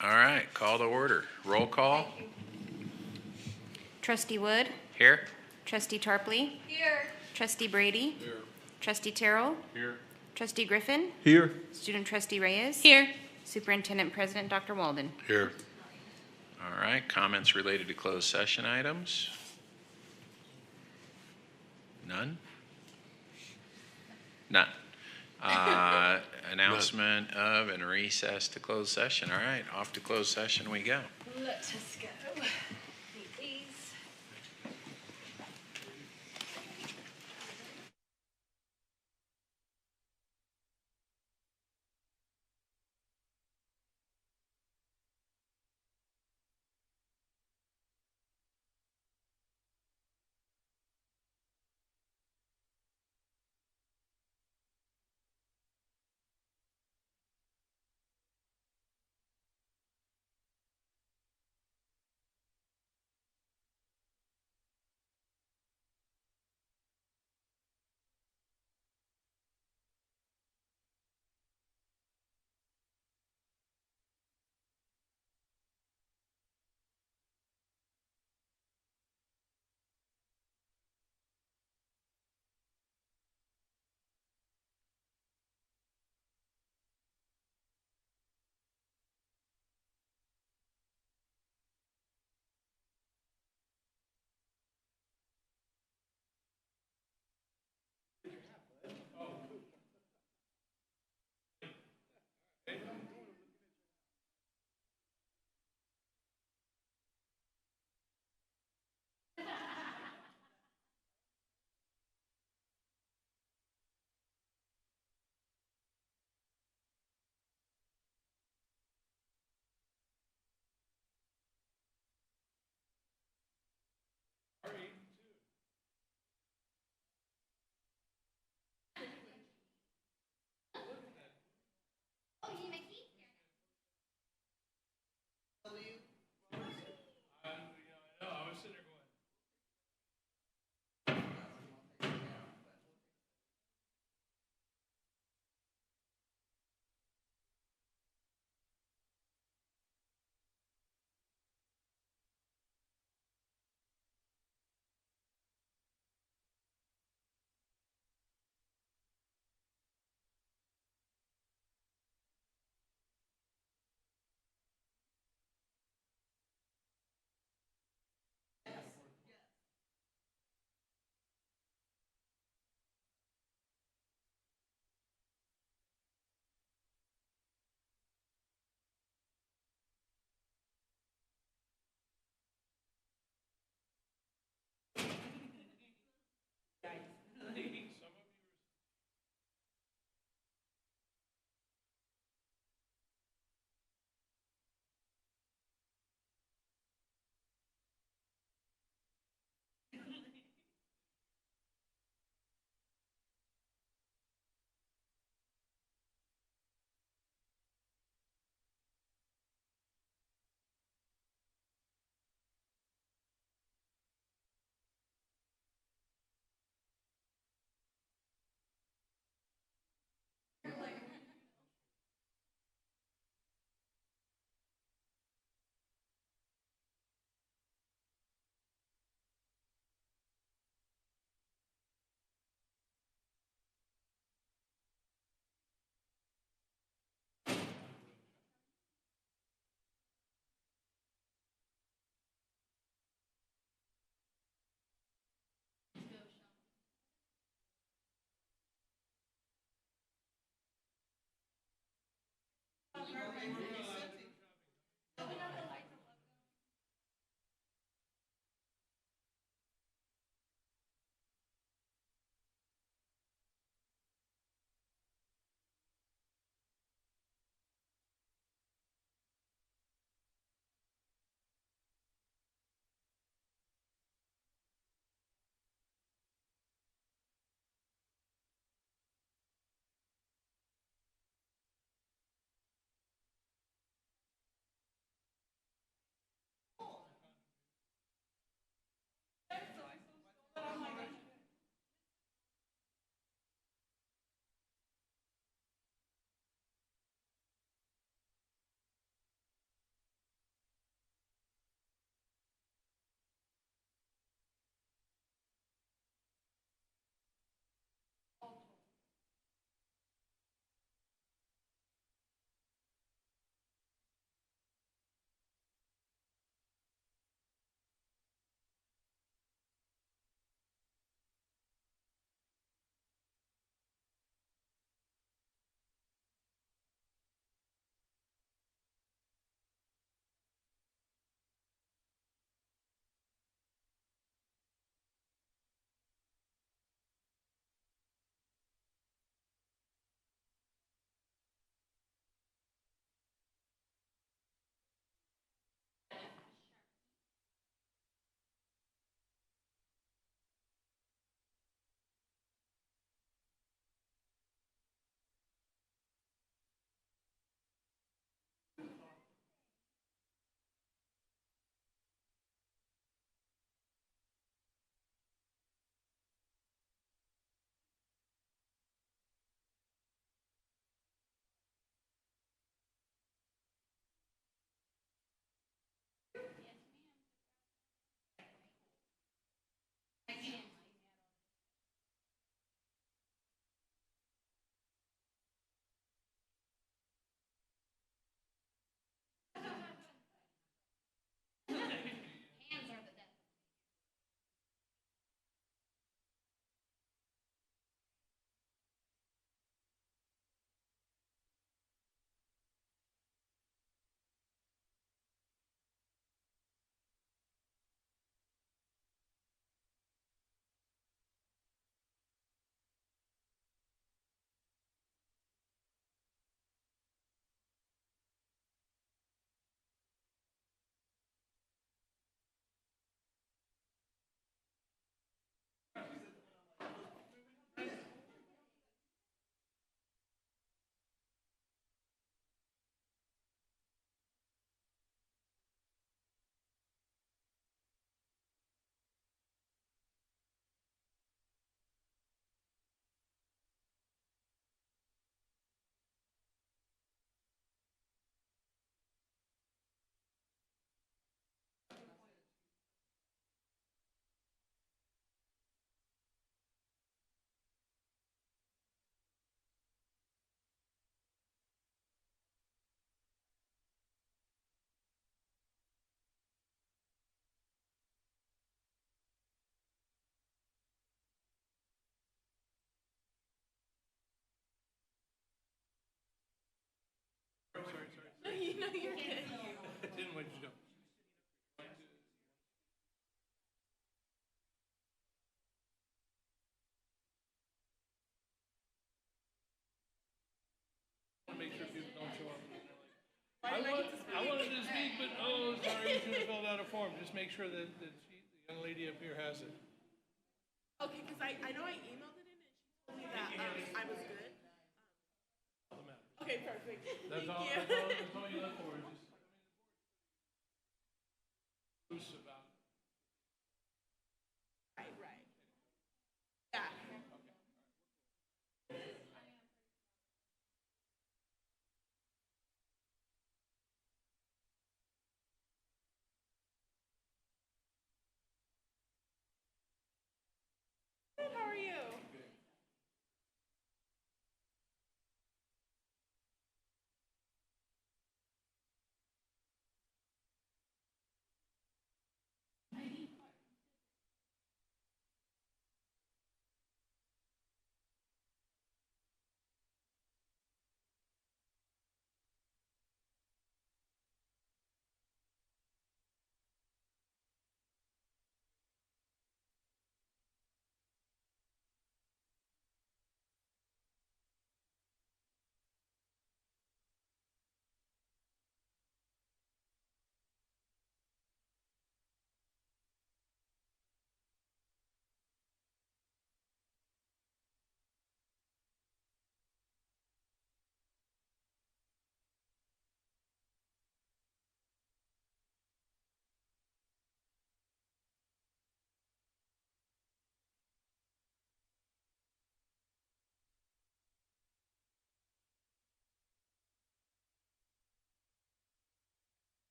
All right, call to order. Roll call. Trustee Wood, Here. Trustee Tarpley, Here. Trustee Brady, Here. Trustee Terrell, Here. Trustee Griffin, Here. Student Trustee Reyes, Here. Superintendent President Dr. Walden. Here. All right, comments related to closed session items? None? None. Announcement of and recess to closed session. All right, off to closed session we go. Let us go. Please. I wanted to speak, but, oh, sorry, you should have filled out a form. Just make sure that the young lady up here has it. Okay, because I know I emailed it in and she told me that I was good. All that matters. Okay, perfect. That's Thank all, you. that's all you look for, is just, loose about it. Right. Yeah. Good, how are you?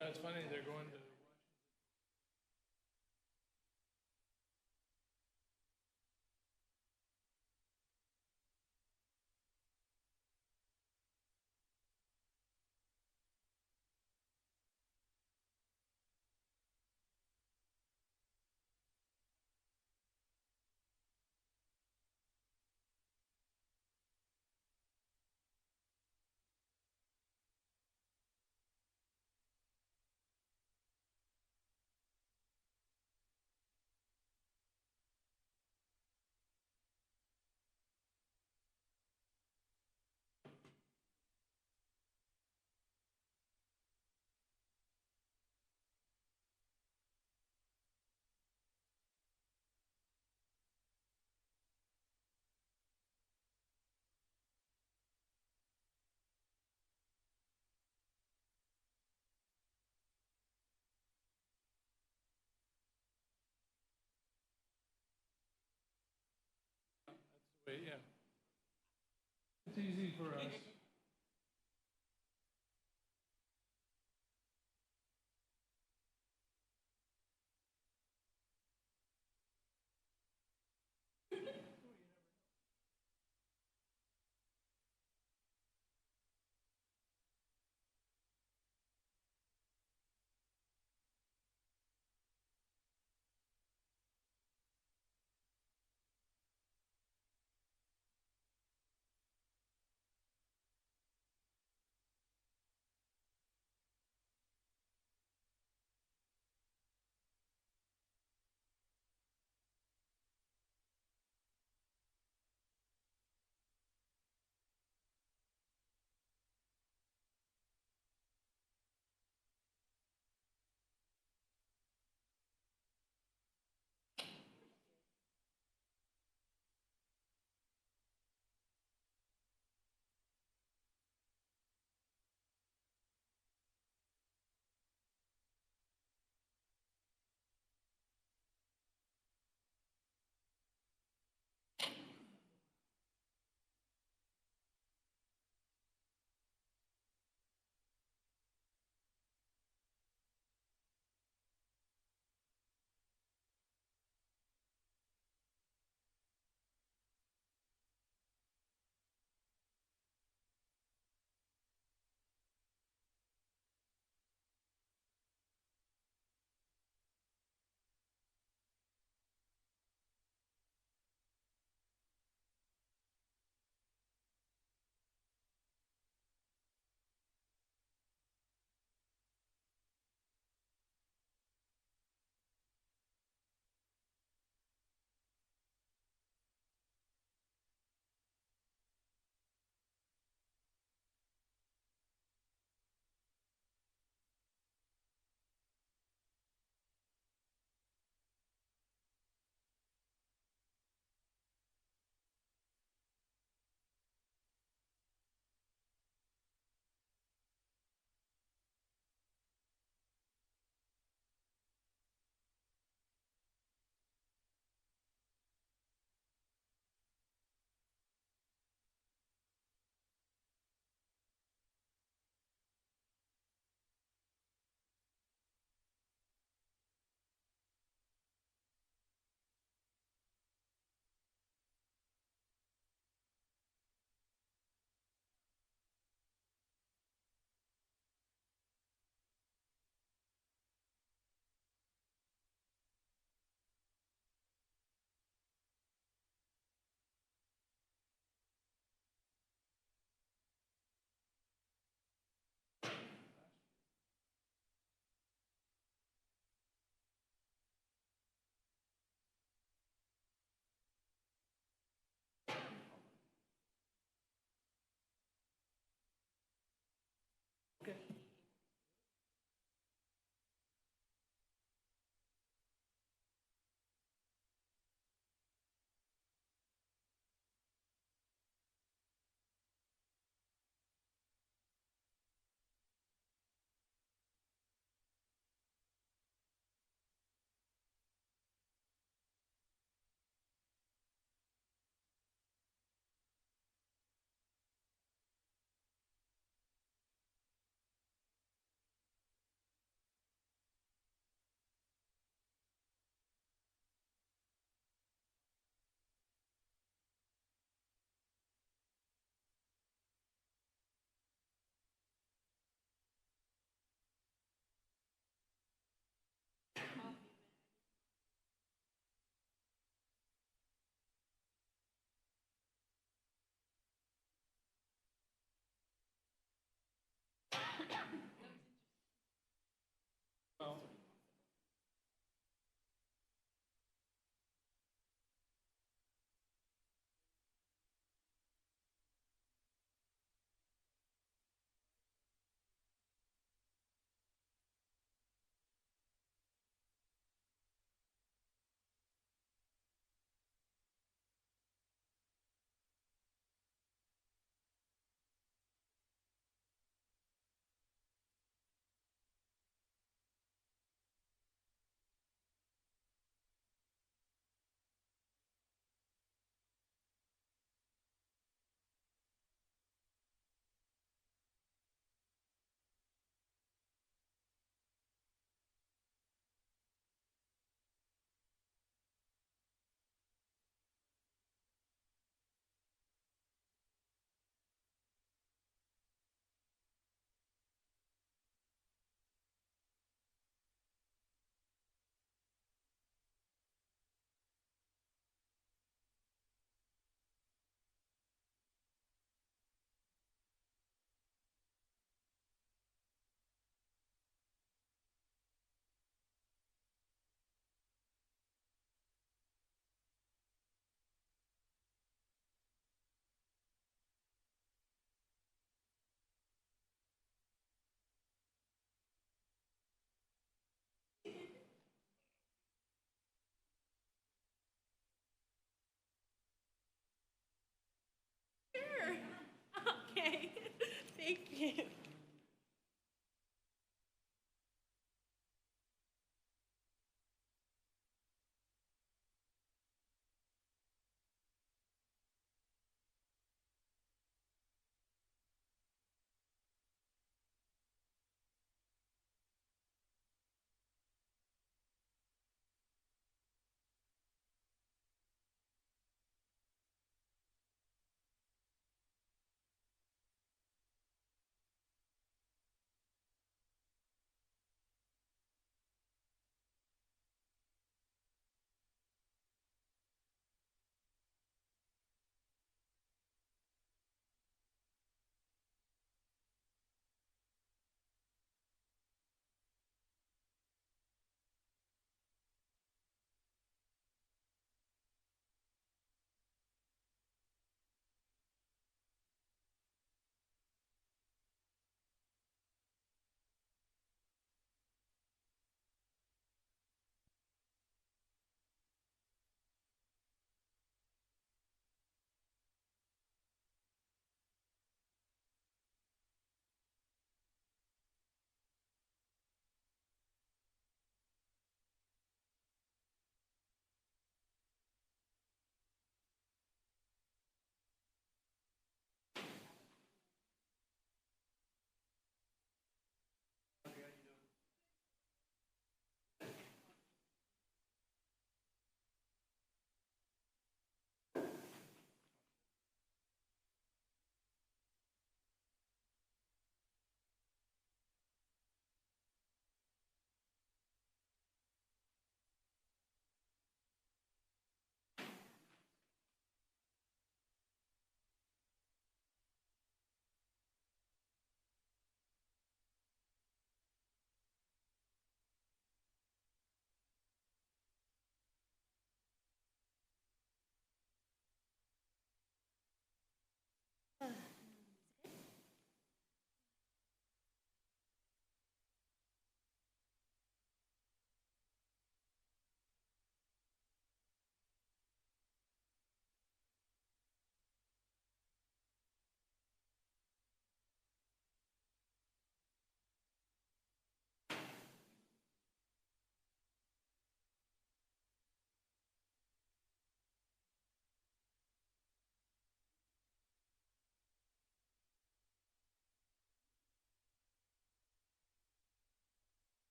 Yeah, it's funny, they're going to. That's the way, yeah. It's easy for us.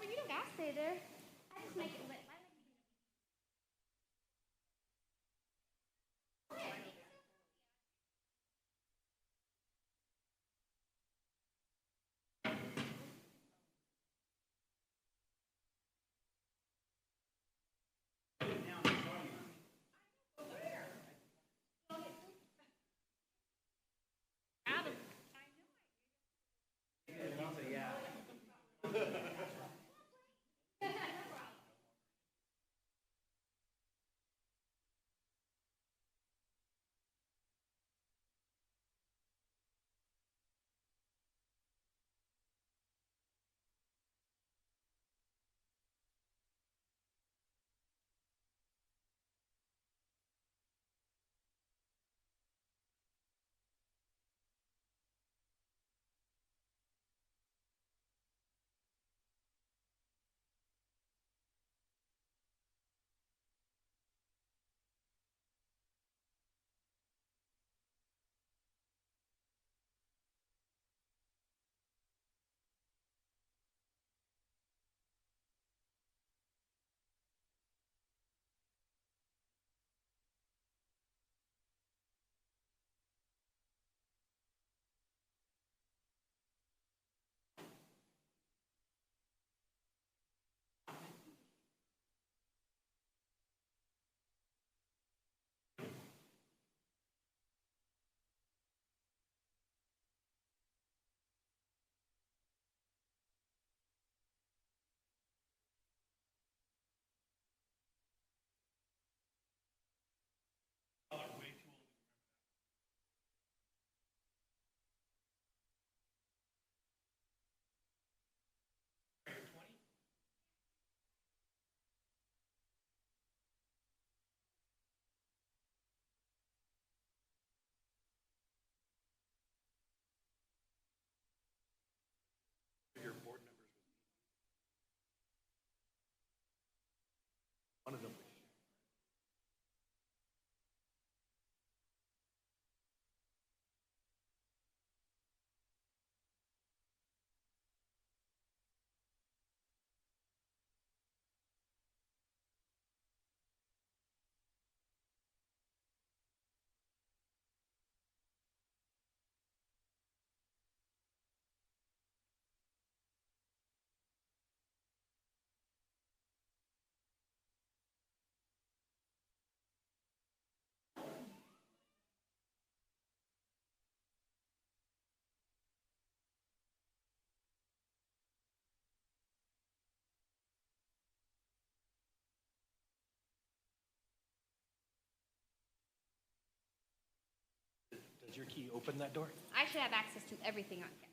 Over, you don't gotta stay there. I just make it lit. your key open that door? I should have access to everything on campus.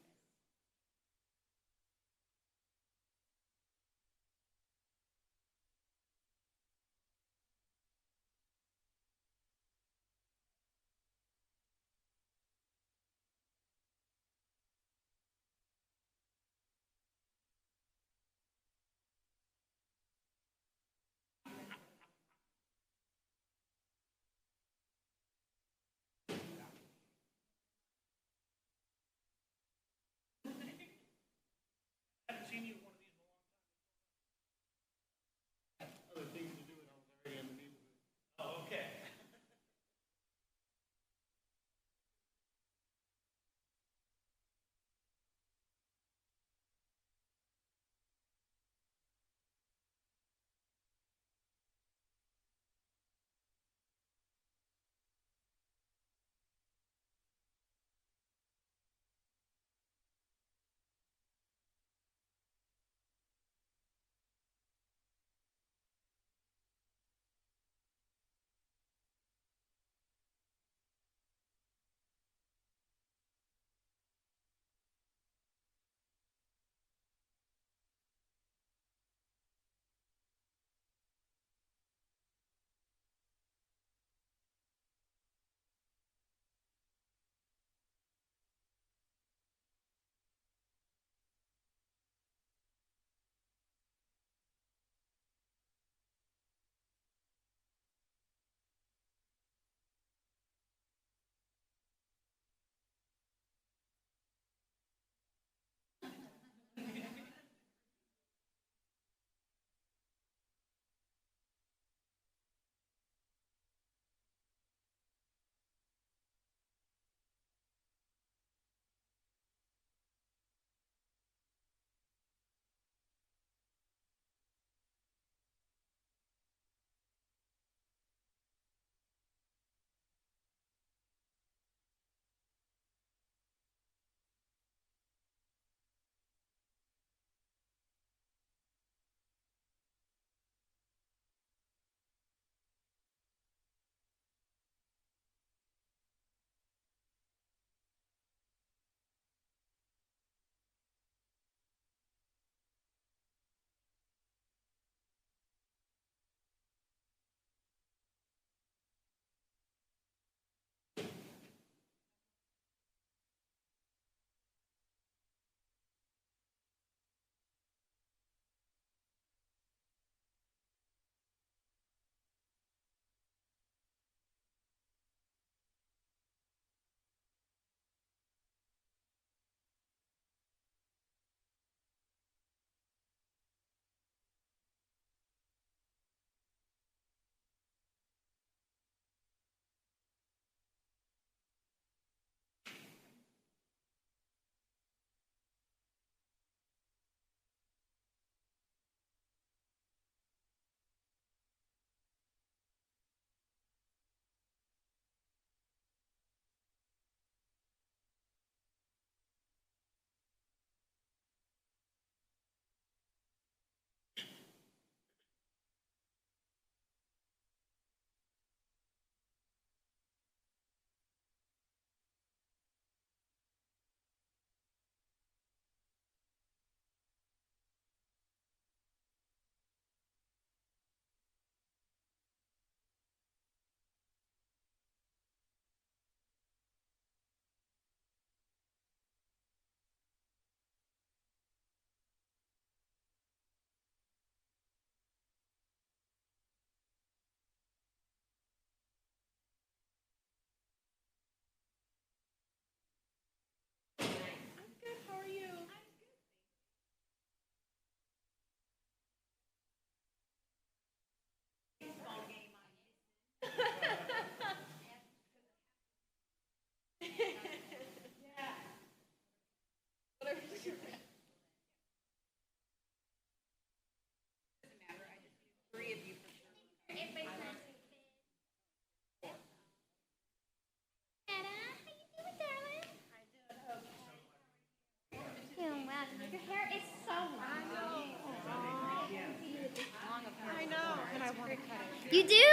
I want to cut it. You do?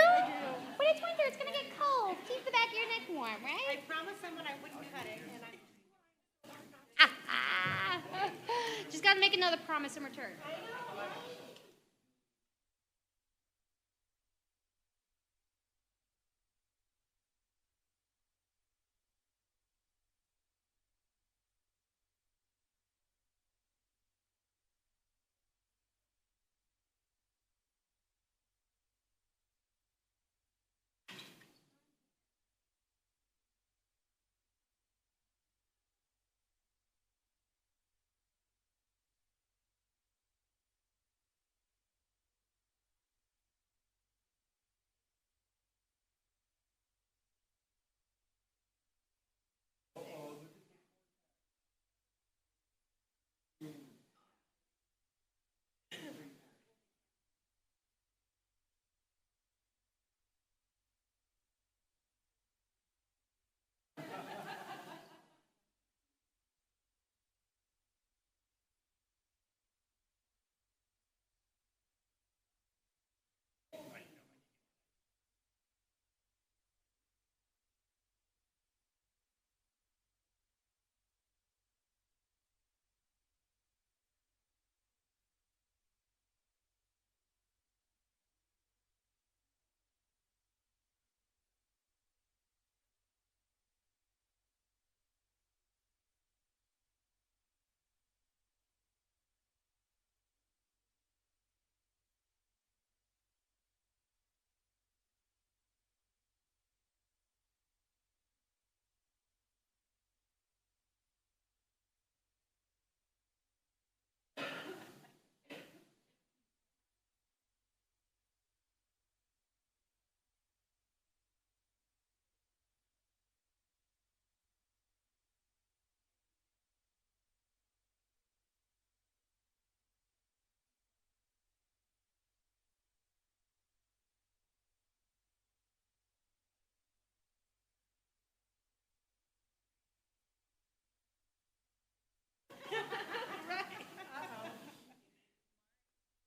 But it's winter. It's going to get cold. Keep the back of your neck warm, right? I promised someone I wouldn't cut it, and I. Just got to make another promise in return.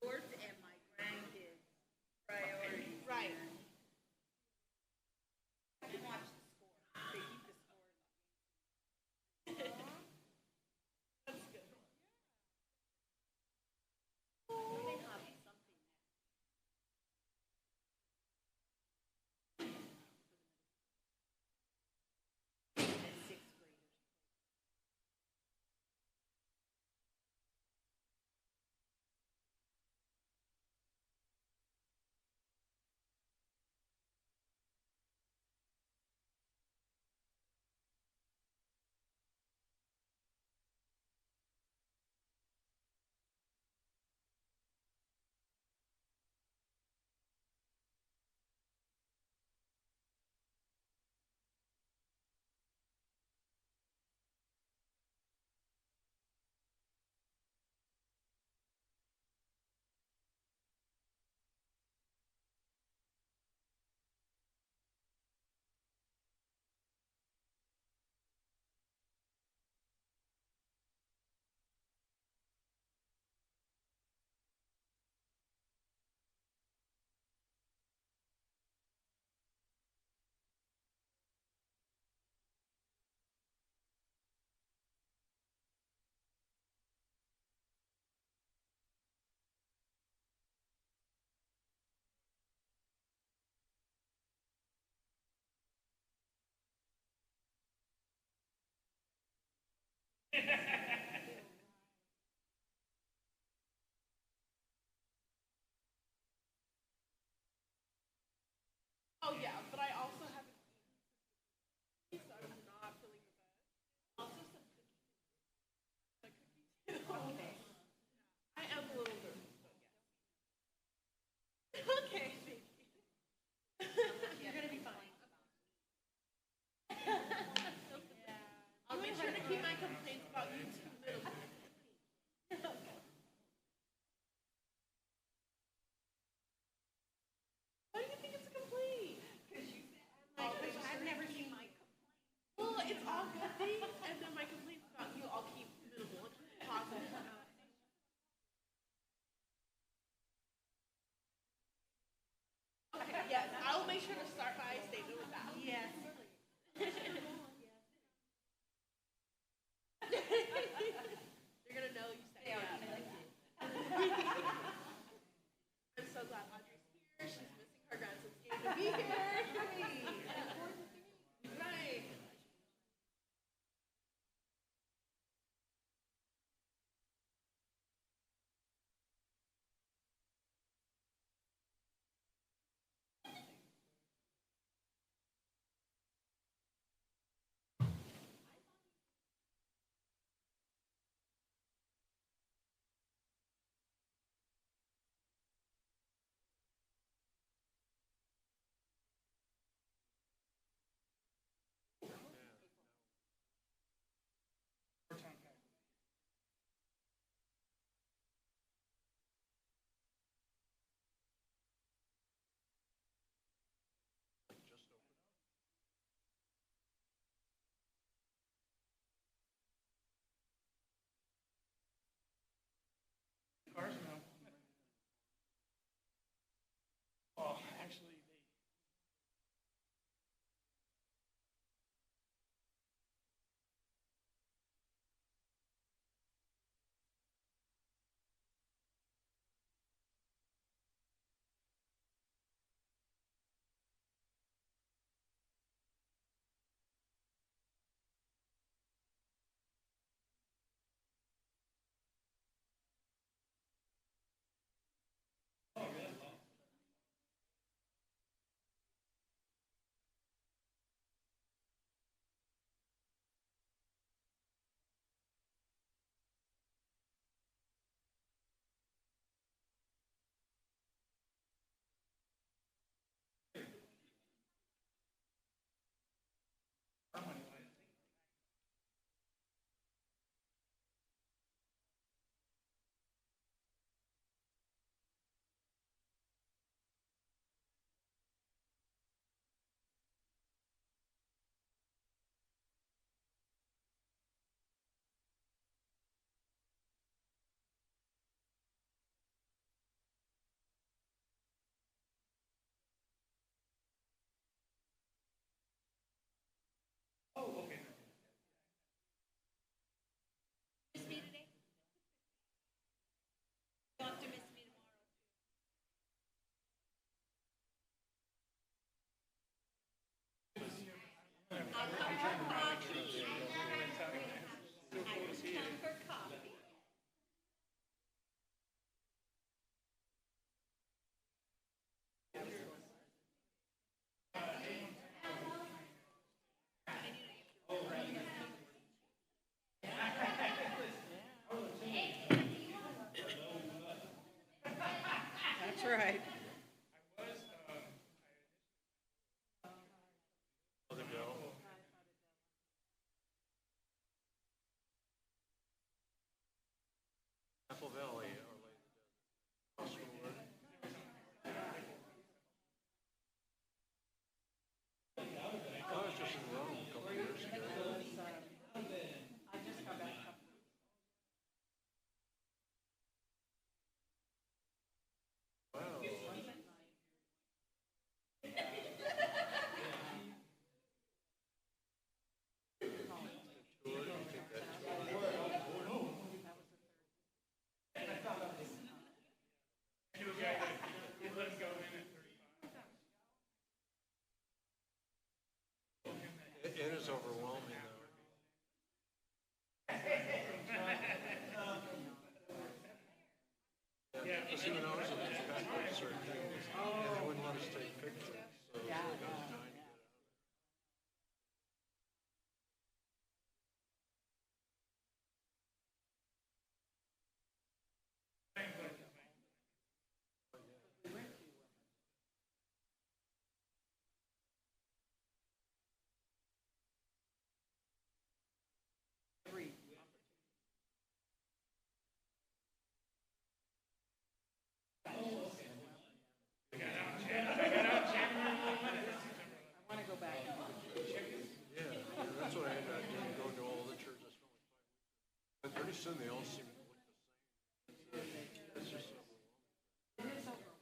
Sports and my grandkids priority. Right. I can watch the score. They keep the score. That's good. They have something. Sixth graders. Oh yeah, but I also haven't eaten, so I'm not feeling the best. Also some cookies. I am a little nervous, but yeah. Okay, thank you. You're gonna be fine. I'll make sure to keep my complaints about you to little. Why do you think it's a complaint? make sure to start my statement with that. Yes. You're gonna know you said yeah. I'm so glad Audrey's here. She's missing her grandson's game to be here. Right. Cars now. Oh, actually, they. That's right. Apple Valley. I was just in Rome a couple years ago. I just got back. Wow. It is overwhelming though. Yeah, because even I was in this backward circuit, and they wouldn't let us take pictures, so it's like I was trying to get out. I want to go back. Yeah, that's what I ended up doing, going to all the churches for like 5 weeks. But pretty soon they all seem to look the same. It's just overwhelming. It is overwhelming.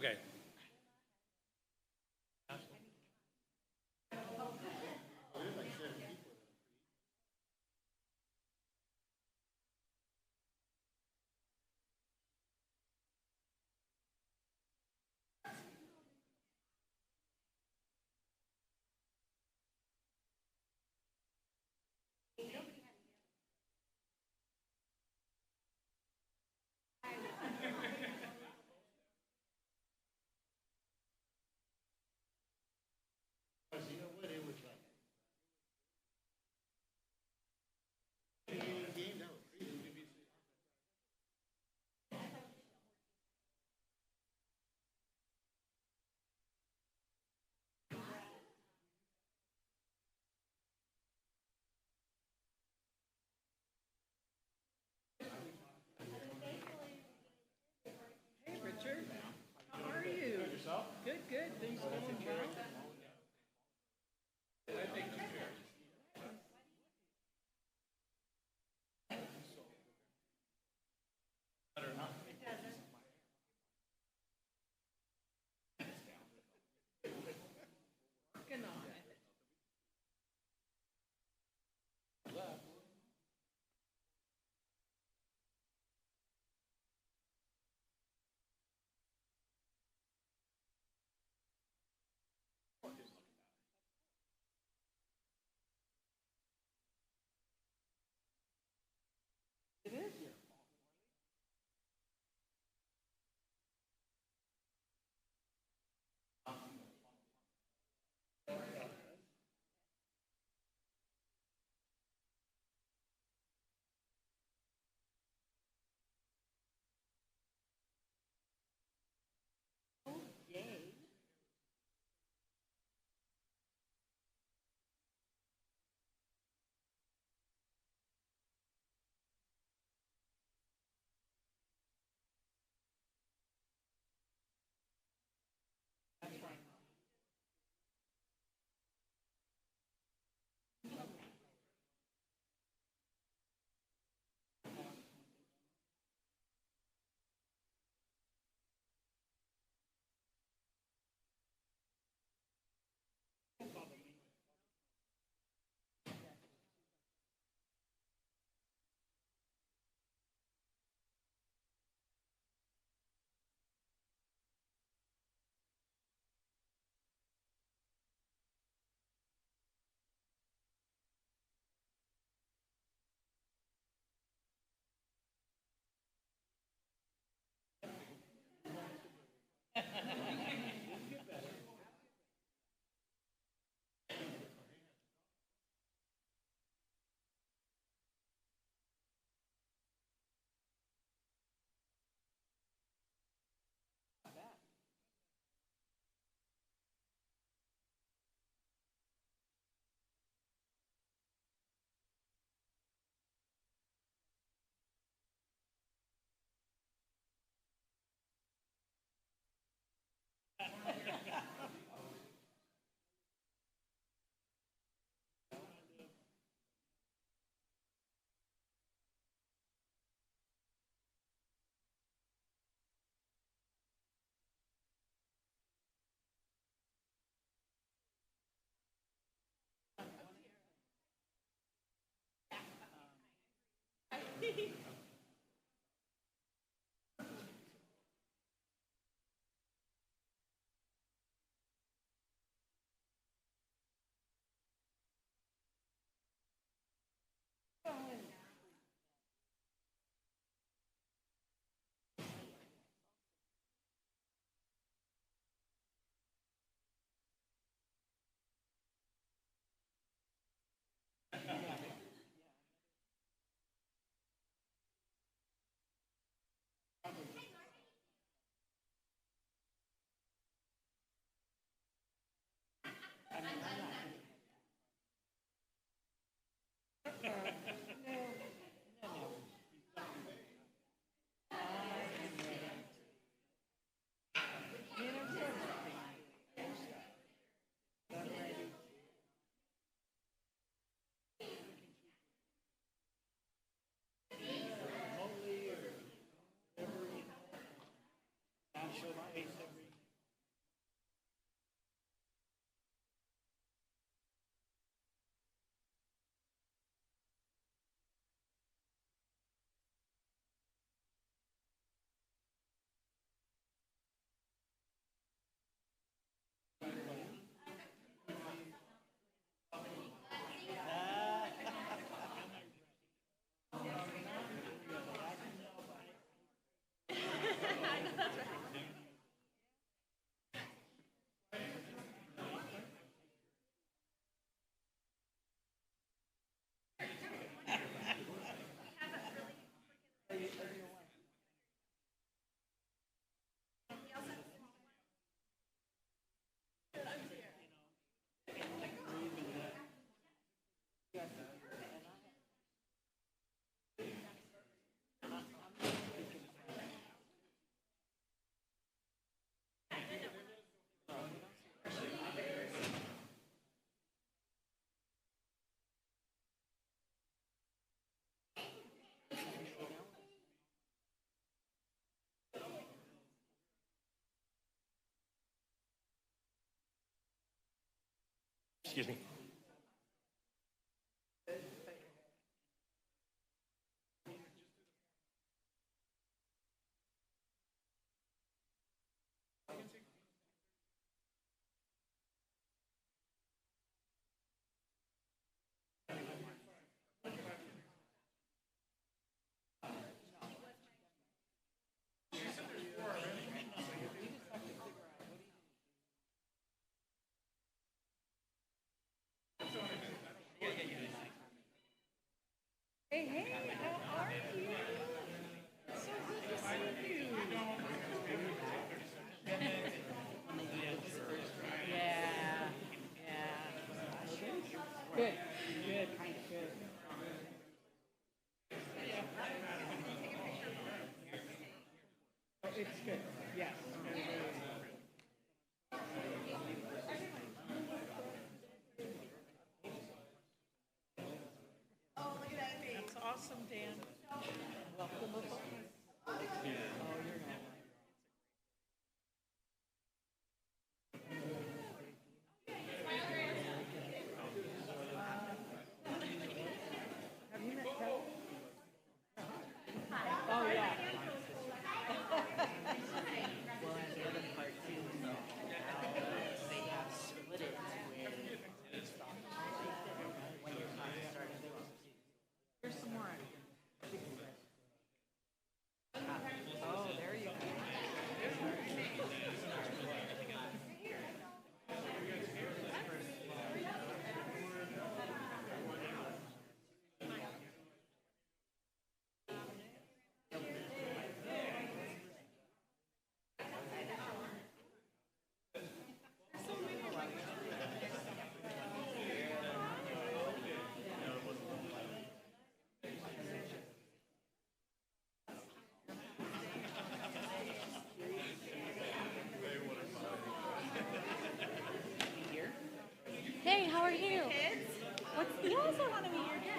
Okay. Excuse me. Hey, hey, how are you? So good to see you. Yeah, yeah. Good, good, good. Oh, it's good, yes. That's awesome, Dan. Welcome aboard. Oh, you're not. Have you met Kelly? Oh, yeah. Well, and the other part too is that now they have split it with when your class started. Here's some more. Oh, there you go. Hey, how are you? Kids? Yes, I want to meet your kids.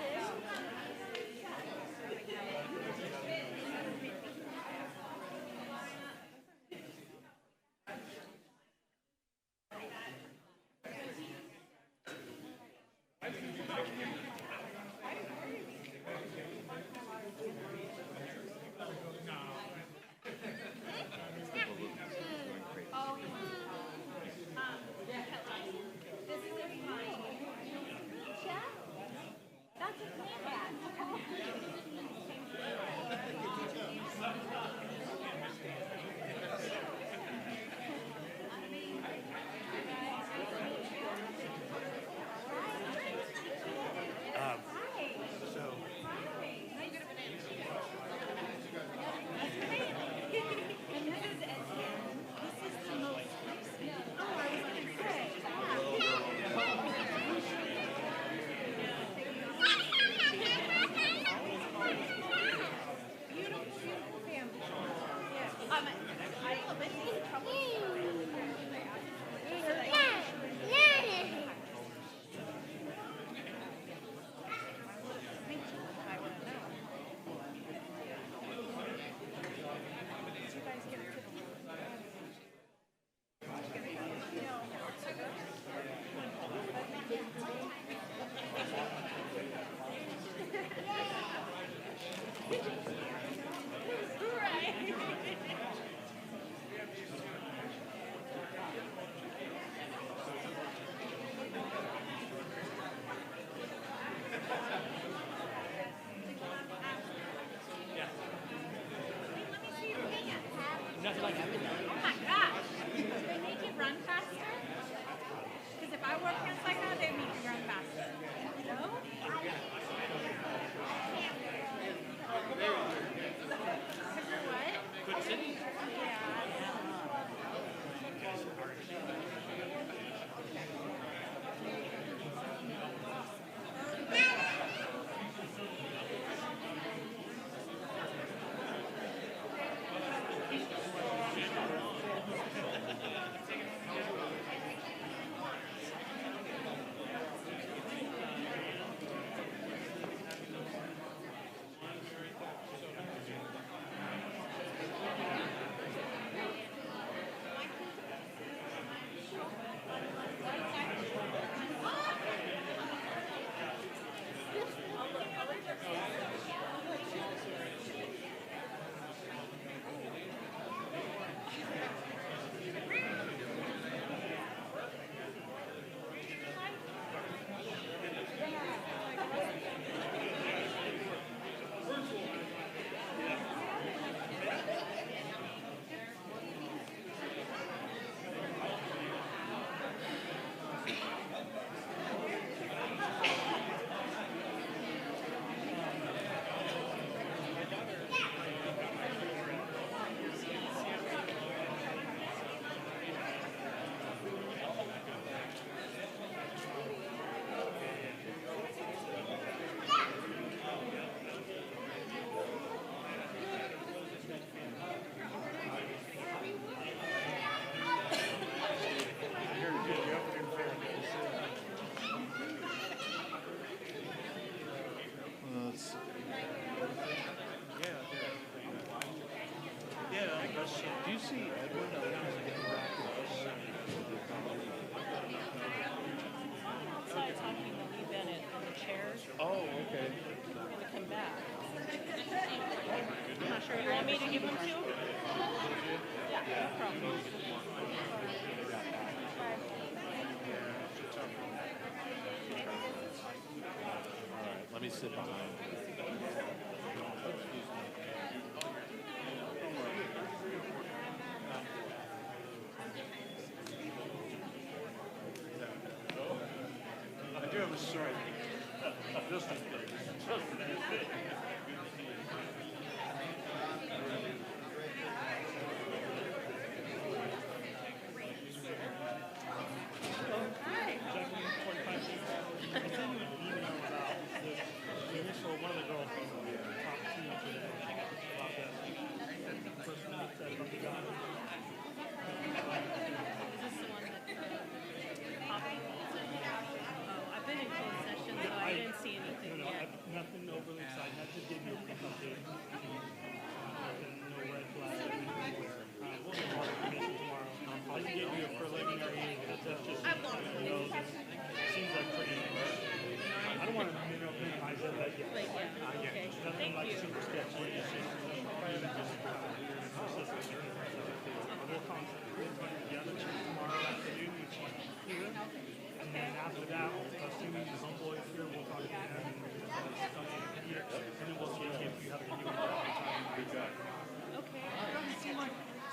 That's a Oh my gosh. Do they make you run faster? Because if I wore pants like that, they'd make you run faster. No? Because you're what? Good city. see Edward? I was gonna get him back in this. Outside talking to Lee Bennett in the chairs. Oh, okay. To come back. I'm not sure. You want me to give them to him? Yeah, no problem. All right, let me sit behind. I do have a story. Just in case. I've been in closed session, so I didn't see anything yet. Nothing overly exciting. I just gave you a quick update. Nothing, no red flags. We'll get more information tomorrow. I just gave you a preliminary. That's just, seems like pretty. I don't want to minimize it, but yeah. But yeah, okay. Nothing Thank like you. super sketchy. It's just private, just consistent. We'll concentrate together tomorrow afternoon, which is here. And then after that, assuming the homeboy is here, we'll talk to him. And then we'll see if you have to do it. Okay.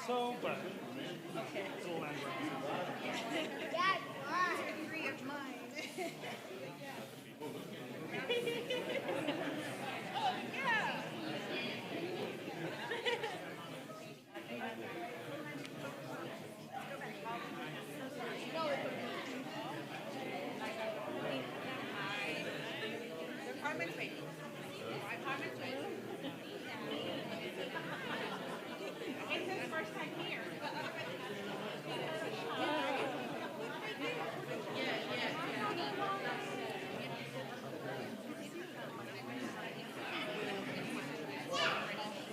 So, but Okay. it's a little angry. Dad, why? Three of mine. It's his first time here.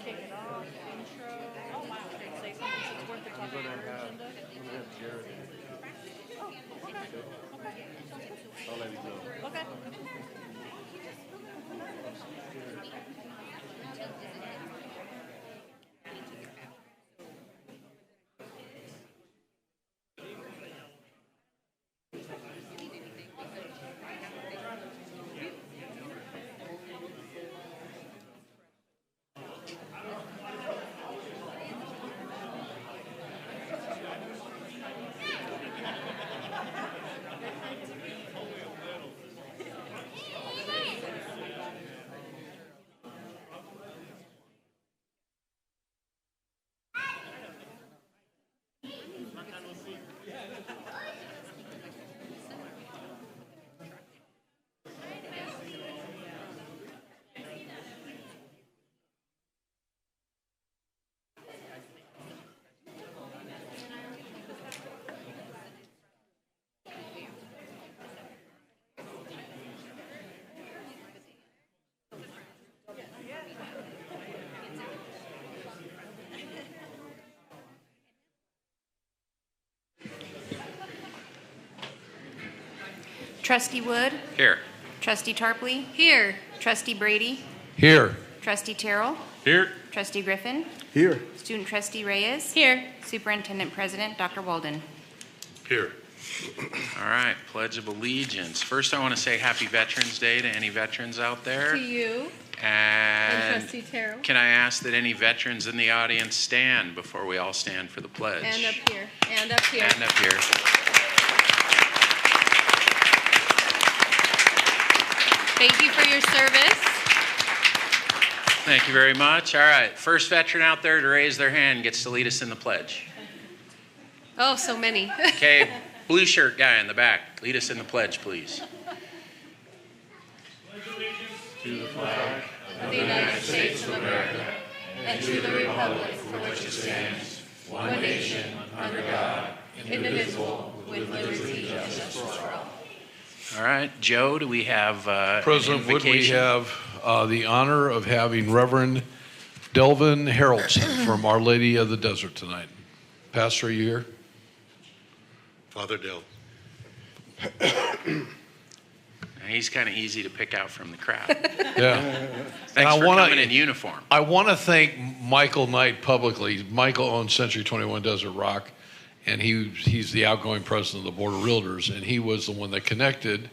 Kick it off, intro. Oh, wow. Say something that's worth the top of your agenda. Jared. Oh, okay. Okay. I'll let you go. Okay. Trustee Wood, Here. Trustee Tarpley. Here. Trustee Brady, Here. Trustee Terrell, Here. Trustee Griffin, Here. Student Trustee Reyes. Here. Superintendent President Dr. Walden. Here. All right, Pledge of Allegiance. First, I want to say Happy Veterans Day to any veterans out there. To you and And Trustee Terrell. can I ask that any veterans in the audience stand before we all stand for the pledge? And up here. And up here. And up here. Thank you for your service. Thank you very much. All right, first veteran out there to raise their hand gets to lead us in the pledge. Oh, so many. Okay, blue shirt guy in the back, lead us in the pledge, please. To the flag Of the United States of America and to the republic for which it stands, one nation, under God, indivisible, with liberty and justice for all. All right, Joe, do we have an President Wood, we invocation? have the honor of having Reverend Delvin Haroldson from Our Lady of the Desert tonight. Pastor, are you here? Father Dell. He's kind of easy to pick out from the crowd. Yeah. Thanks for coming in uniform. I want to thank Michael Knight publicly. Michael owns Century 21 Desert Rock, and he's the outgoing president of the Board of Realtors, and he was the one that connected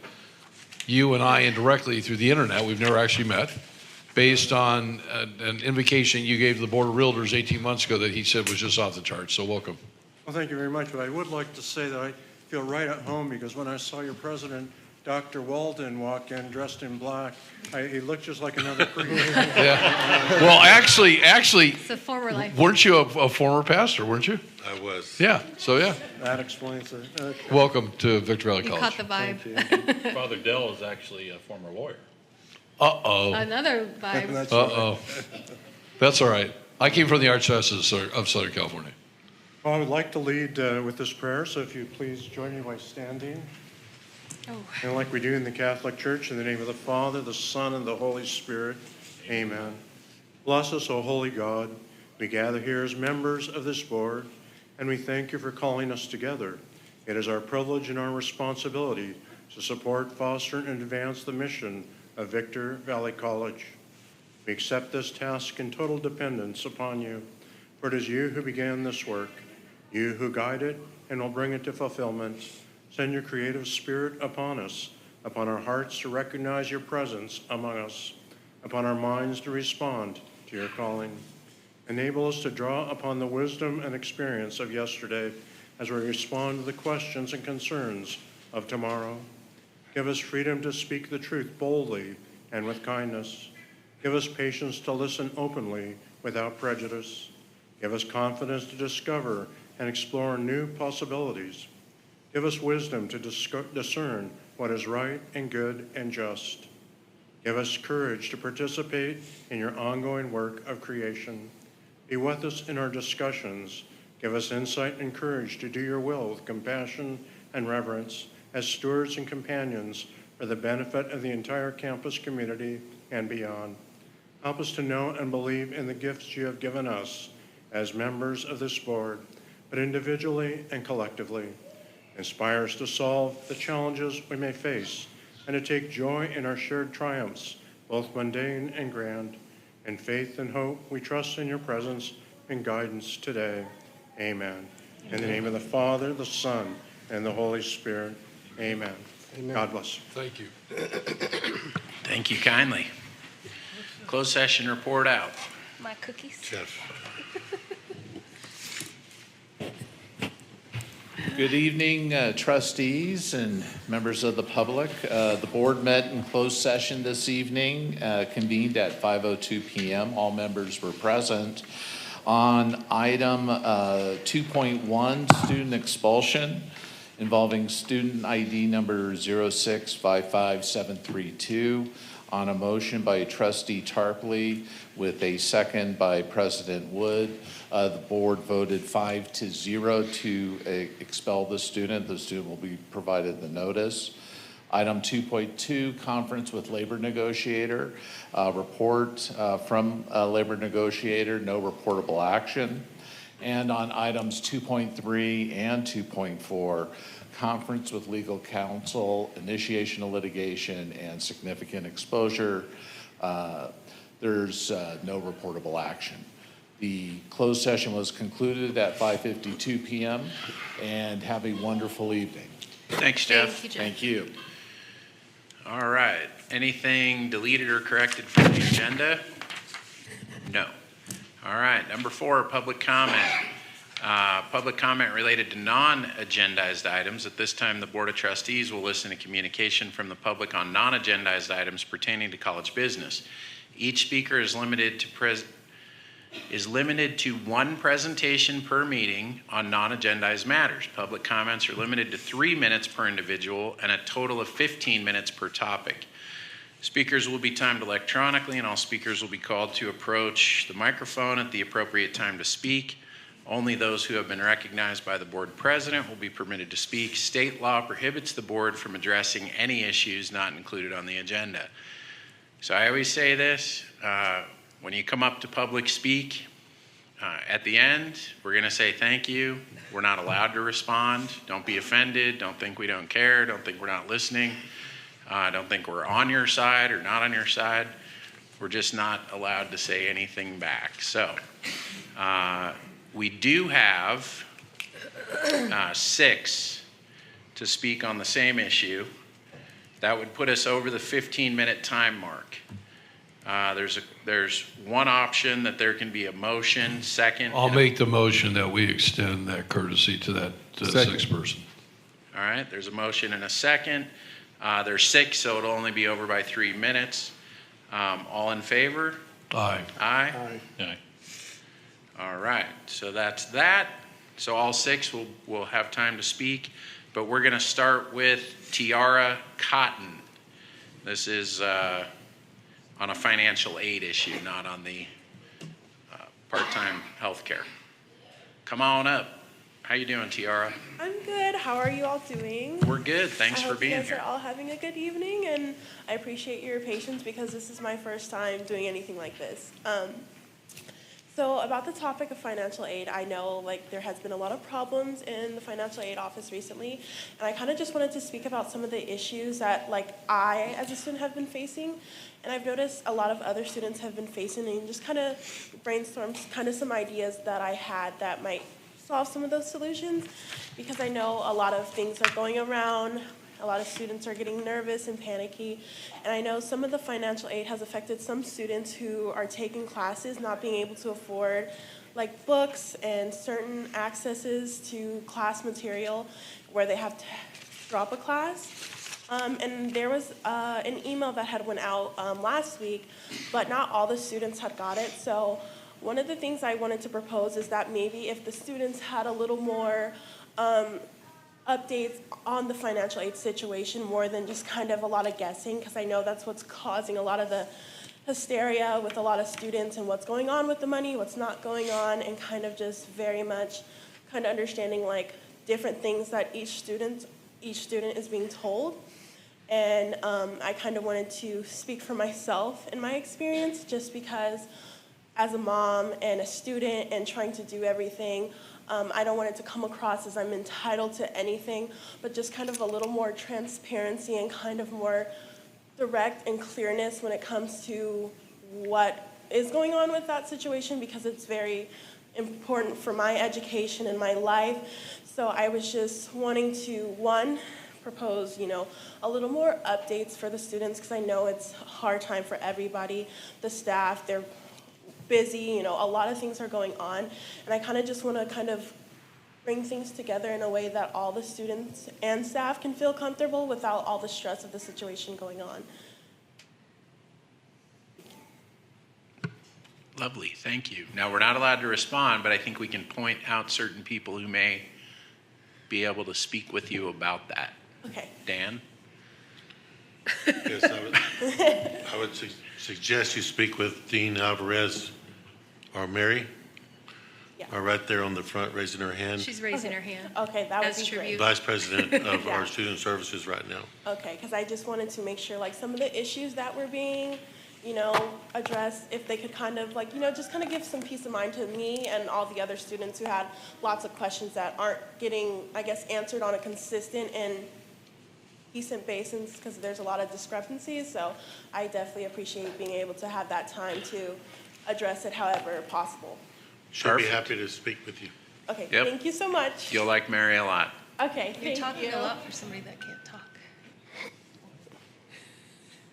you and I indirectly through the internet. We've never actually met, based on an invocation you gave to the Board of Realtors 18 months ago that he said was just off the charts. So welcome. Well, thank you very much, but I would like to say that I feel right at home because when I saw your president, Dr. Walden, walk in dressed in black, he looked just like another priest. Yeah. Well, actually, It's a former life. weren't you a former pastor, weren't you? I was. Yeah, so yeah. That explains it. Okay. Welcome to Victor Valley You College. caught the vibe. Father Dell is actually a former lawyer. Uh-oh. Another vibe. That's Uh-oh. That's all right. I came from the Archdiocese of Southern California. Well, I would like to lead with this prayer, so if you please join me by standing. Oh. And like we do in the Catholic Church, in the name of the Father, the Son, and the Holy Spirit, amen. Bless us, O holy God. We gather here as members of this board, and we thank you for calling us together. It is our privilege and our responsibility to support, foster, and advance the mission of Victor Valley College. We accept this task in total dependence upon you, for it is you who began this work, you who guide it and will bring it to fulfillment. Send your creative spirit upon us, upon our hearts to recognize your presence among us, upon our minds to respond to your calling. Enable us to draw upon the wisdom and experience of yesterday as we respond to the questions and concerns of tomorrow. Give us freedom to speak the truth boldly and with kindness. Give us patience to listen openly without prejudice. Give us confidence to discover and explore new possibilities. Give us wisdom to discern what is right and good and just. Give us courage to participate in your ongoing work of creation. Be with us in our discussions. Give us insight and courage to do your will with compassion and reverence as stewards and companions for the benefit of the entire campus community and beyond. Help us to know and believe in the gifts you have given us as members of this board, but individually and collectively. Inspire us to solve the challenges we may face and to take joy in our shared triumphs, both mundane and grand. In faith and hope, we trust in your presence and guidance today. Amen. In the name of the Father, the Son, and the Holy Spirit. Amen. Amen. God bless. Thank you. Thank you kindly. Closed session report out. My cookies. Jeff. Good evening, trustees and members of the public. The board met in closed session this evening, convened at 5:02 p.m. All members were present. On item 2.1, student expulsion, involving student ID number 0655732, on a motion by Trustee Tarpley with a second by President Wood. The board voted 5-0 to expel the student. The student will be provided the notice. Item 2.2, conference with labor negotiator. Report from labor negotiator, no reportable action. And on items 2.3 and 2.4, conference with legal counsel, initiation of litigation, and significant exposure. There's no reportable action. The closed session was concluded at 5:52 p.m. and have a wonderful evening. Thanks, Jeff. Thank you, Jeff. Thank you. All right. Anything deleted or corrected from the agenda? No. All right. Number 4, public comment. Public comment related to non-agendized items. At this time, the Board of Trustees will listen to communication from the public on non-agendized items pertaining to college business. Each speaker is limited to one presentation per meeting on non-agendized matters. Public comments are limited to 3 minutes per individual and a total of 15 minutes per topic. Speakers will be timed electronically, and all speakers will be called to approach the microphone at the appropriate time to speak. Only those who have been recognized by the board president will be permitted to speak. State law prohibits the board from addressing any issues not included on the agenda. So I always say this, when you come up to public speak, At the end, we're going to say thank you. We're not allowed to respond. Don't be offended. Don't think we don't care. Don't think we're not listening. Don't think we're on your side or not on your side. We're just not allowed to say anything back. So we do have 6 to speak on the same issue. That would put us over the 15-minute time mark. There's one option that there can be a motion, second. I'll make the motion that we extend that courtesy to that 6th person. All right, there's a motion and a second. There's 6, so it'll only be over by 3 minutes. All in favor? Aye. Aye? Aye. All right, so that's that. So all 6 will have time to speak, but we're going to start with Tiara Cotton. This is on a financial aid issue, not on the part-time health care. Come on up. How you doing, Tiara? I'm good. How are you all doing? We're good. Thanks for being I hope you here. guys are all having a good evening, and I appreciate your patience because this is my first time doing anything like this. So about the topic of financial aid, I know there has been a lot of problems in the financial aid office recently, and I kind of just wanted to speak about some of the issues that I as a student have been facing, and I've noticed a lot of other students have been facing, and just kind of brainstorm kind of some ideas that I had that might solve some of those solutions, because I know a lot of things are going around. A lot of students are getting nervous and panicky, and I know some of the financial aid has affected some students who are taking classes not being able to afford books and certain accesses to class material where they have to drop a class. And there was an email that had went out last week, but not all the students had got it. So one of the things I wanted to propose is that maybe if the students had a little more updates on the financial aid situation more than just kind of a lot of guessing, because I know that's what's causing a lot of the hysteria with a lot of students and what's going on with the money, what's not going on, and kind of just very much kind of understanding different things that each student is being told. And I kind of wanted to speak for myself in my experience, just because as a mom and a student and trying to do everything, I don't want it to come across as I'm entitled to anything, but just kind of a little more transparency and kind of more direct and clearness when it comes to what is going on with that situation, because it's very important for my education and my life. So I was just wanting to, one, propose, a little more updates for the students, because I know it's a hard time for everybody. The staff, they're busy, a lot of things are going on, and I kind of just want to bring things together in a way that all the students and staff can feel comfortable without all the stress of the situation going on. Lovely, thank you. Now, we're not allowed to respond, but I think we can point out certain people who may be able to speak with you about that. Okay. Dan? Yes, I would suggest you speak with Dean Alvarez or Mary. Yeah. Are right there on the front raising her hand. She's raising her hand. Okay, that would As be tribute. great. Vice President of Yeah. our Student Services right now. Okay, because I just wanted to make sure some of the issues that were being, addressed, if they could kind of just kind of give some peace of mind to me and all the other students who had lots of questions that aren't getting, I guess, answered on a consistent and decent basis, because there's a lot of discrepancies. So I definitely appreciate being able to have that time to address it however possible. She'll be Perfect. happy to speak with you. Okay, Yep. Thank you so much. You'll like Mary a lot. Okay, You're thank talking you. a lot for somebody that can't talk.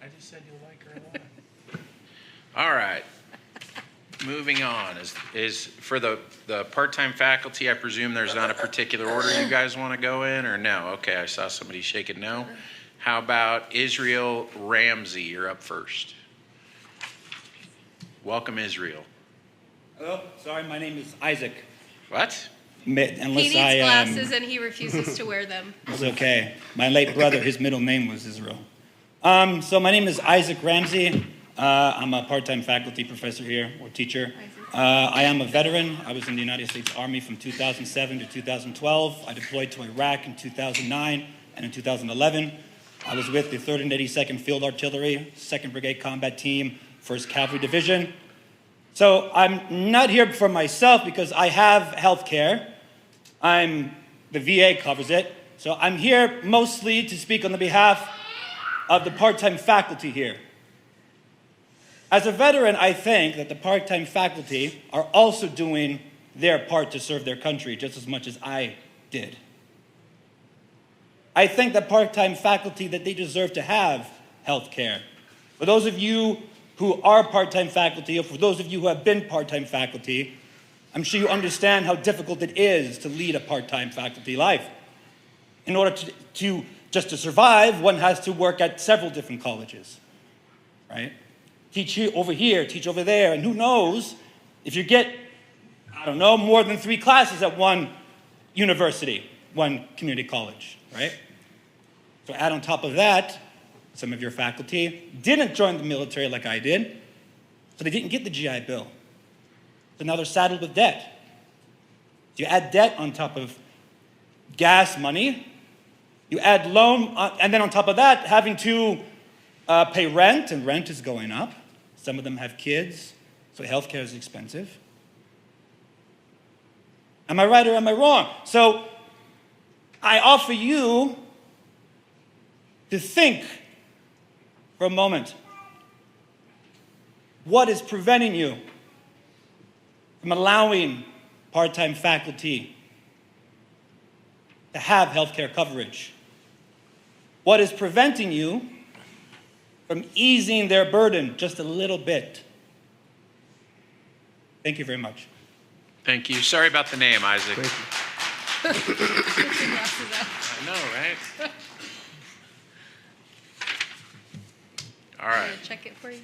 I just said you'll like her a lot. All right. Moving on is for the part-time faculty. I presume there's not a particular order you guys want to go in, or no? Okay, I saw somebody shaking no. How about Israel Ramsey? You're up first. Welcome, Israel. Hello, sorry, my name is Isaac. What? He needs glasses and he refuses to wear them. It's okay. My late brother, his middle name was Israel. So my name is Isaac Ramsey. I'm a part-time faculty professor here, or teacher. I am a veteran. I was in the United States Army from 2007 to 2012. I deployed to Iraq in 2009 and in 2011. I was with the 3rd and 82nd Field Artillery, 2nd Brigade Combat Team, 1st Cavalry Division. So I'm not here for myself because I have health care. The VA covers it. So I'm here mostly to speak on the behalf of the part-time faculty here. As a veteran, I think that the part-time faculty are also doing their part to serve their country just as much as I did. I think that part-time faculty, that they deserve to have health care. For those of you who are part-time faculty, or for those of you who have been part-time faculty, I'm sure you understand how difficult it is to lead a part-time faculty life. In order to just to survive, one has to work at several different colleges, right? Teach over here, teach over there, and who knows if you get, I don't know, more than 3 classes at one university, one community college, right? So add on top of that, some of your faculty didn't join the military like I did, so they didn't get the GI Bill. So now they're saddled with debt. You add debt on top of gas money, you add loan, and then on top of that, having to pay rent, and rent is going up. Some of them have kids, so healthcare is expensive. Am I right or am I wrong? So I offer you to think for a moment. What is preventing you from allowing part-time faculty to have healthcare coverage? What is preventing you from easing their burden just a little bit? Thank you very much. Thank you. Sorry about the name, Isaac. Thank you. I know, right? All right. Check it for you.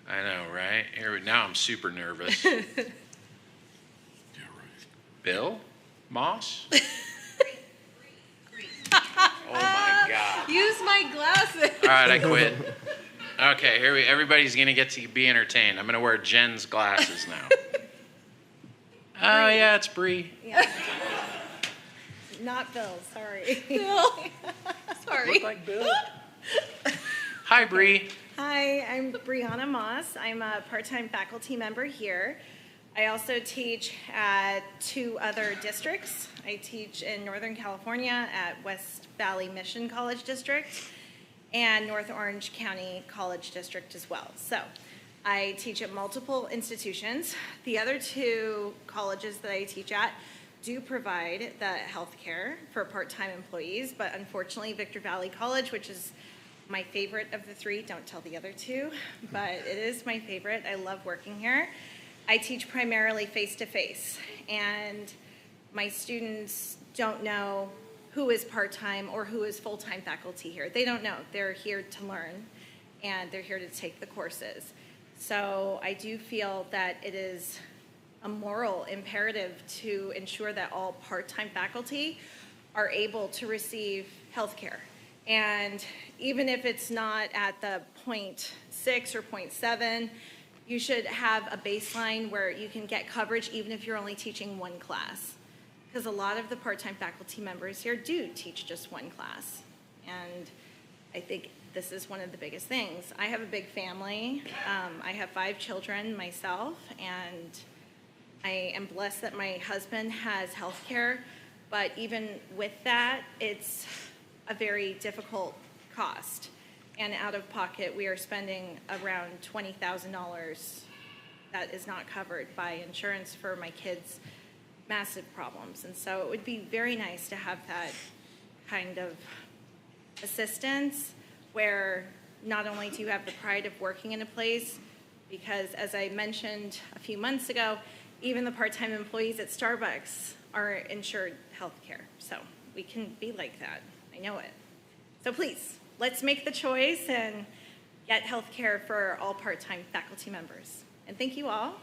I know, right? Now I'm super nervous. Bill Moss? Oh my God. Use my glasses. All right, I quit. Okay, everybody's gonna get to be entertained. I'm gonna wear Jen's glasses now. Oh yeah, it's Bree. Yeah. Not Bill, sorry. Bill. Sorry. Look like Bill. Hi, Bree. Hi, I'm Brianna Moss. I'm a part-time faculty member here. I also teach at 2 other districts. I teach in Northern California at West Valley Mission College District and North Orange County College District as well. So I teach at multiple institutions. The other 2 colleges that I teach at do provide the health care for part-time employees, but unfortunately Victor Valley College, which is my favorite of the 3, don't tell the other 2, but it is my favorite. I love working here. I teach primarily face-to-face, and my students don't know who is part-time or who is full-time faculty here. They don't know. They're here to learn, and they're here to take the courses. So I do feel that it is a moral imperative to ensure that all part-time faculty are able to receive health care. And even if it's not at the 0.6 or 0.7, you should have a baseline where you can get coverage even if you're only teaching 1 class. Because a lot of the part-time faculty members here do teach just 1 class. And I think this is one of the biggest things. I have a big family. I have 5 children myself, and I am blessed that my husband has health care. But even with that, it's a very difficult cost. And out of pocket, we are spending around $20,000 that is not covered by insurance for my kids' massive problems. And so it would be very nice to have that kind of assistance where not only do you have the pride of working in a place, because as I mentioned a few months ago, even the part-time employees at Starbucks are insured health care. So we can be like that. I know it. So please, let's make the choice and get health care for all part-time faculty members. And thank you all.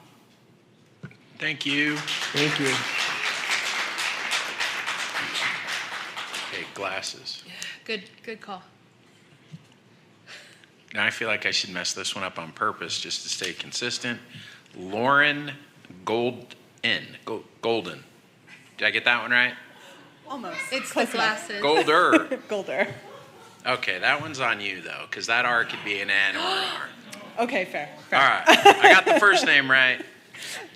Thank you. Thank you. Okay, glasses. Good call. Now I feel like I should mess this one up on purpose just to stay consistent. Lauren Golden. Did I get that one right? Almost. It's the glasses. Golder. Golder. Okay, that one's on you though, because that R could be an N or an R. Okay, fair. All right, I got the first name right.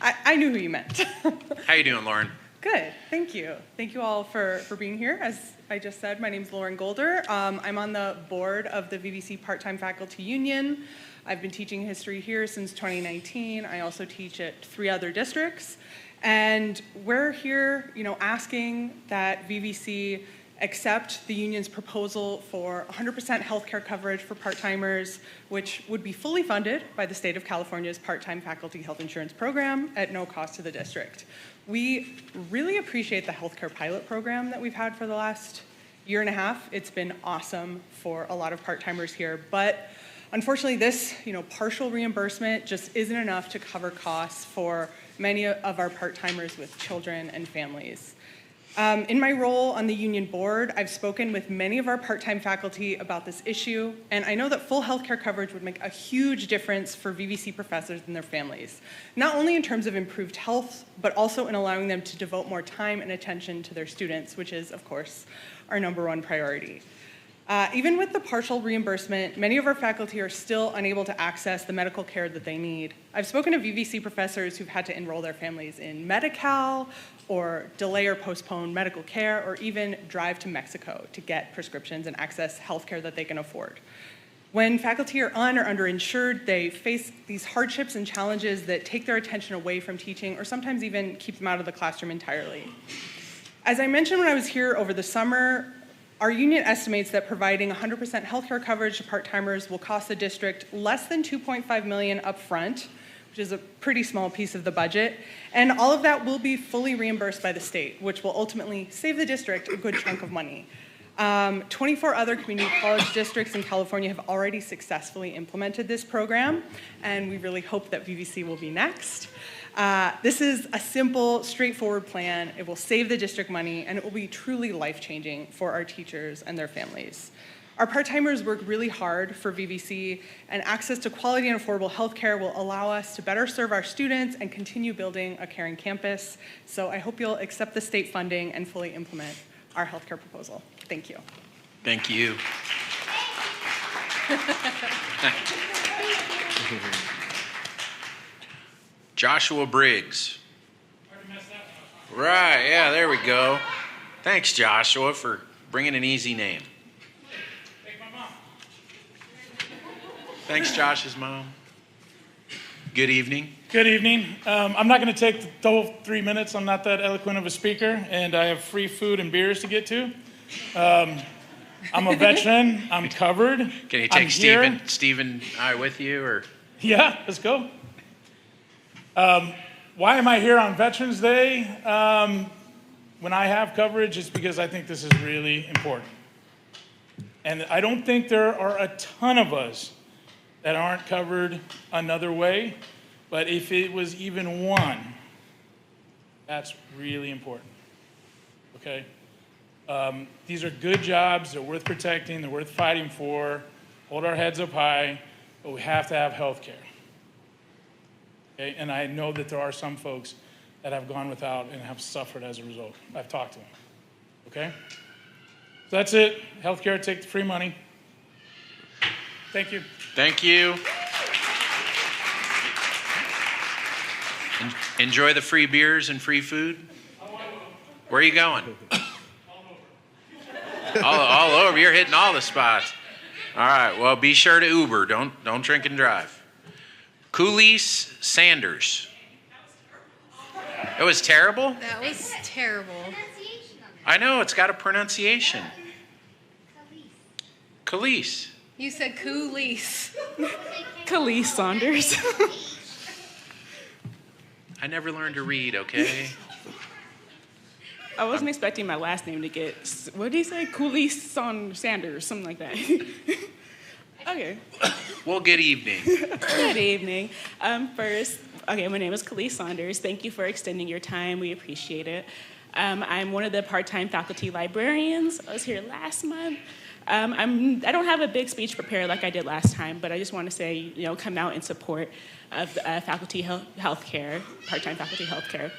I knew who you meant. How you doing, Lauren? Good, thank you. Thank you all for being here. As I just said, my name is Lauren Golder. I'm on the board of the VVC Part-Time Faculty Union. I've been teaching history here since 2019. I also teach at 3 other districts. And we're here, asking that VVC accept the union's proposal for 100% healthcare coverage for part-timers, which would be fully funded by the state of California's part-time faculty health insurance program at no cost to the district. We really appreciate the healthcare pilot program that we've had for the last year and a half. It's been awesome for a lot of part-timers here, but unfortunately this, partial reimbursement just isn't enough to cover costs for many of our part-timers with children and families. In my role on the union board, I've spoken with many of our part-time faculty about this issue, and I know that full healthcare coverage would make a huge difference for VVC professors and their families, not only in terms of improved health, but also in allowing them to devote more time and attention to their students, which is, of course, our #1 priority. Even with the partial reimbursement, many of our faculty are still unable to access the medical care that they need. I've spoken to VVC professors who've had to enroll their families in Medi-Cal, or delay or postpone medical care, or even drive to Mexico to get prescriptions and access health care that they can afford. When faculty are un or underinsured, they face these hardships and challenges that take their attention away from teaching, or sometimes even keep them out of the classroom entirely. As I mentioned when I was here over the summer, our union estimates that providing 100% healthcare coverage to part-timers will cost the district less than $2.5 million upfront, which is a pretty small piece of the budget, and all of that will be fully reimbursed by the state, which will ultimately save the district a good chunk of money. 24 other community college districts in California have already successfully implemented this program, and we really hope that VVC will be next. This is a simple, straightforward plan. It will save the district money, and it will be truly life-changing for our teachers and their families. Our part-timers work really hard for VVC, and access to quality and affordable healthcare will allow us to better serve our students and continue building a caring campus. So I hope you'll accept the state funding and fully implement our healthcare proposal. Thank you. Thank you. Joshua Briggs. Right, yeah, there we go. Thanks, Joshua, for bringing an easy name. Thanks, Josh's mom. Good evening. Good evening. I'm not going to take the whole 3 minutes. I'm not that eloquent of a speaker, and I have free food and beers to get to. I'm a veteran. I'm covered. Can you take Stephen and I with you, or? Yeah, let's go. Why am I here on Veterans Day? When I have coverage, it's because I think this is really important. And I don't think there are a ton of us that aren't covered another way, but if it was even one, that's really important, okay? These are good jobs, they're worth protecting, they're worth fighting for, hold our heads up high, but we have to have health care. Okay? And I know that there are some folks that have gone without and have suffered as a result. I've talked to them, okay? So that's it, health care, take the free money. Thank you. Thank you. Enjoy the free beers and free food. Where are you going? all over. You're hitting all the spots. All right. Well, be sure to Uber. Don't drink and drive. Coolise Sanders. It was terrible? That was terrible. I know. It's got a pronunciation. Coolise. You said coolise. Khalees Saunders. I never learned to read, okay? I wasn't expecting my last name to get, what did he say? Khalees Sanders, something like that. Okay. Well, good evening. Good evening. First, my name is Khalees Saunders. Thank you for extending your time. We appreciate it. I'm one of the part-time faculty librarians. I was here last month. I don't have a big speech prepared like I did last time, but I just want to say, come out in support of faculty healthcare, part-time faculty healthcare.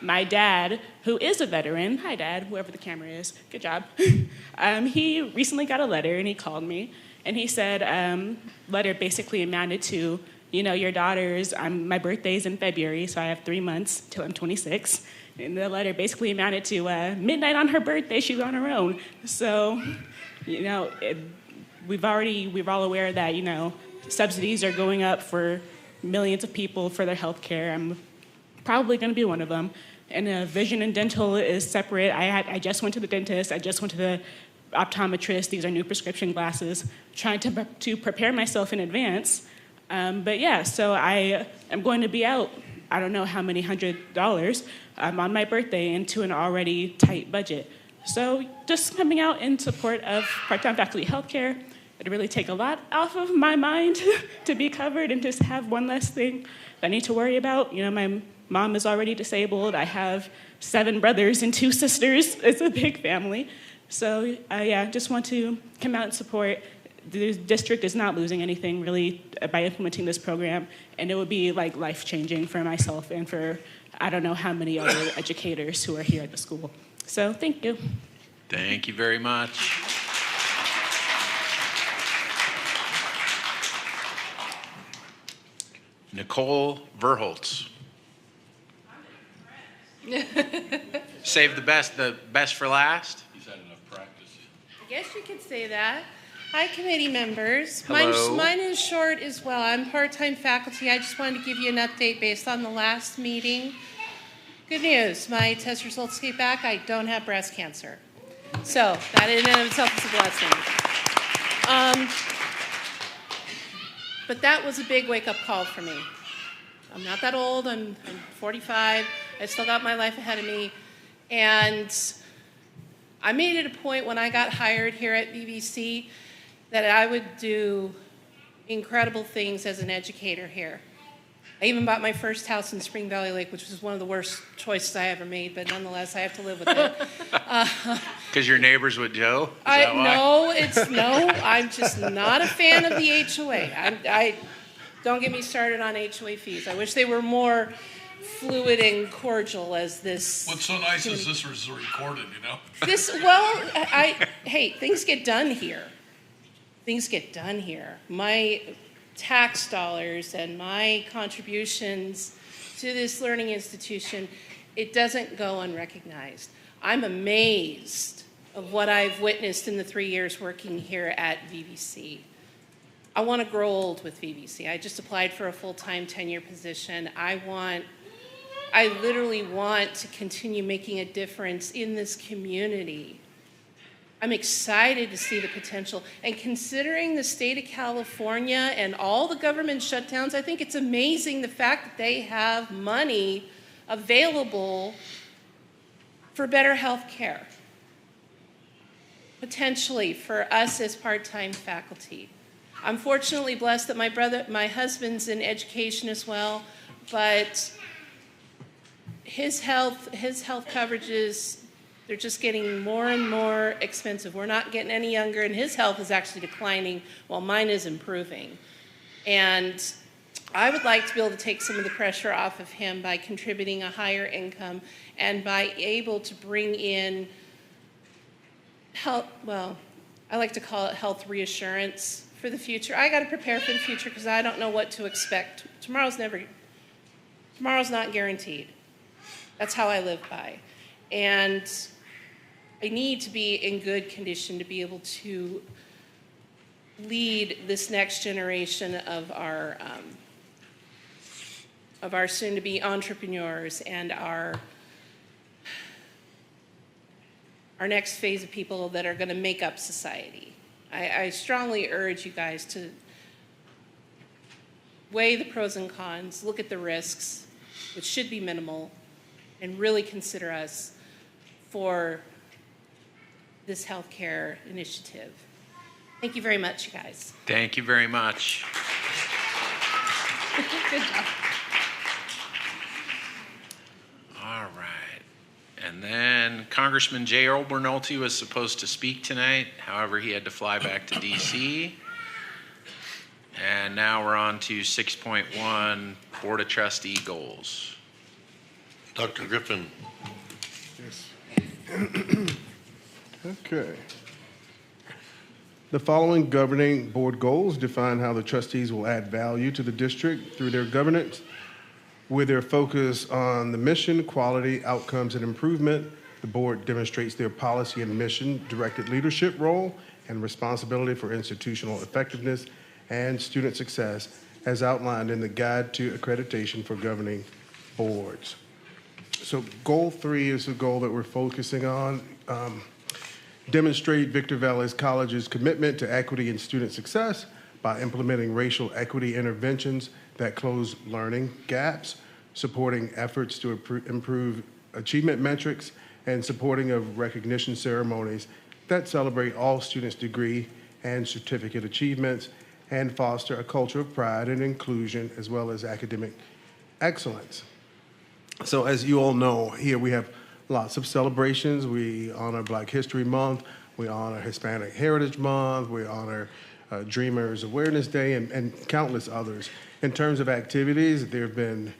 My dad, who is a veteran, hi Dad, whoever the camera is, good job. He recently got a letter and he called me and he said, letter basically amounted to, your daughters, my birthday's in February, so I have 3 months till I'm 26. And the letter basically amounted to midnight on her birthday, she's on her own. So, we're all aware that, subsidies are going up for millions of people for their health care. I'm probably going to be one of them. And vision and dental is separate. I just went to the dentist. I just went to the optometrist. These are new prescription glasses. Trying to prepare myself in advance. But yeah, so I am going to be out, I don't know how many $100s on my birthday into an already tight budget. So just coming out in support of part-time faculty healthcare, it'd really take a lot off of my mind to be covered and just have one less thing I need to worry about. My mom is already disabled. I have 7 brothers and 2 sisters. It's a big family. So just want to come out and support. The district is not losing anything really by implementing this program, and it would be like life-changing for myself and for I don't know how many other educators who are here at the school. So thank you. Thank you very much. Nicole Verholtz. Save the best for last. He's had enough practice. I guess you could say that. Hi, committee members. Hello. Mine is short as well. I'm part-time faculty. I just wanted to give you an update based on the last meeting. Good news, my test results came back. I don't have breast cancer. So that in and of itself is a blessing. But that was a big wake-up call for me. I'm not that old. I'm 45. I've still got my life ahead of me. And I made it a point when I got hired here at BBC that I would do incredible things as an educator here. I even bought my first house in Spring Valley Lake, which was one of the worst choices I ever made, but nonetheless, I have to live with it. Because you're neighbors with Joe? I'm just not a fan of the HOA. Don't get me started on HOA fees. I wish they were more fluid and cordial as this. What's so nice is this was recorded, Hey, things get done here. Things get done here. My tax dollars and my contributions to this learning institution, it doesn't go unrecognized. I'm amazed of what I've witnessed in the 3 years working here at VBC. I want to grow old with VBC. I just applied for a full-time tenure position. I literally want to continue making a difference in this community. I'm excited to see the potential. And considering the state of California and all the government shutdowns, I think it's amazing the fact that they have money available for better health care, potentially for us as part-time faculty. I'm fortunately blessed that my husband's in education as well, but his health coverages, they're just getting more and more expensive. We're not getting any younger, and his health is actually declining while mine is improving. And I would like to be able to take some of the pressure off of him by contributing a higher income and by able to bring in health, I like to call it health reassurance for the future. I got to prepare for the future because I don't know what to expect. Tomorrow's not guaranteed. That's how I live by. And I need to be in good condition to be able to lead this next generation of our soon-to-be entrepreneurs and our next phase of people that are going to make up society. I strongly urge you guys to weigh the pros and cons, look at the risks, which should be minimal, and really consider us for this healthcare initiative. Thank you very much, you guys. Thank you very much. Good job. All right. And then Congressman Jay Earl Bernolti was supposed to speak tonight. However, he had to fly back to D.C. And now we're on to 6.1 Board of Trustee goals. Dr. Griffin. Yes. Okay. The following governing board goals define how the trustees will add value to the district through their governance. With their focus on the mission, quality, outcomes, and improvement, the board demonstrates their policy and mission-directed leadership role and responsibility for institutional effectiveness and student success as outlined in the Guide to Accreditation for Governing Boards. So goal 3 is the goal that we're focusing on. Demonstrate Victor Valdez College's commitment to equity and student success by implementing racial equity interventions that close learning gaps, supporting efforts to improve achievement metrics, and supporting of recognition ceremonies that celebrate all students' degree and certificate achievements and foster a culture of pride and inclusion as well as academic excellence. So as you all know, here we have lots of celebrations. We honor Black History Month, we honor Hispanic Heritage Month, we honor Dreamers Awareness Day, and countless others. In terms of activities, there have been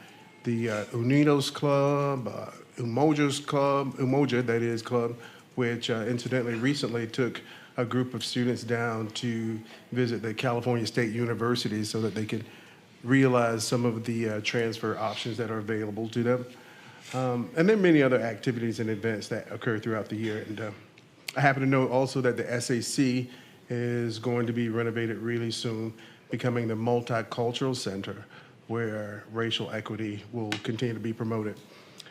the Unidos Club, Umoja, that is, Club, which incidentally recently took a group of students down to visit the California State Universities so that they could realize some of the transfer options that are available to them. And there are many other activities and events that occur throughout the year. And I happen to know also that the SAC is going to be renovated really soon, becoming the multicultural center where racial equity will continue to be promoted.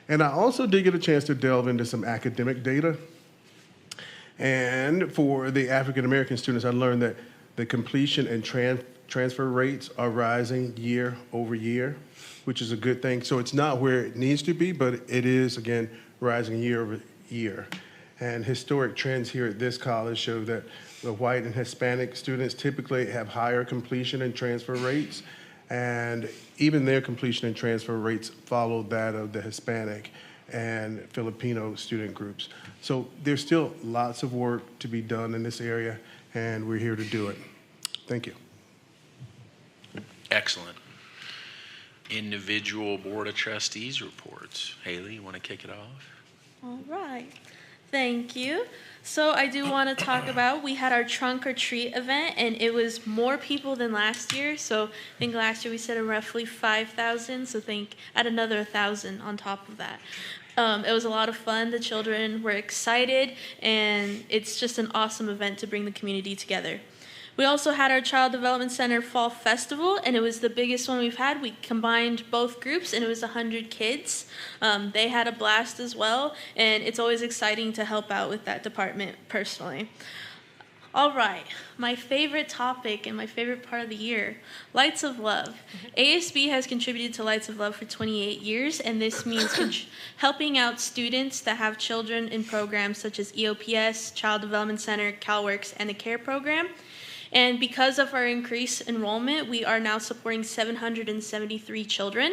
And I also did get a chance to delve into some academic data. And for the African American students, I learned that the completion and transfer rates are rising year over year, which is a good thing. So it's not where it needs to be, but it is, again, rising year over year. And historic trends here at this college show that the white and Hispanic students typically have higher completion and transfer rates, and even their completion and transfer rates follow that of the Hispanic and Filipino student groups. So there's still lots of work to be done in this area, and we're here to do it. Thank you. Excellent. Individual Board of Trustees reports. Haley, you want to kick it off? All right. Thank you. So I do want to talk about, we had our trunk or treat event, and it was more people than last year. So I think last year we said roughly 5,000, so add another 1,000 on top of that. It was a lot of fun. The children were excited, and it's just an awesome event to bring the community together. We also had our Child Development Center Fall Festival, and it was the biggest one we've had. We combined both groups, and it was 100 kids. They had a blast as well, and it's always exciting to help out with that department personally. All right, my favorite topic and my favorite part of the year, Lights of Love. ASB has contributed to Lights of Love for 28 years, and this means helping out students that have children in programs such as EOPS, Child Development Center, CalWorks, and the CARE program. And because of our increased enrollment, we are now supporting 773 children.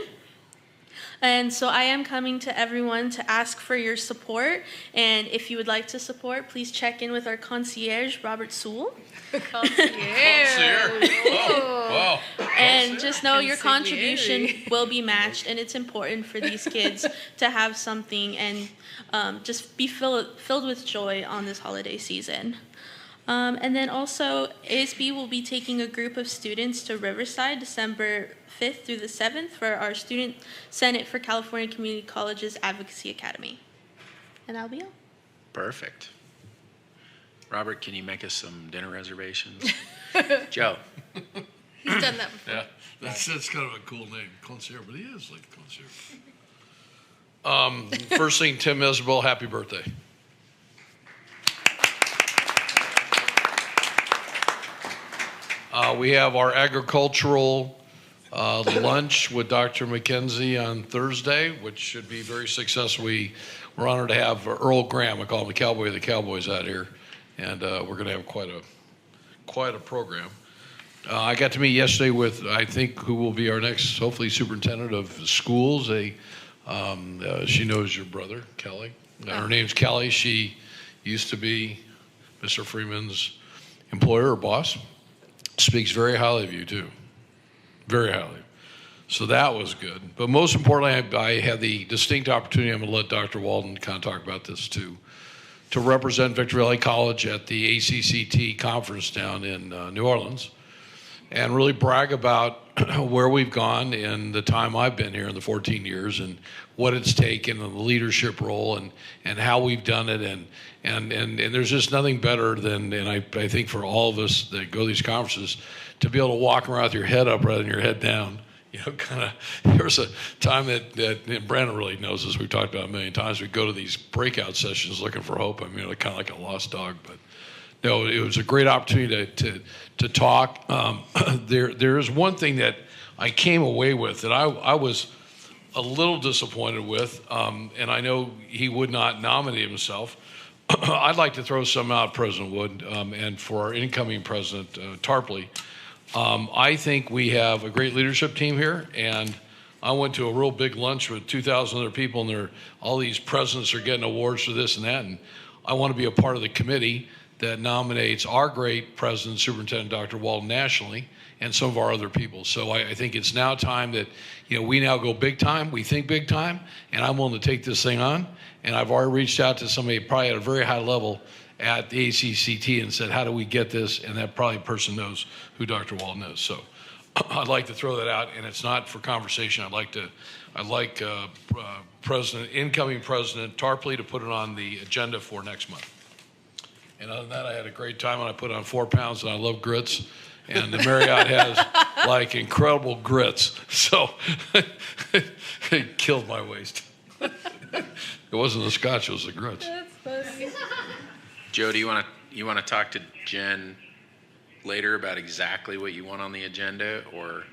And so I am coming to everyone to ask for your support. And if you would like to support, please check in with our concierge, Robert Sewell. Concierge. Oh, wow. And just know your contribution will be matched, and it's important for these kids to have something and just be filled with joy on this holiday season. And then also, ASB will be taking a group of students to Riverside December 5th through the 7th for our Student Senate for California Community Colleges Advocacy Academy. And that'll be all. Perfect. Robert, can you make us some dinner reservations? Joe. He's done that before. Yeah, that's kind of a cool name, concierge, but he is like a concierge. First thing, Tim Isabel, happy birthday. We have our agricultural lunch with Dr. McKenzie on Thursday, which should be very successful. We're honored to have Earl Graham, I call him the cowboy of the Cowboys, out here, and we're going to have quite a program. I got to meet yesterday with, I think, who will be our next, hopefully, superintendent of schools. She knows your brother, Kelly. Her name's Kelly. She used to be Mr. Freeman's employer or boss. Speaks very highly of you, too. Very highly. So that was good. But most importantly, I had the distinct opportunity, I'm going to let Dr. Walden kind of talk about this, too, to represent Victor Valley College at the ACCT conference down in New Orleans and really brag about where we've gone in the time I've been here in the 14 years and what it's taken and the leadership role and how we've done it. And there's just nothing better than, and I think for all of us that go to these conferences, to be able to walk around with your head up rather than your head down. You know, kind of, there was a time that and Brandon really knows this, we've talked about a million times, we go to these breakout sessions looking for hope. I mean, kind of like a lost dog, but no, it was a great opportunity to talk. There is one thing that I came away with that I was a little disappointed with, and I know he would not nominate himself. I'd like to throw some out, President Wood, and for our incoming President Tarpley. I think we have a great leadership team here, and I went to a real big lunch with 2,000 other people, and all these presidents are getting awards for this and that, and I want to be a part of the committee that nominates our great President, Superintendent Dr. Walden nationally, and some of our other people. So I think it's now time that, you know, we now go big time, we think big time, and I'm willing to take this thing on. And I've already reached out to somebody probably at a very high level at the ACCT and said, how do we get this? And that probably person knows who Dr. Walden is. So I'd like to throw that out, and it's not for conversation. I'd like incoming President Tarpley to put it on the agenda for next month. And other than that, I had a great time, and I put on 4 pounds, and I love grits. And the Marriott has like incredible grits. So it killed my waist. It wasn't the scotch, it was the grits. That's funny. Joe, do you want to talk to Jen later about exactly what you want on the agenda, or?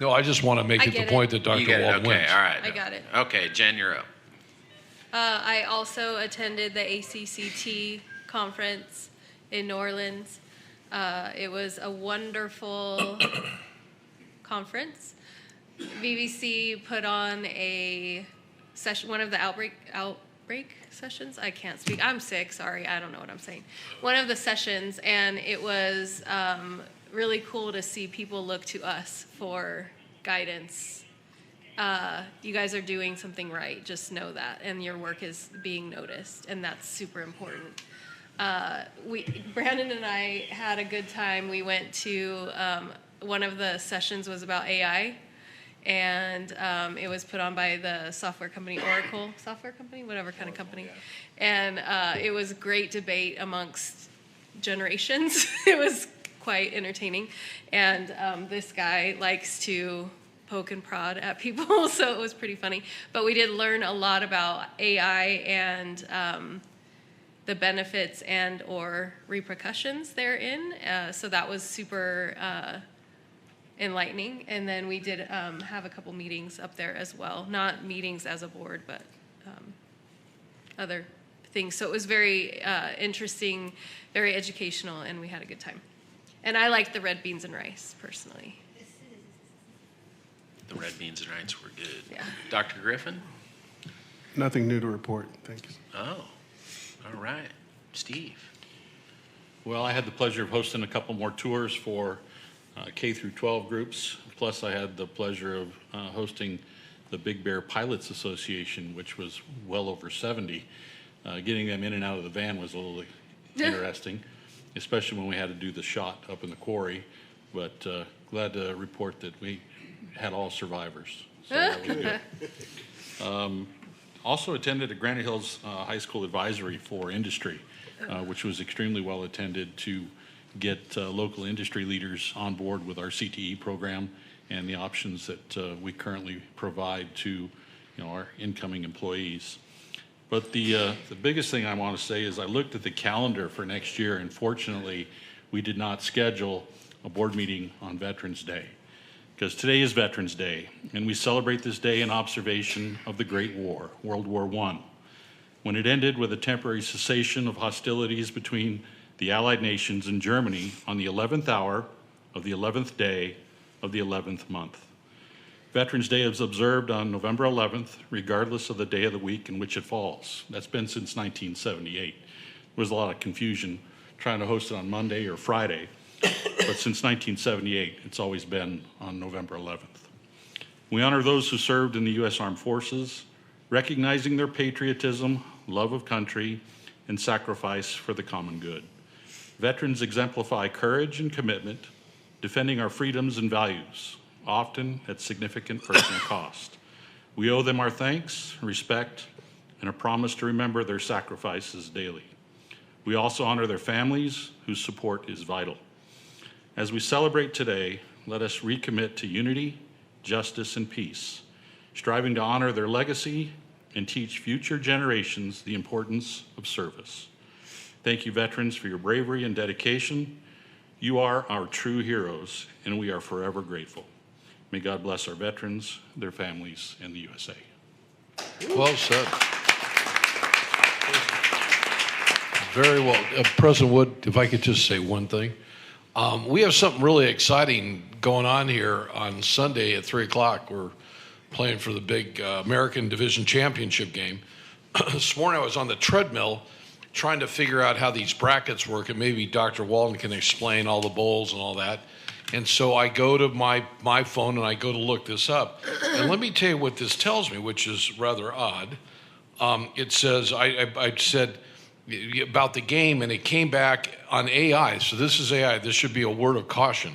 No, I just want to make it the point that Dr. Walden wins. Okay, all right. I got it. Okay, Jen, you're up. I also attended the ACCT conference in New Orleans. It was a wonderful conference. BBC put on a session, one of the outbreak sessions. I can't speak. I'm sick. Sorry. I don't know what I'm saying. One of the sessions, and it was really cool to see people look to us for guidance. You guys are doing something right. Just know that, and your work is being noticed, and that's super important. Brandon and I had a good time. We went to one of the sessions was about AI, and it was put on by the software company Oracle software company, whatever kind of company, and it was great debate amongst generations. It was quite entertaining, and this guy likes to poke and prod at people, so it was pretty funny. But we did learn a lot about AI and the benefits and or repercussions therein. So that was super enlightening. And then we did have a couple meetings up there as well. Not meetings as a board, but other things. So it was very interesting, very educational, and we had a good time. And I liked the red beans and rice, personally. The red beans and rice were good. Yeah. Dr. Griffin? Nothing new to report. Thank you. Oh, all right. Steve? Well, I had the pleasure of hosting a couple more tours for K through 12 groups. Plus, I had the pleasure of hosting the Big Bear Pilots Association, which was well over 70. Getting them in and out of the van was a little interesting, especially when we had to do the shot up in the quarry. But glad to report that we had all survivors. So that was good. Also attended a Granite Hills High School Advisory for Industry, which was extremely well attended to get local industry leaders on board with our CTE program and the options that we currently provide to our incoming employees. But the biggest thing I want to say is I looked at the calendar for next year, and fortunately we did not schedule a board meeting on Veterans Day, because today is Veterans Day, and we celebrate this day in observation of the Great War, World War I, when it ended with a temporary cessation of hostilities between the Allied nations and Germany on the 11th hour of the 11th day of the 11th month. Veterans Day is observed on November 11th, regardless of the day of the week in which it falls. That's been since 1978. There was a lot of confusion trying to host it on Monday or Friday, but since 1978, it's always been on November 11th. We honor those who served in the U.S. Armed Forces, recognizing their patriotism, love of country, and sacrifice for the common good. Veterans exemplify courage and commitment, defending our freedoms and values, often at significant personal cost. We owe them our thanks, respect, and a promise to remember their sacrifices daily. We also honor their families, whose support is vital. As we celebrate today, let us recommit to unity, justice, and peace, striving to honor their legacy and teach future generations the importance of service. Thank you, veterans, for your bravery and dedication. You are our true heroes, and we are forever grateful. May God bless our veterans, their families, and the USA. Well said. Very well. President Wood, if I could just say one thing. We have something really exciting going on here on Sunday at 3 o'clock. We're playing for the big American Division Championship game. This morning I was on the treadmill trying to figure out how these brackets work, and maybe Dr. Walden can explain all the bowls and all that. And so I go to my phone and I go to look this up. And let me tell you what this tells me, which is rather odd. It says, I said about the game, and it came back on AI. So this is AI. This should be a word of caution.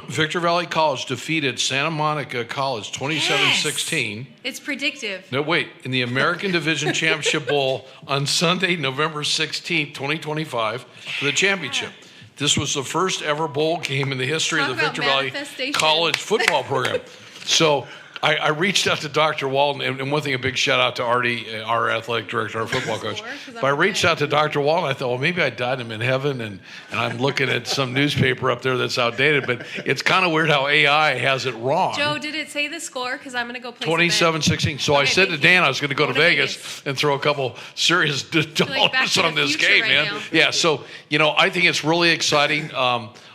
Victor Valley College defeated Santa Monica College 27-16. It's predictive. No, wait. In the American Division Championship Bowl on Sunday, November 16th, 2025, for the championship. This was the first ever bowl game in the history Talk of the about Victor Valley manifestation. College football program. So I reached out to Dr. Walden, and one thing, a big shout out to Artie, our athletic director, our football coach. But I reached out to Dr. Walden. I thought, well, maybe I died him in heaven, and I'm looking at some newspaper up there that's outdated. But it's kind of weird how AI has it wrong. Joe, did it say the score? Because I'm going to go play 27-16. So I said to Dan I was going to go to Vegas and throw a couple serious dollars on this game, man. Yeah, so, I think it's really exciting.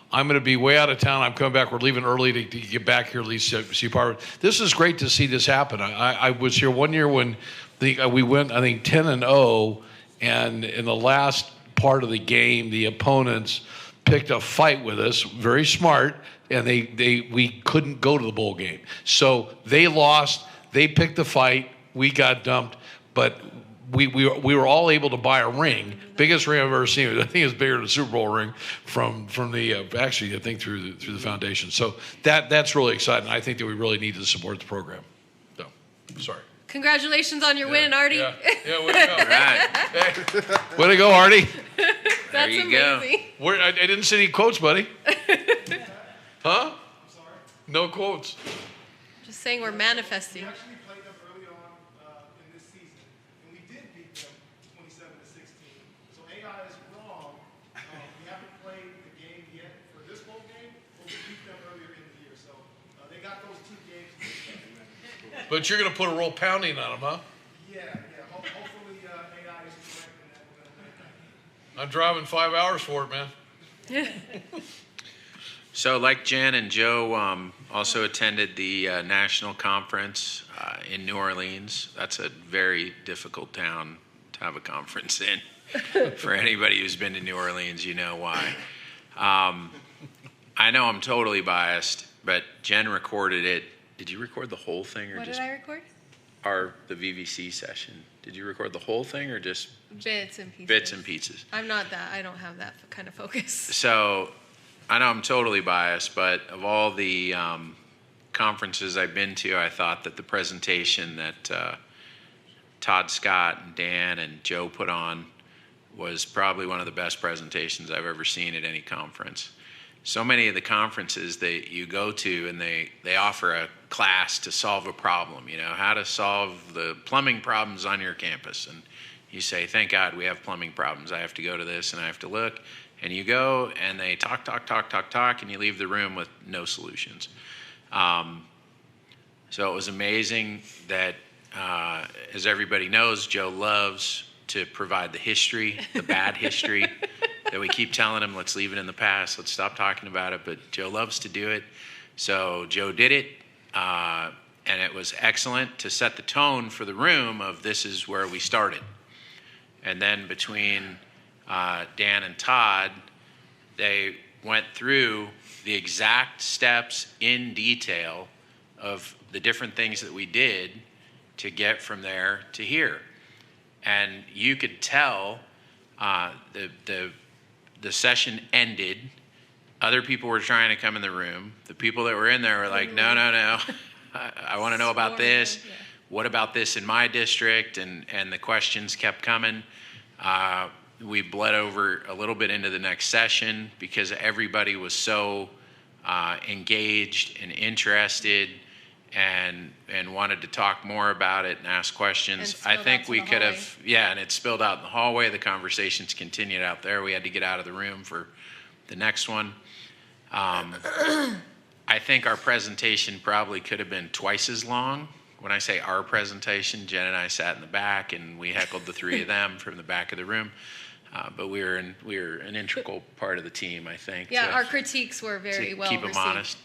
I'm going to be way out of town. I'm coming back. We're leaving early to get back here, at least to see part of it. This is great to see this happen. I was here one year when we went, I think, 10-0, and in the last part of the game, the opponents picked a fight with us, very smart, and we couldn't go to the bowl game. So they lost. They picked the fight. We got dumped, but we were all able to buy a ring, biggest ring I've ever seen. I think it's bigger than a Super Bowl ring from the actually I think through the foundation. So that's really exciting. I think that we really need to support the program. So sorry. Congratulations on your win, Artie. Yeah, way to go. All right. Hey. Way to go, Artie. That's there you amazing. go. I didn't see any quotes, buddy. Huh? I'm sorry. No quotes. Just saying we're manifesting. But you're going to put a real pounding on them, huh? Yeah. Hopefully AI is correct and that we're going to make that. I'm driving 5 hours for it, man. So like Jen and Joe also attended the national conference in New Orleans. That's a very difficult town to have a conference in. For anybody who's been to New Orleans, you know why. I know I'm totally biased, but Jen recorded it. Did you record the whole thing, or What just did I record? the VVC session? Did you record the whole thing, or just Bits and pieces. bits and pieces? I don't have that kind of focus. So I know I'm totally biased, but of all the conferences I've been to, I thought that the presentation that Todd Scott and Dan and Joe put on was probably one of the best presentations I've ever seen at any conference. So many of the conferences that you go to, and they offer a class to solve a problem, how to solve the plumbing problems on your campus. And you say, thank God we have plumbing problems. I have to go to this and I have to look. And you go and they talk, and you leave the room with no solutions. So it was amazing that, as everybody knows, Joe loves to provide the history, the bad history, that we keep telling him, let's leave it in the past, let's stop talking about it, but Joe loves to do it. So Joe did it, and it was excellent to set the tone for the room of this is where we started. And then between Dan and Todd, they went through the exact steps in detail of the different things that we did to get from there to here. And you could tell The session ended. Other people were trying to come in the room. The people that were in there were like, no. I want to know about this. What about this in my district? And the questions kept coming. We bled over a little bit into the next session because everybody was so engaged and interested and wanted to talk more about it and ask questions. I think we could have, and it spilled out in the hallway. The conversations continued out there. We had to get out of the room for the next one. I think our presentation probably could have been twice as long. When I say our presentation, Jen and I sat in the back and we heckled the three of them from the back of the room. But we were an integral part of the team, I think. Yeah, our critiques were very well keep received. them honest.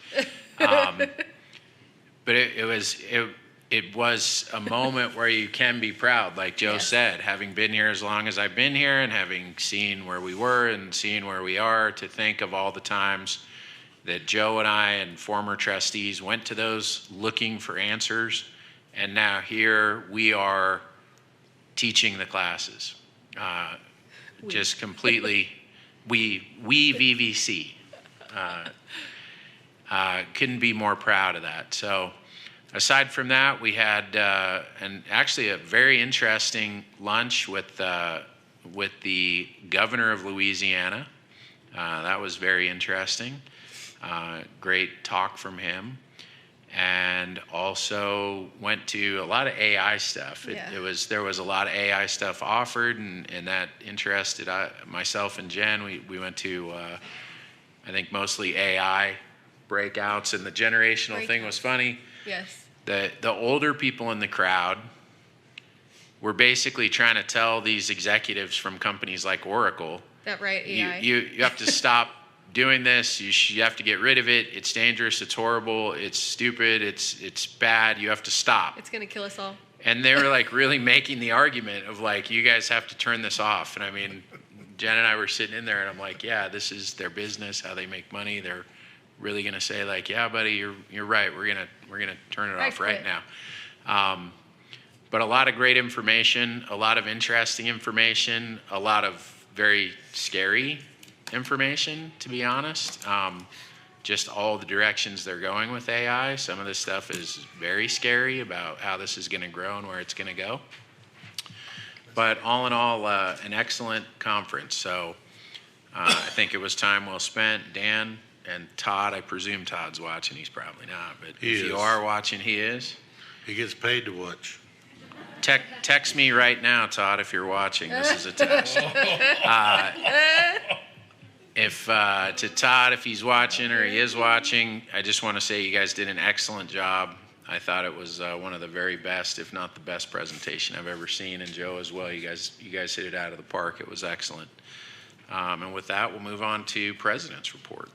But it was a moment where you can be proud, like Joe said, having been here as long as I've been here and having seen where we were and seeing where we are, to think of all the times that Joe and I and former trustees went to those looking for answers. And now here we are teaching the classes. Just completely, we VVC. Couldn't be more proud of that. So aside from that, we had actually a very interesting lunch with the governor of Louisiana. That was very interesting. Great talk from him. And also went to a lot of AI stuff. There was a lot of AI stuff offered, and that interested myself and Jen. We went to I think mostly AI breakouts, and the generational thing was funny. Yes. The older people in the crowd were basically trying to tell these executives from companies like Oracle That right, AI. you have to stop doing this. You have to get rid of it. It's dangerous. It's horrible. It's stupid. It's bad. You have to stop. It's going to kill us all. And they were like really making the argument of like, you guys have to turn this off. And I mean, Jen and I were sitting in there and I'm like, yeah, this is their business, how they make money. They're really going to say like, yeah, buddy, you're right. We're going to turn it off right now. But a lot of great information, a lot of interesting information, a lot of very scary information, to be honest. Just all the directions they're going with AI. Some of this stuff is very scary about how this is going to grow and where it's going to go. But all in all, an excellent conference. So I think it was time well spent. Dan and Todd, I presume Todd's watching. He's probably not. But if you are watching, he is. He gets paid to watch. Text me right now, Todd, if you're watching. This is a test. To Todd, if he's watching or he is watching, I just want to say you guys did an excellent job. I thought it was one of the very best, if not the best presentation I've ever seen. And Joe as well, you guys hit it out of the park. It was excellent. And with that, we'll move on to President's Report.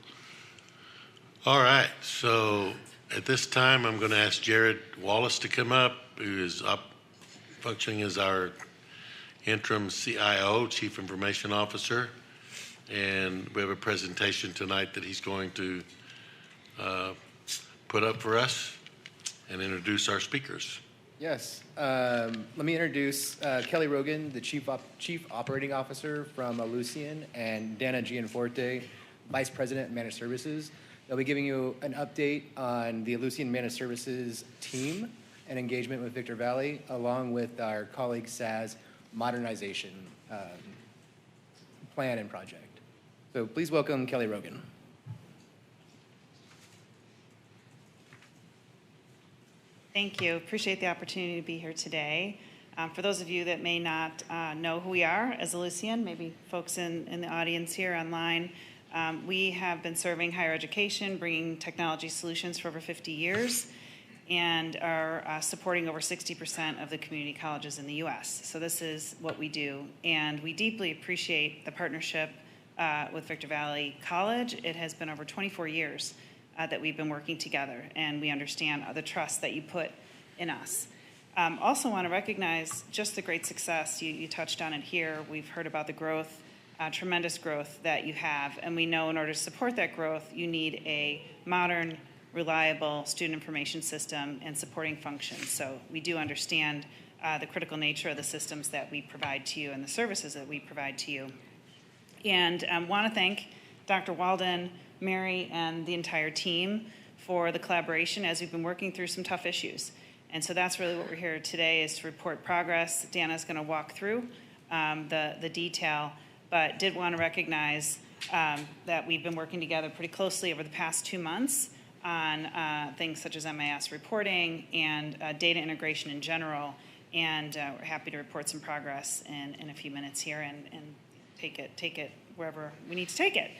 All right. So at this time, I'm going to ask Jared Wallace to come up, who is functioning as our interim CIO, Chief Information Officer. And we have a presentation tonight that he's going to put up for us and introduce our speakers. Yes. Let me introduce Kelly Rogan, the Chief Operating Officer from Lucian, and Dana Gianforte, Vice President of Managed Services. They'll be giving you an update on the Lucian Managed Services team and engagement with Victor Valley, along with our colleague SAS modernization plan and project. So please welcome Kelly Rogan. Thank you. Appreciate the opportunity to be here today. For those of you that may not know who we are as Lucian, maybe folks in the audience here online, we have been serving higher education, bringing technology solutions for over 50 years, and are supporting over 60% of the community colleges in the U.S. So this is what we do, and we deeply appreciate the partnership with Victor Valley College. It has been over 24 years that we've been working together, and we understand the trust that you put in us. Also want to recognize just the great success. You touched on it here. We've heard about the growth, tremendous growth that you have, and we know in order to support that growth, you need a modern, reliable student information system and supporting functions. So we do understand the critical nature of the systems that we provide to you and the services that we provide to you. And I want to thank Dr. Walden, Mary, and the entire team for the collaboration as we've been working through some tough issues. And so that's really what we're here today, is to report progress. Dana's going to walk through the detail, but did want to recognize that we've been working together pretty closely over the past 2 months on things such as MIS reporting and data integration in general. And we're happy to report some progress in a few minutes here and take it wherever we need to take it.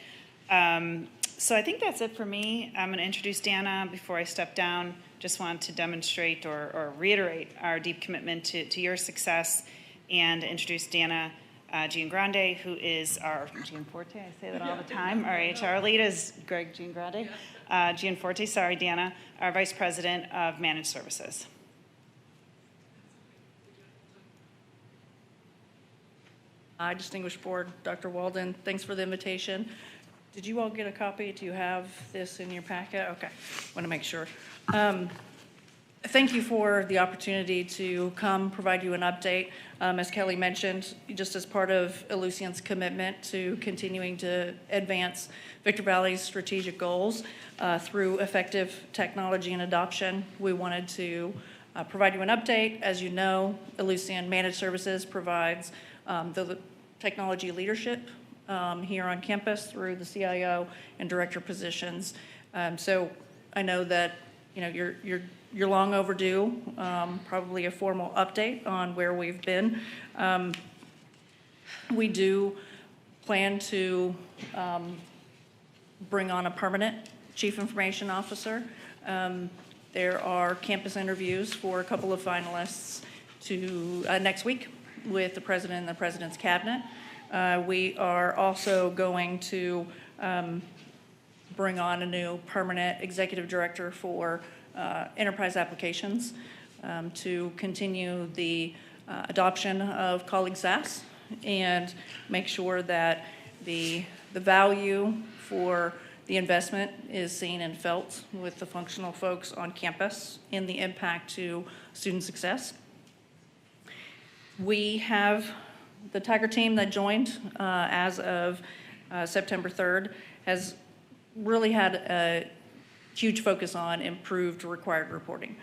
So I think that's it for me. I'm going to introduce Dana before I step down. Just want to demonstrate or reiterate our deep commitment to your success, and introduce Dana Giangrande, who is our Gianforte. I say that all the time. Our HR lead is Greg Giangrande. Gianforte, sorry, Dana, our Vice President of Managed Services. Hi, distinguished board, Dr. Walden, thanks for the invitation. Did you all get a copy? Do you have this in your packet? Okay, want to make sure. Thank you for the opportunity to come provide you an update. As Kelly mentioned, just as part of Ellucian's commitment to continuing to advance Victor Valley's strategic goals through effective technology and adoption, we wanted to provide you an update. As you know, Ellucian Managed Services provides the technology leadership here on campus through the CIO and director positions. So I know that you're long overdue, probably a formal update on where we've been. We do plan to bring on a permanent chief information officer. There are campus interviews for a couple of finalists to next week with the president and the president's cabinet. We are also going to bring on a new permanent executive director for enterprise applications to continue the adoption of colleague SaaS and make sure that the value for the investment is seen and felt with the functional folks on campus and the impact to student success. We have the Tiger team that joined as of September 3rd has really had a huge focus on improved required reporting.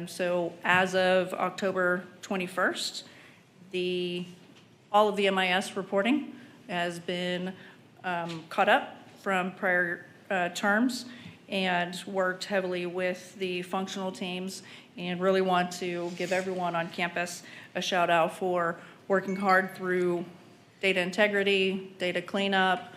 So as of October 21st, all of the MIS reporting has been caught up from prior terms, and worked heavily with the functional teams, and really want to give everyone on campus a shout out for working hard through data integrity, data cleanup,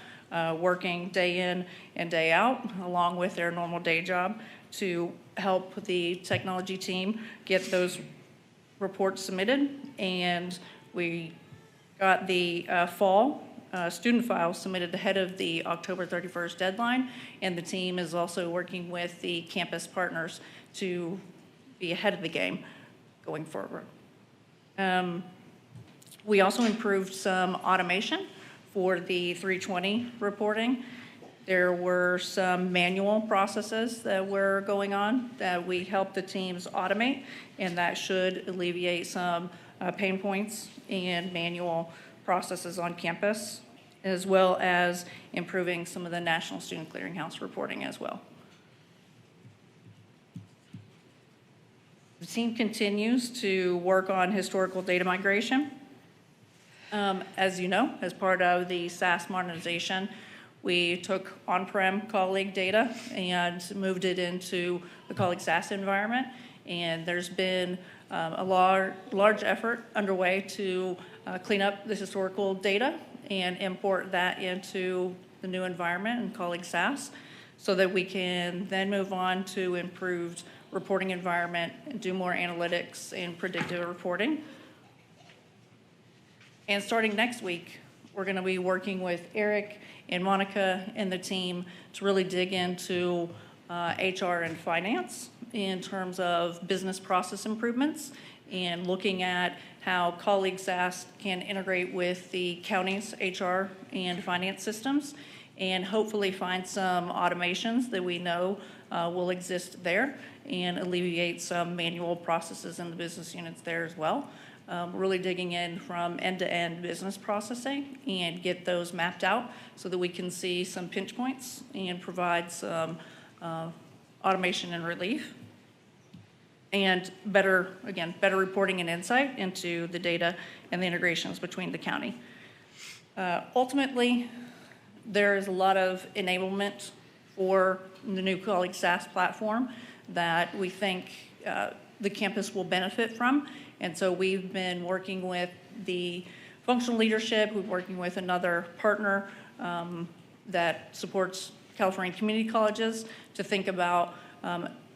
working day in and day out along with their normal day job to help the technology team get those reports submitted. And we got the fall student files submitted ahead of the October 31st deadline, and the team is also working with the campus partners to be ahead of the game going forward. We also improved some automation for the 320 reporting. There were some manual processes that were going on that we helped the teams automate, and that should alleviate some pain points and manual processes on campus, as well as improving some of the National Student Clearinghouse reporting as well. The team continues to work on historical data migration. As you know, as part of the SaaS modernization, we took on-prem colleague data and moved it into the colleague SaaS environment. And there's been a large effort underway to clean up the historical data and import that into the new environment in colleague SaaS, so that we can then move on to improved reporting environment and do more analytics and predictive reporting. And starting next week, we're going to be working with Eric and Monica and the team to really dig into HR and finance in terms of business process improvements and looking at how colleague SaaS can integrate with the county's HR and finance systems, and hopefully find some automations that we know will exist there and alleviate some manual processes in the business units there as well. Really digging in from end-to-end business processing and get those mapped out so that we can see some pinch points and provide some automation and relief. And better reporting and insight into the data and the integrations between the county. Ultimately, there is a lot of enablement for the new Colleague SaaS platform that we think the campus will benefit from. And so we've been working with the functional leadership, we're working with another partner that supports California community colleges to think about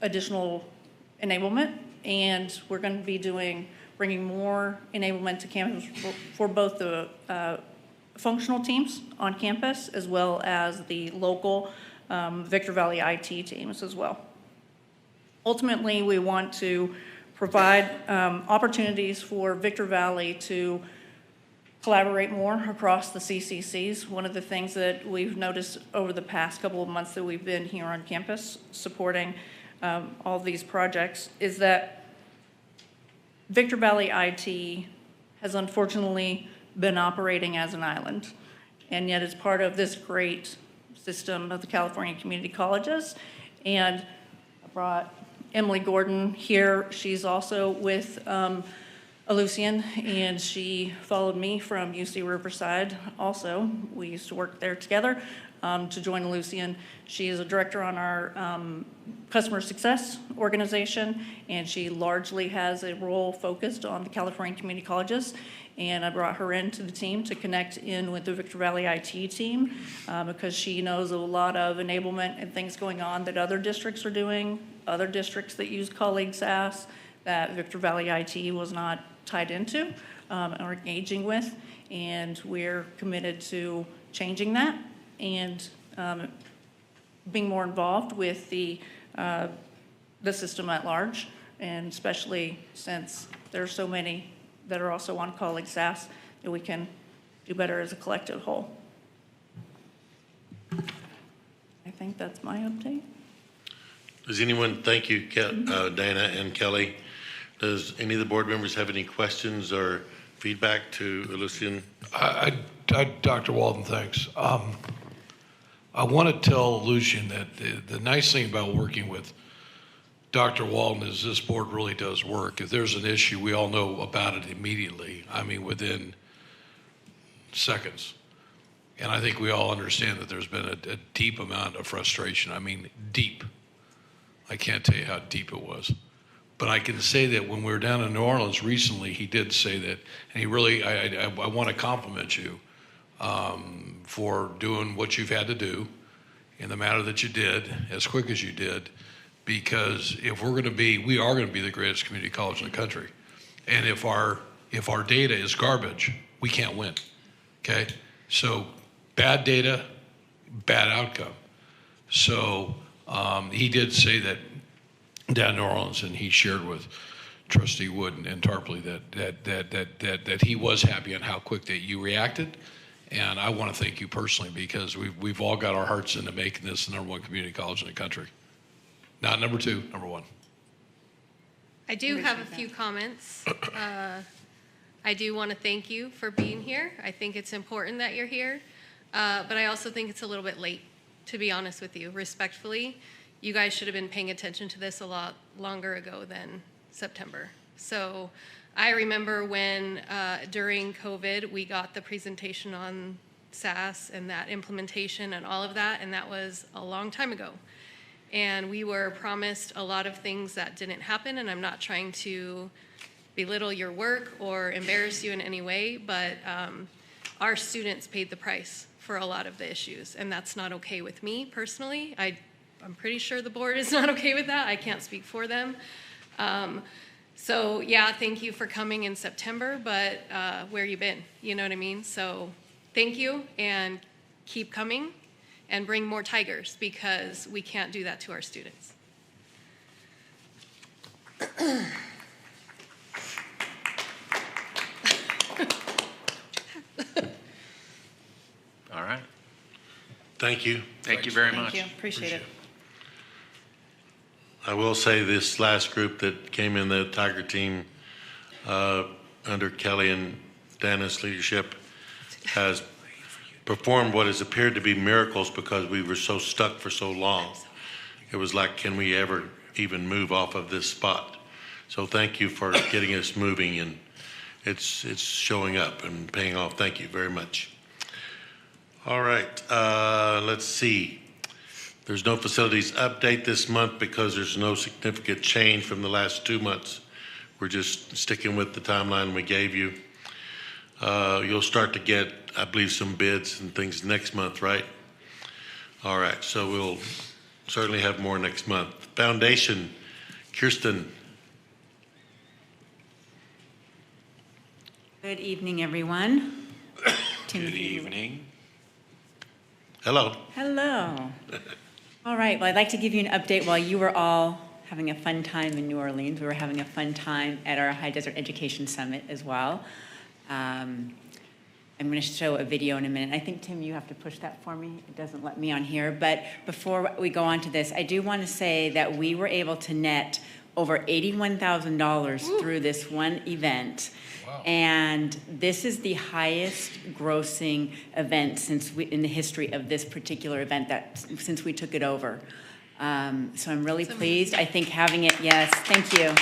additional enablement. And we're going to be bringing more enablement to campus for both the functional teams on campus as well as the local Victor Valley IT teams as well. Ultimately, we want to provide opportunities for Victor Valley to collaborate more across the CCCs. One of the things that we've noticed over the past couple of months that we've been here on campus supporting all these projects is that Victor Valley IT has unfortunately been operating as an island, and yet it's part of this great system of the California community colleges. And I brought Emily Gordon here. She's also with Aleutian, and she followed me from UC Riverside also. We used to work there together to join Aleutian. She is a director on our customer success organization, and she largely has a role focused on the California community colleges. And I brought her into the team to connect in with the Victor Valley IT team because she knows a lot of enablement and things going on that other districts are doing, other districts that use Colleague SaaS that Victor Valley IT was not tied into or engaging with. And we're committed to changing that and being more involved with the system at large, and especially since there are so many that are also on Colleague SaaS, that we can do better as a collective whole. I think that's my update. Does anyone, thank you, Dana and Kelly. Does any of the board members have any questions or feedback to Aleutian? Dr. Walden, thanks. I want to tell Aleutian that the nice thing about working with Dr. Walden is this board really does work. If there's an issue, we all know about it immediately. I mean, within seconds. And I think we all understand that there's been a deep amount of frustration. I mean, deep. I can't tell you how deep it was. But I can say that when we were down in New Orleans recently, he did say that, and he really, I want to compliment you for doing what you've had to do in the manner that you did, as quick as you did, because if we're going to be, we are going to be the greatest community college in the country. And if our data is garbage, we can't win, okay? So bad data, bad outcome. So he did say that down in New Orleans, and he shared with Trustee Wood and Tarpley that he was happy on how quick that you reacted. And I want to thank you personally because we've all got our hearts into making this the #1 community college in the country. Not number 2, #1. I do have a few comments. I do want to thank you for being here. I think it's important that you're here, but I also think it's a little bit late, to be honest with you, respectfully. You guys should have been paying attention to this a lot longer ago than September. So I remember when during COVID, we got the presentation on SaaS and that implementation and all of that, and that was a long time ago. And we were promised a lot of things that didn't happen, and I'm not trying to belittle your work or embarrass you in any way, but our students paid the price for a lot of the issues, and that's not okay with me personally. I'm pretty sure the board is not okay with that. I can't speak for them. So yeah, thank you for coming in September, but where you been? You know what I mean? So thank you, and keep coming. And bring more tigers, because we can't do that to our students. All right. Thank you. Thank you very much. Thank you, appreciate it. I will say this last group that came in, the Tiger team, under Kelly and Dana's leadership, has performed what has appeared to be miracles because we were so stuck for so long. It was like, can we ever even move off of this spot? So thank you for getting us moving, and it's showing up and paying off. Thank you very much. All right, let's see. There's no facilities update this month because there's no significant change from the last 2 months. We're just sticking with the timeline we gave you. You'll start to get, I believe, some bids and things next month, right? All right, so we'll certainly have more next month. Foundation, Kirsten. Good evening, everyone. Good evening. Hello. Hello. All right, well, I'd like to give you an update while you were all having a fun time in New Orleans. We were having a fun time at our High Desert Education Summit as well. I'm going to show a video in a minute. I think, Tim, you have to push that for me. It doesn't let me on here. But before we go on to this, I do want to say that we were able to net over $81,000 through this one event. Wow. And this is the highest grossing event in the history of this particular event since we took it over. So I'm really pleased. I think having it, yes, thank you.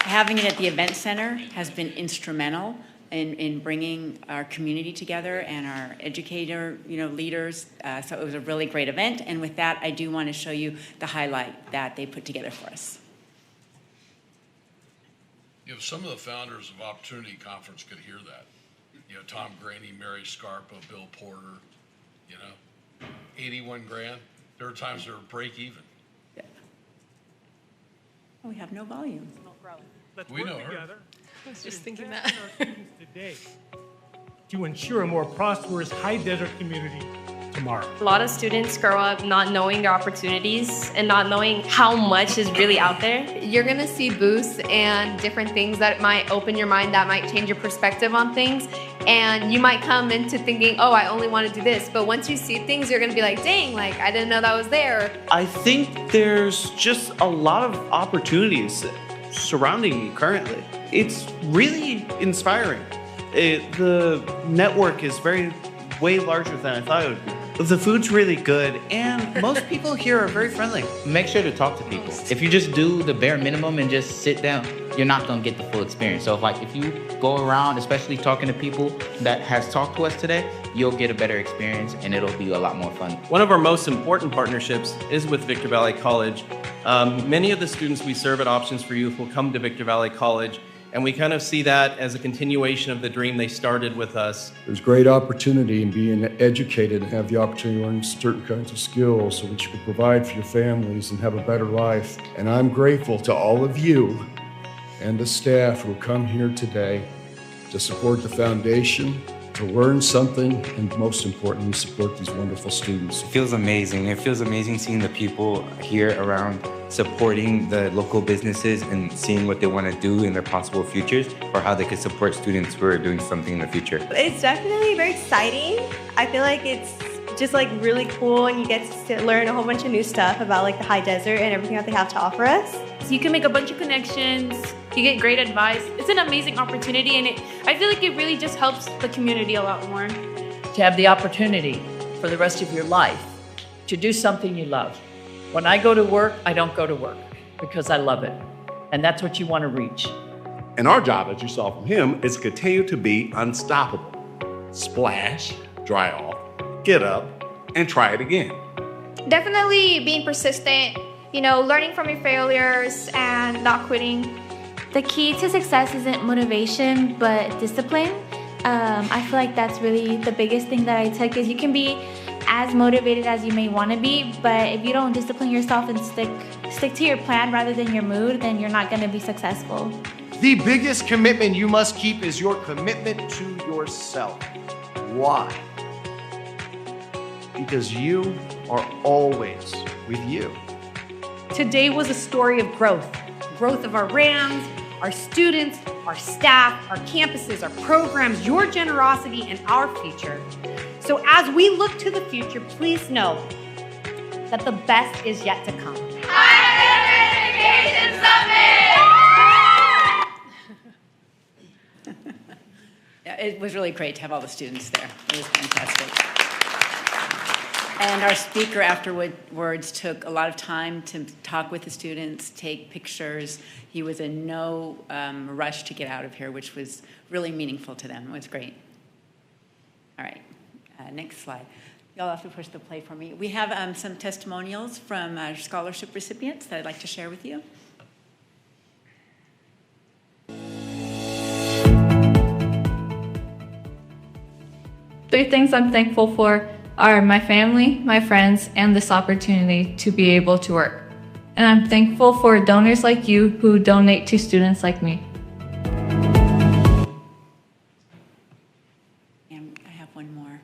Having it at the event center has been instrumental in bringing our community together and our educator, leaders. So it was a really great event. And with that, I do want to show you the highlight that they put together for us. Some of the founders of Opportunity Conference could hear that. Tom Graney, Mary Scarpa, Bill Porter, 81 grand. There are times they're break even. Yeah. Oh, we have no volume. We know her. Together. I was just thinking that. Today, to ensure a more prosperous high desert community tomorrow. A lot of students grow up not knowing their opportunities and not knowing how much is really out there. You're gonna see booths and different things that might open your mind, that might change your perspective on things. And you might come into thinking, oh, I only want to do this. But once you see things, you're gonna be like, dang, like I didn't know that was there. I think there's just a lot of opportunities surrounding me currently. It's really inspiring. The network is way larger than I thought it would be. The food's really good, and most people here are very friendly. Make sure to talk to people. If you just do the bare minimum and just sit down, you're not gonna get the full experience. So if you go around, especially talking to people that has talked to us today, you'll get a better experience and it'll be a lot more fun. One of our most important partnerships is with Victor Valley College. Many of the students we serve at Options for Youth will come to Victor Valley College, and we kind of see that as a continuation of the dream they started with us. There's great opportunity in being educated and have the opportunity to learn certain kinds of skills so that you can provide for your families and have a better life. And I'm grateful to all of you and the staff who come here today to support the foundation, to learn something, and most importantly, support these wonderful students. It feels amazing. It feels amazing seeing the people here around supporting the local businesses and seeing what they want to do in their possible futures or how they could support students who are doing something in the future. It's definitely very exciting. I feel like it's just like really cool, and you get to learn a whole bunch of new stuff about like the high desert and everything that they have to offer us. So you can make a bunch of connections, you get great advice. It's an amazing opportunity, and I feel like it really just helps the community a lot more. To have the opportunity for the rest of your life to do something you love. When I go to work, I don't go to work because I love it. And that's what you want to reach. And our job, as you saw from him, is to continue to be unstoppable. Splash, dry off, get up, and try it again. Definitely being persistent, learning from your failures and not quitting. The key to success isn't motivation, but discipline. I feel like that's really the biggest thing that I took is you can be as motivated as you may want to be, but if you don't discipline yourself and stick to your plan rather than your mood, then you're not going to be successful. The biggest commitment you must keep is your commitment to yourself. Why? Because you are always with you. Today was a story of growth. Growth of our RAMs, our students, our staff, our campuses, our programs, your generosity, and our future. So as we look to the future, please know that the best is yet to come. it was really great to have all the students there. It was fantastic. And our speaker afterwards took a lot of time to talk with the students, take pictures. He was in no rush to get out of here, which was really meaningful to them. It was great. All right, next slide. Y'all have to push the play for me. We have some testimonials from scholarship recipients that I'd like to share with you. Three things I'm thankful for are my family, my friends, and this opportunity to be able to work. And I'm thankful for donors like you who donate to students like me. And I have one more.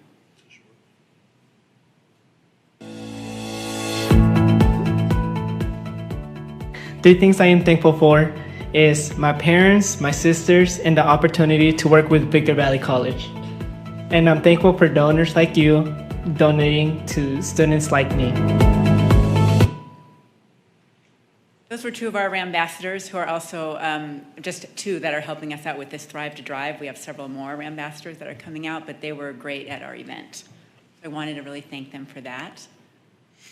Three things I am thankful for is my parents, my sisters, and the opportunity to work with Victor Valley College. And I'm thankful for donors like you donating to students like me. Those were two of our ambassadors who are also just two that are helping us out with this Thrive to Drive. We have several more ambassadors that are coming out, but they were great at our event. I wanted to really thank them for that.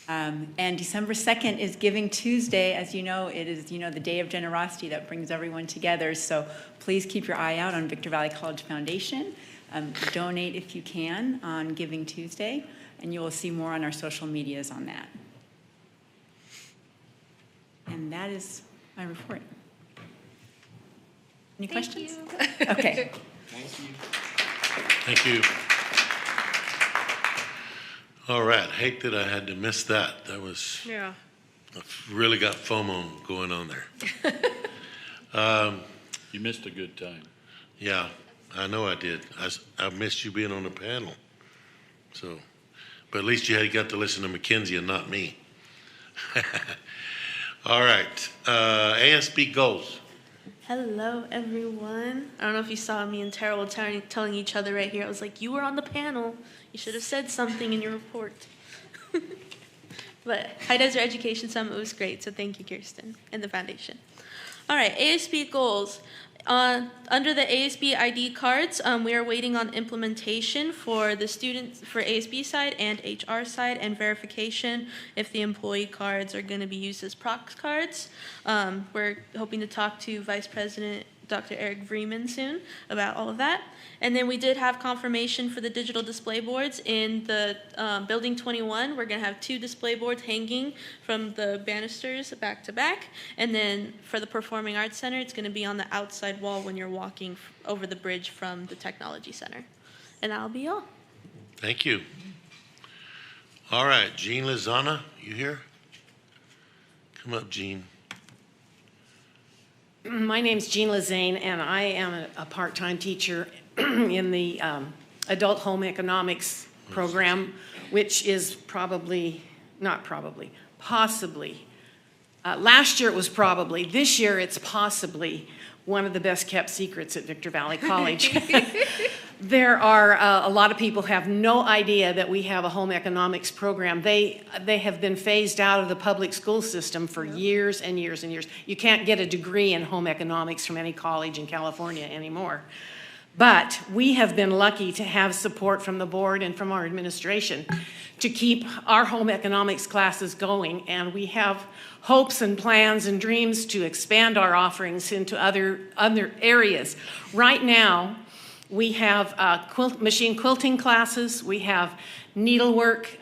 And December 2nd is Giving Tuesday. As you know, it is the day of generosity that brings everyone together. So please keep your eye out on Victor Valley College Foundation. Donate if you can on Giving Tuesday, and you will see more on our social medias on that. And that is my report. Any questions? Okay. Thank you. Thank you. All right. Hate that I had to miss that. That was, Yeah. I've really got FOMO going on there. You missed a good time. Yeah, I know I did. I missed you being on the panel. So, but at least you got to listen to Mackenzie and not me. All right. ASB goals. Hello, everyone. I don't know if you saw me and Tara were telling each other right here. I was like, you were on the panel. You should have said something in your report. But High Desert Education Summit was great, so thank you, Kirsten, and the foundation. All right, ASB goals. Under the ASB ID cards, we are waiting on implementation for the students, for ASB side and HR side, and verification if the employee cards are going to be used as prox cards. We're hoping to talk to Vice President Dr. Eric Vreeman soon about all of that. And then we did have confirmation for the digital display boards in the Building 21. We're going to have 2 display boards hanging from the banisters back to back. And then for the Performing Arts Center, it's going to be on the outside wall when you're walking over the bridge from the Technology Center. And that'll be all. Thank you. All right, Jean Lozana, you here? Come up, Jean. My name's Jean Lazane, and I am a part-time teacher in the adult home economics program, which is possibly. Last year it was probably. This year it's possibly one of the best kept secrets at Victor Valley College. There are a lot of people have no idea that we have a home economics program. They have been phased out of the public school system for years and years and years. You can't get a degree in home economics from any college in California anymore. But we have been lucky to have support from the board and from our administration to keep our home economics classes going, and we have hopes and plans and dreams to expand our offerings into other areas. Right now, we have machine quilting classes, we have needlework,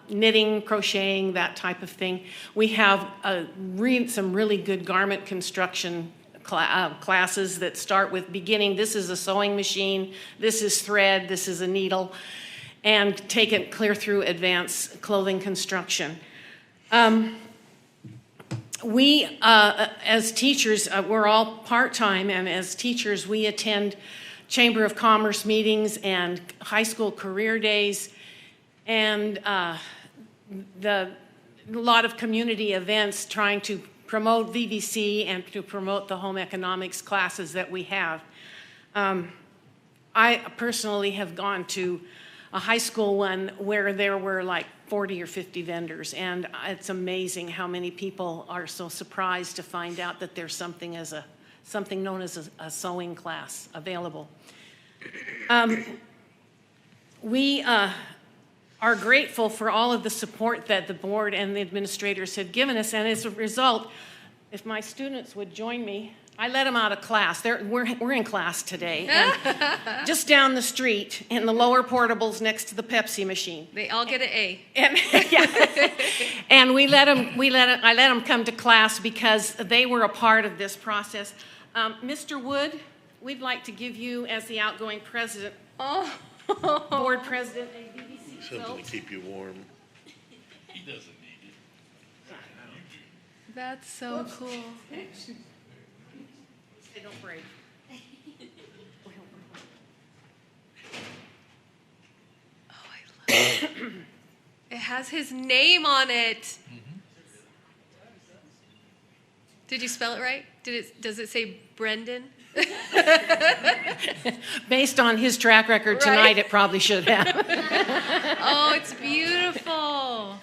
knitting, crocheting, that type of thing. We have some really good garment construction classes that start with beginning, this is a sewing machine, this is thread, this is a needle, and take it clear through advanced clothing construction. We, as teachers, we're all part-time, and as teachers, we attend Chamber of Commerce meetings and high school career days, and a lot of community events trying to promote VVC and to promote the home economics classes that we have. I personally have gone to a high school one where there were like 40 or 50 vendors, and it's amazing how many people are so surprised to find out that there's something known as a sewing class available. We are grateful for all of the support that the board and the administrators have given us, and as a result, if my students would join me, I let them out of class. We're in class today, and just down the street in the lower portables next to the Pepsi machine. They all get an A. And, yeah. And I let them come to class because they were a part of this process. Mr. Wood, we'd like to give you, as the outgoing president, board president, a BBC Something to keep you warm. He doesn't need it. That's so cool. Hey, don't break. Oh, I love it. It has his name on it. Did you spell it right? Does it say Brendan? Based on his track record tonight, Right? it probably should have. Oh, it's beautiful.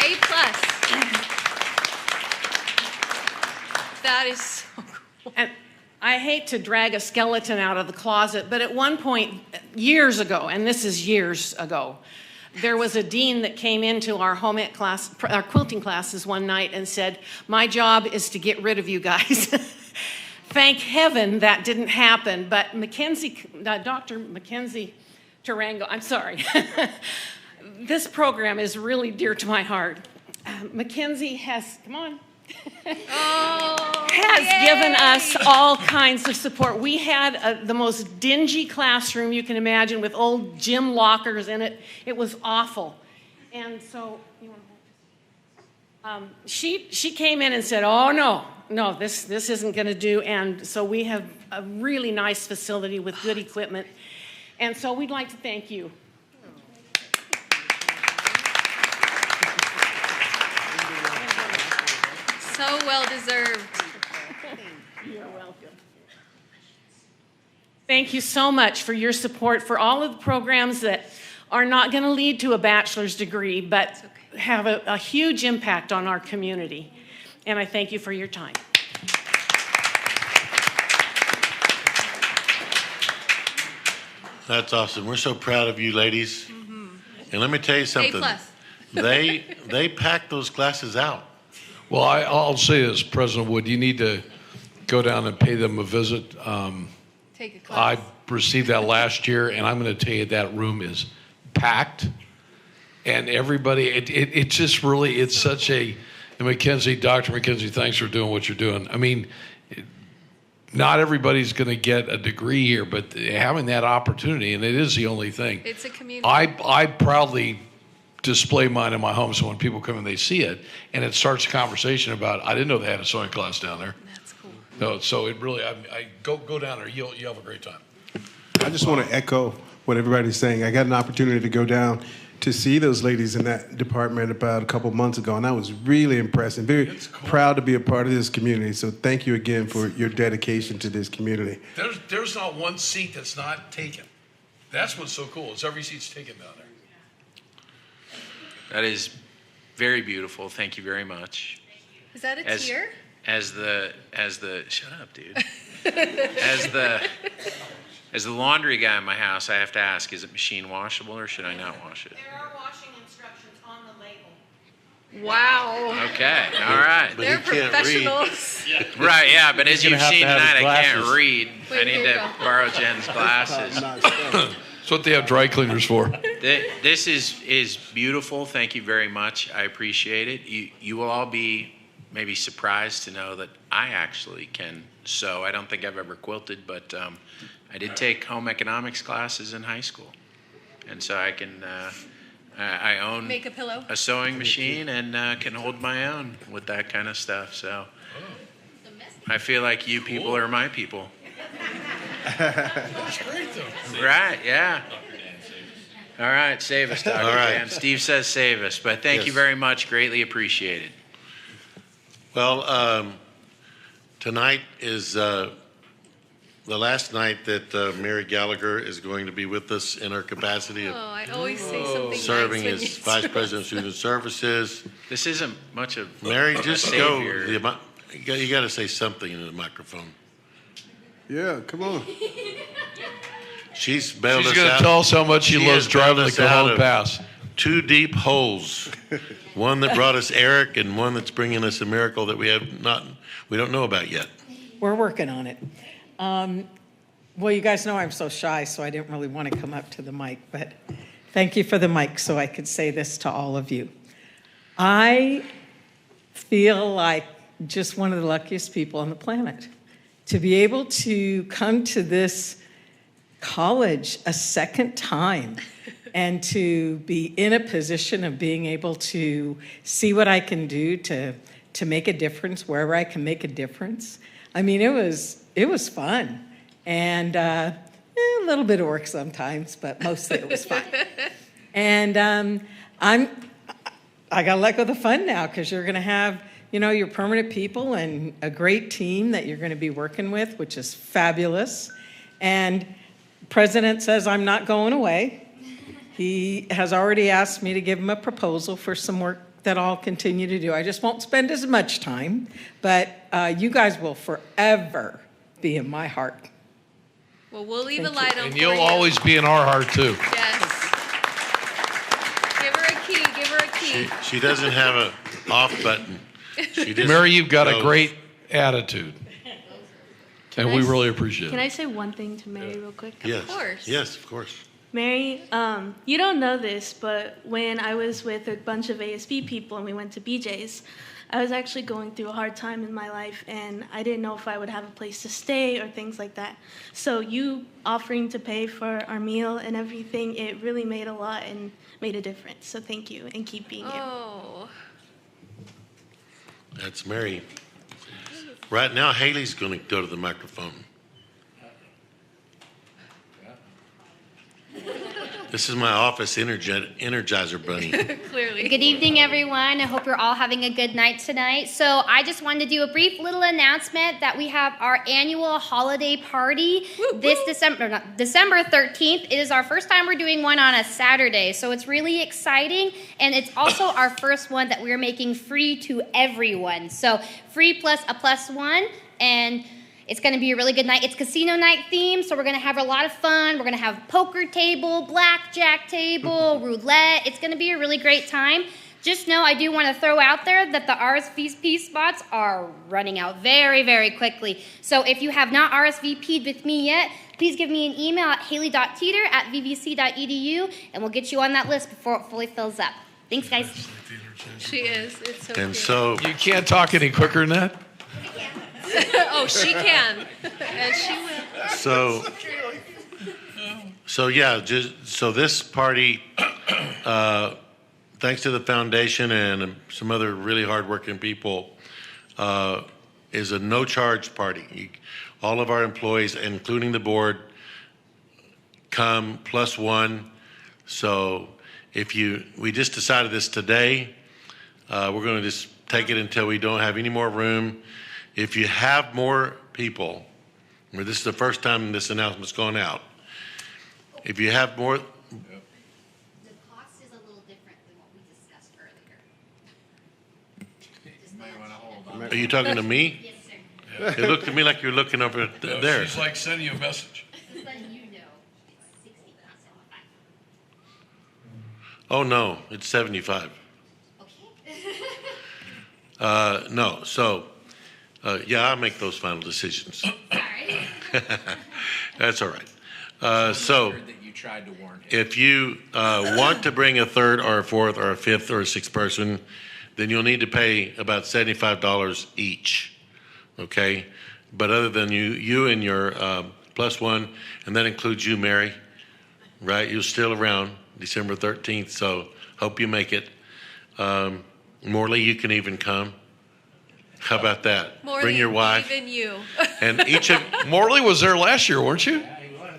A plus. That is so cool. And I hate to drag a skeleton out of the closet, but at one point, years ago, and this is years ago, there was a dean that came into our home ec class, our quilting classes one night and said, "My job is to get rid of you guys." Thank heaven that didn't happen, but Dr. Mackenzie Tarango, I'm sorry. This program is really dear to my heart. Mackenzie has, come on, has given us all kinds of support. We had the most dingy classroom you can imagine with old gym lockers in it. It was awful. And so she came in and said, "Oh, no, this isn't going to do." And so we have a really nice facility with good equipment. And so we'd like to thank you. So well deserved. You're welcome. Thank you so much for your support for all of the programs that are not going to lead to a bachelor's degree, but have a huge impact on our community. And I thank you for your time. That's awesome. We're so proud of you ladies. And let me tell you something. A plus. They packed those classes out. Well, I'll say this, President Wood, you need to go down and pay them a visit. Take a class. I received that last year, and I'm going to tell you that room is packed. And everybody, it's just really, it's such a, and Mackenzie, Dr. Mackenzie, thanks for doing what you're doing. I mean, not everybody's going to get a degree here, but having that opportunity, and it is the only thing. It's a community. I proudly display mine in my home, so when people come and they see it, and it starts a conversation about, I didn't know they had a sewing class down there. That's cool. No, so it really, I go down there, you'll have a great time. I just want to echo what everybody's saying. I got an opportunity to go down to see those ladies in that department about a couple months ago, and I was really impressed and very proud to be a part of this community. So thank you again for your dedication to this community. There's not one seat that's not taken. That's what's so cool, is every seat's taken down there. That is very beautiful. Thank you very much. Is that a tear? As the shut up, dude. As the laundry guy in my house, I have to ask: is it machine washable or should I not wash it? There are washing instructions on the label. Wow. Okay. All right. But They're he can't professionals. Right. Yeah. But as He's you've gonna have seen to have his tonight, I can't glasses. read. Wait, I need here you to go. borrow Jen's glasses. That's what they have dry cleaners for. This is beautiful. Thank you very much. I appreciate it. You will all be maybe surprised to know that I actually can sew. I don't think I've ever quilted, but I did take home economics classes in high school, and so I can. I own Make a pillow. a sewing machine and can hold my own with that kind of stuff. So I feel like you people are my people. That's great, though. Right, yeah. All right, save us, Dr. All right. Dan. Steve says save us, but thank you Yes. very much. Greatly appreciated. Well, tonight is the last night that Mary Gallagher is going to be with us in her capacity Oh, of I always say something serving nice when as you Vice do President of Student Services. This isn't much of Mary, a just go. savior. You got to say something into the microphone. Yeah, come on. She's bailed She's us going to out. tell us how much she loves has driving bailed the us out Cajon of Pass. 2 deep holes. One that brought us Eric, and one that's bringing us a miracle that we don't know about yet. We're working on it. Well, you guys know I'm so shy, so I didn't really want to come up to the mic, but thank you for the mic so I could say this to all of you. I feel like just one of the luckiest people on the planet to be able to come to this college a second time and to be in a position of being able to see what I can do to make a difference wherever I can make a difference. I mean, it was fun. And a little bit of work sometimes, but mostly it was fun. And I got to let go of the fun now because you're going to have, your permanent people and a great team that you're going to be working with, which is fabulous. And the president says I'm not going away. He has already asked me to give him a proposal for some work that I'll continue to do. I just won't spend as much time, but you guys will forever be in my heart. Well, we'll leave a light on And for you'll you. always be in our heart, too. Yes. Give her a key. Give her a key. She doesn't have an off button. She just Mary, you've got a goes. great attitude. And we really appreciate Can it. I say one thing to Mary real quick? Yes. Of course. Yes, of course. Mary, you don't know this, but when I was with a bunch of ASB people and we went to BJ's, I was actually going through a hard time in my life, and I didn't know if I would have a place to stay or things like that. So you offering to pay for our meal and everything, it really made a lot and made a difference. So thank you, and keep being here. Oh. That's Mary. Right now, Haley's going to go to the microphone. This is my office energizer bunny. Clearly. Good evening, everyone. I hope you're all having a good night tonight. So I just wanted to do a brief little announcement that we have our annual holiday party this December 13th. It is our first time we're doing one on a Saturday, so it's really exciting, and it's also our first one that we're making free to everyone. So free plus a plus one, and it's going to be a really good night. It's casino night themed, so we're going to have a lot of fun. We're going to have poker table, blackjack table, roulette. It's going to be a really great time. Just know I do want to throw out there that the RSVP spots are running out very, very quickly. So if you have not RSVP'd with me yet, please give me an email at haley.teeter@vvc.edu, and we'll get you on that list before it fully fills up. Thanks, guys. She is. It's so And cute. so You can't talk any quicker than that? Oh, she can. And she will. So this party, thanks to the foundation and some other really hardworking people, is a no-charge party. All of our employees, including the board, come plus one. So we just decided this today. We're going to just take it until we don't have any more room. If you have more people, this is the first time this announcement's gone out. If you have more, The cost is a little different than what we discussed earlier. are you talking to me? Yes, sir. It looked to me like you're looking over No, there. She's like sending you a message. Just letting you know, it's 60, not 75. Oh, no, it's 75. Okay. No, so, yeah, I'll make those final decisions. Sorry. That's all right. So, That you tried to warn him. if you want to bring a third or a fourth or a fifth or a sixth person, then you'll need to pay about $75 each, okay? But other than you and your plus one, and that includes you, Mary, right? You're still around December 13th, so hope you make it. Morley, you can even come. How about that? More Bring than your wife. Even you. And each of Morley was there last year, weren't you?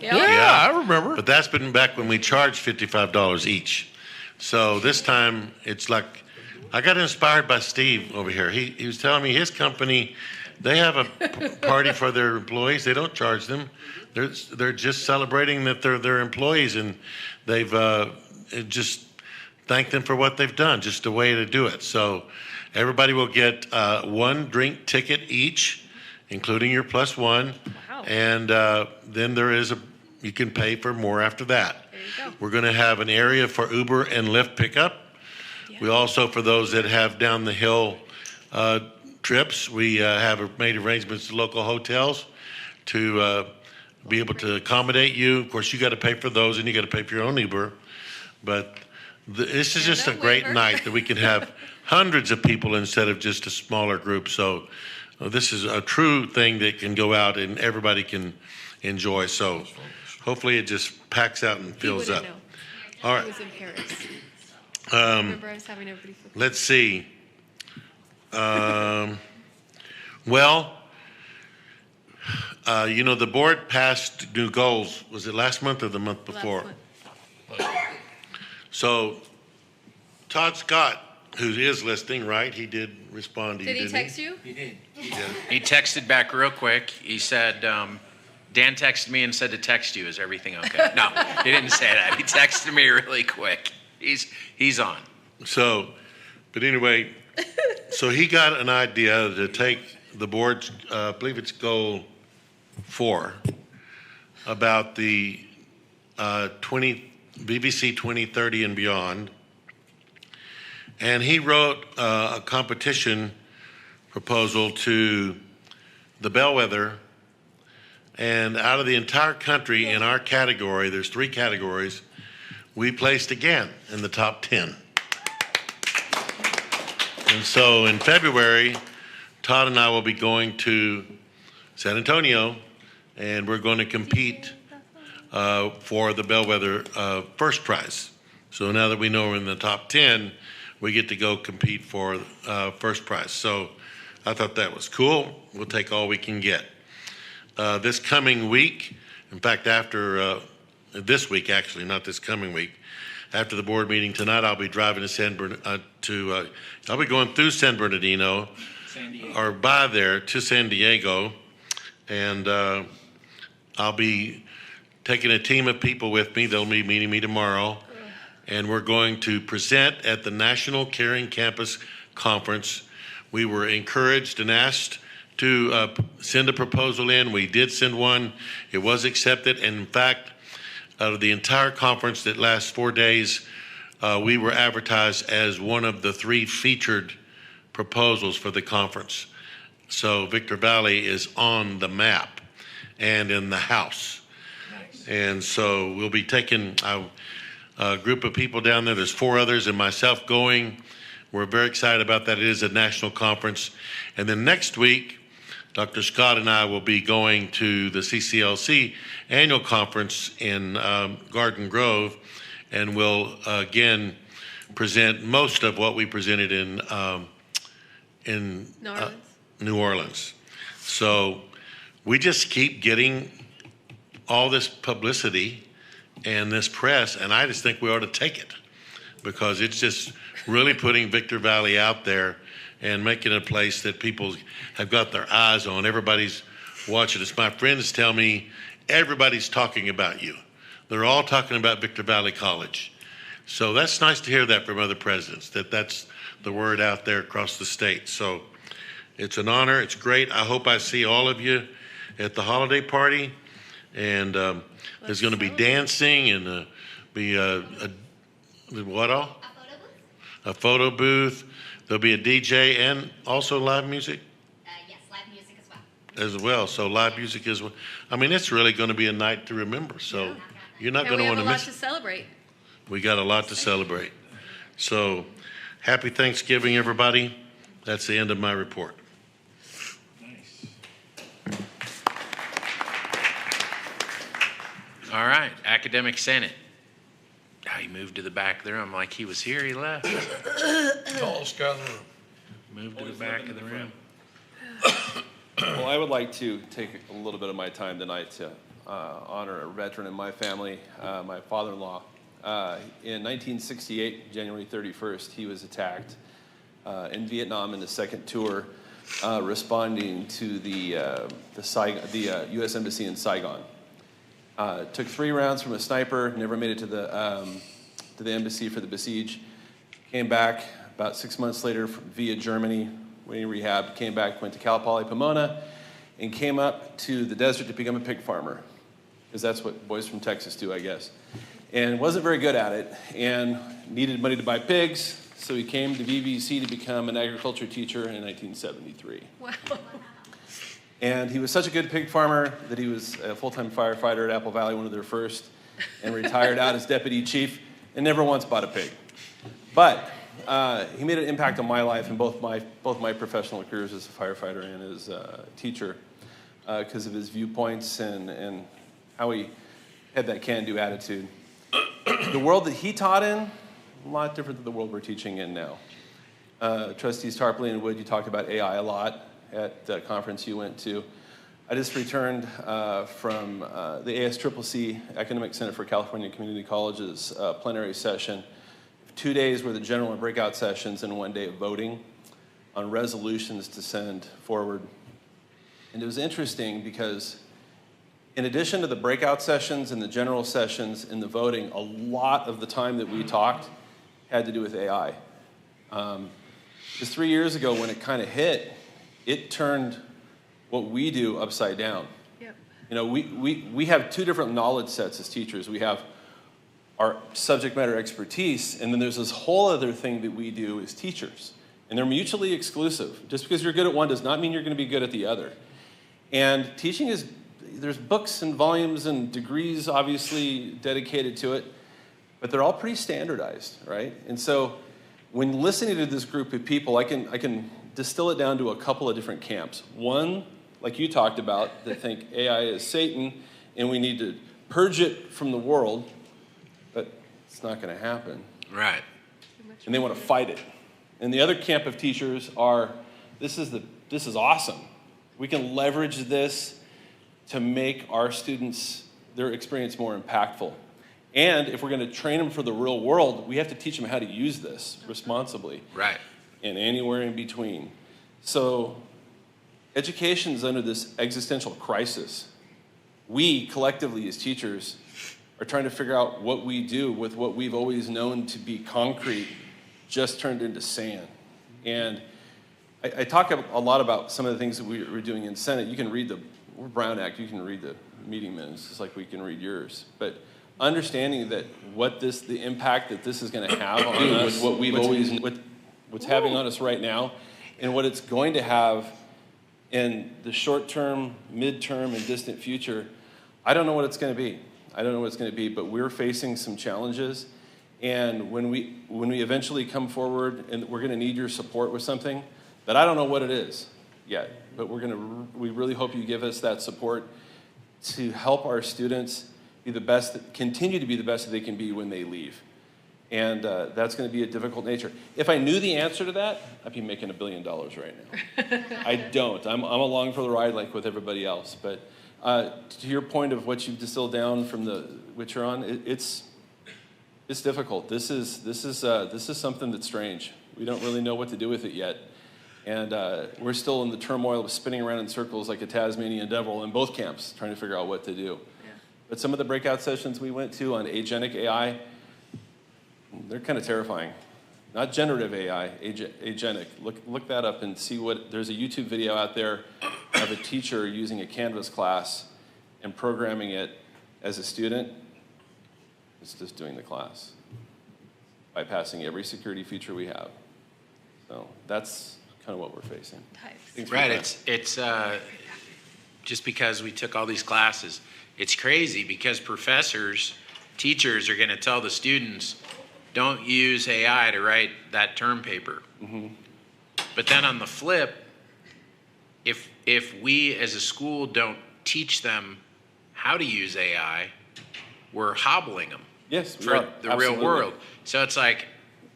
Yeah. I remember. But that's been back when we charged $55 each. So this time it's like, I got inspired by Steve over here. He was telling me his company, they have a party for their employees. They don't charge them. They're just celebrating that they're their employees, and they've just thanked them for what they've done. Just a way to do it. So everybody will get one drink ticket each, including your plus one. Wow. And then you can pay for more after that. There you go. We're going to have an area for Uber and Lyft pickup. We also, for those that have down the hill trips, we have made arrangements with local hotels to be able to accommodate you. Of course, you got to pay for those, and you got to pay for your own Uber. But this is just a great night that we can have hundreds of people instead of just a smaller group. So this is a true thing that can go out and everybody can enjoy. So hopefully it just packs out and fills up. All right. I was in Paris. Remember I was having everybody flip. Let's see. The board passed new goals. Was it last month or the month before? So Todd Scott, who is listening, right? He did respond to you, Did he didn't text you? He did. He texted back real quick. He said, Dan texted me and said to text you. Is everything okay? No, he didn't say that. He texted me really quick. He's on. So, but anyway, so he got an idea to take the board's, I believe it's goal 4, about the BBC 2030 and beyond. And he wrote a competition proposal to the Bellwether. And out of the entire country in our category, there's 3 categories, we placed again in the top 10. And so in February, Todd and I will be going to San Antonio, and we're going to compete for the Bellwether first prize. So now that we know we're in the top 10, we get to go compete for first prize. So I thought that was cool. We'll take all we can get. This coming week, in fact, after this week, actually, not this coming week, after the board meeting tonight, I'll be driving to I'll be going through San Bernardino, or by there to San Diego, and I'll be taking a team of people with me. They'll be meeting me tomorrow, and we're going to present at the National Caring Campus Conference. We were encouraged and asked to send a proposal in. We did send one. It was accepted. And in fact, out of the entire conference that lasts 4 days, we were advertised as one of the 3 featured proposals for the conference. So Victor Valley is on the map and in the house. Nice. And so we'll be taking a group of people down there. There's 4 others and myself going. We're very excited about that. It is a national conference. And then next week, Dr. Scott and I will be going to the CCLC annual conference in Garden Grove, and we'll again present most of what we presented in New Orleans. So we just keep getting all this publicity and this press, and I just think we ought to take it because it's just really putting Victor Valley out there and making it a place that people have got their eyes on. Everybody's watching us. My friends tell me everybody's talking about you. They're all talking about Victor Valley College. So that's nice to hear that from other presidents, that's the word out there across the state. So it's an honor. It's great. I hope I see all of you at the holiday party. And there's going to be dancing and be what all? A photo booth. There'll be a DJ and also live music? Yes, live music as well. As well. So live music as well. I mean, it's really going to be a night to remember. So you're not going to want to miss it. We have a lot to celebrate. We got a lot to celebrate. So happy Thanksgiving, everybody. That's the end of my report. All right, Academic Senate. Oh, he moved to the back there. I'm like, he was here, he left. Tallest guy in the room. Moved to the back of the room. Well, I would like to take a little bit of my time tonight to honor a veteran in my family, my father-in-law. In 1968, January 31st, he was attacked in Vietnam in the second tour, responding to the U.S. Embassy in Saigon. Took 3 rounds from a sniper, never made it to the embassy for the besiege. Came back about 6 months later via Germany, waiting rehab, came back, went to Cal Poly Pomona, and came up to the desert to become a pig farmer, because that's what boys from Texas do, I guess. And wasn't very good at it, and needed money to buy pigs, so he came to VVC to become an agriculture teacher in 1973. Wow. And he was such a good pig farmer that he was a full-time firefighter at Apple Valley, one of their first, and retired out as deputy chief, and never once bought a pig. But he made an impact on my life in both my professional careers as a firefighter and as a teacher, because of his viewpoints and how he had that can-do attitude. The world that he taught in, a lot different than the world we're teaching in now. Trustees Tarpley and Wood, you talked about AI a lot at the conference you went to. I just returned from the ASCCC, Academic Senate for California Community Colleges plenary session. 2 days worth of general and breakout sessions and 1 day of voting on resolutions to send forward. And it was interesting because in addition to the breakout sessions and the general sessions and the voting, a lot of the time that we talked had to do with AI. Because 3 years ago when it kind of hit, it turned what we do upside down. Yep. You know, we have two different knowledge sets as teachers. We have our subject matter expertise, and then there's this whole other thing that we do as teachers. And they're mutually exclusive. Just because you're good at one does not mean you're going to be good at the other. And teaching is, there's books and volumes and degrees obviously dedicated to it, but they're all pretty standardized, right? And so when listening to this group of people, I can distill it down to a couple of different camps. One, like you talked about, that think AI is Satan and we need to purge it from the world, but it's not going to happen. Right. And they want to fight it. And the other camp of teachers are, this is awesome. We can leverage this to make our students, their experience more impactful. And if we're going to train them for the real world, we have to teach them how to use this responsibly. Right. And anywhere in between. So education is under this existential crisis. We, collectively as teachers, are trying to figure out what we do with what we've always known to be concrete just turned into sand. And I talk a lot about some of the things that we're doing in Senate. You can read we're Brown Act, you can read the meeting minutes just like we can read yours. But understanding that the impact that this is going to have on us, what we've always, what's having on us right now, and what it's going to have in the short term, midterm, and distant future, I don't know what it's going to be. I don't know what it's going to be, but we're facing some challenges. And when we eventually come forward and we're going to need your support with something that I don't know what it is yet, but we really hope you give us that support to help our students be the best, continue to be the best that they can be when they leave. And that's going to be a difficult nature. If I knew the answer to that, I'd be making $1 billion right now. I don't. I'm along for the ride like with everybody else. But to your point of what you've distilled down from what you're on, it's difficult. This is something that's strange. We don't really know what to do with it yet. And we're still in the turmoil of spinning around in circles like a Tasmanian devil in both camps, trying to figure out what to do. Yeah. But some of the breakout sessions we went to on agenic AI, they're kind of terrifying. Not generative AI, agenic. Look that up and see there's a YouTube video out there of a teacher using a Canvas class and programming it as a student. It's just doing the class, bypassing every security feature we have. So that's kind of what we're facing. Right, it's just because we took all these classes, it's crazy because teachers are going to tell the students, don't use AI to write that term paper. Mm-hmm. But then on the flip, if we as a school don't teach them how to use AI, we're hobbling them for the real world. So it's like,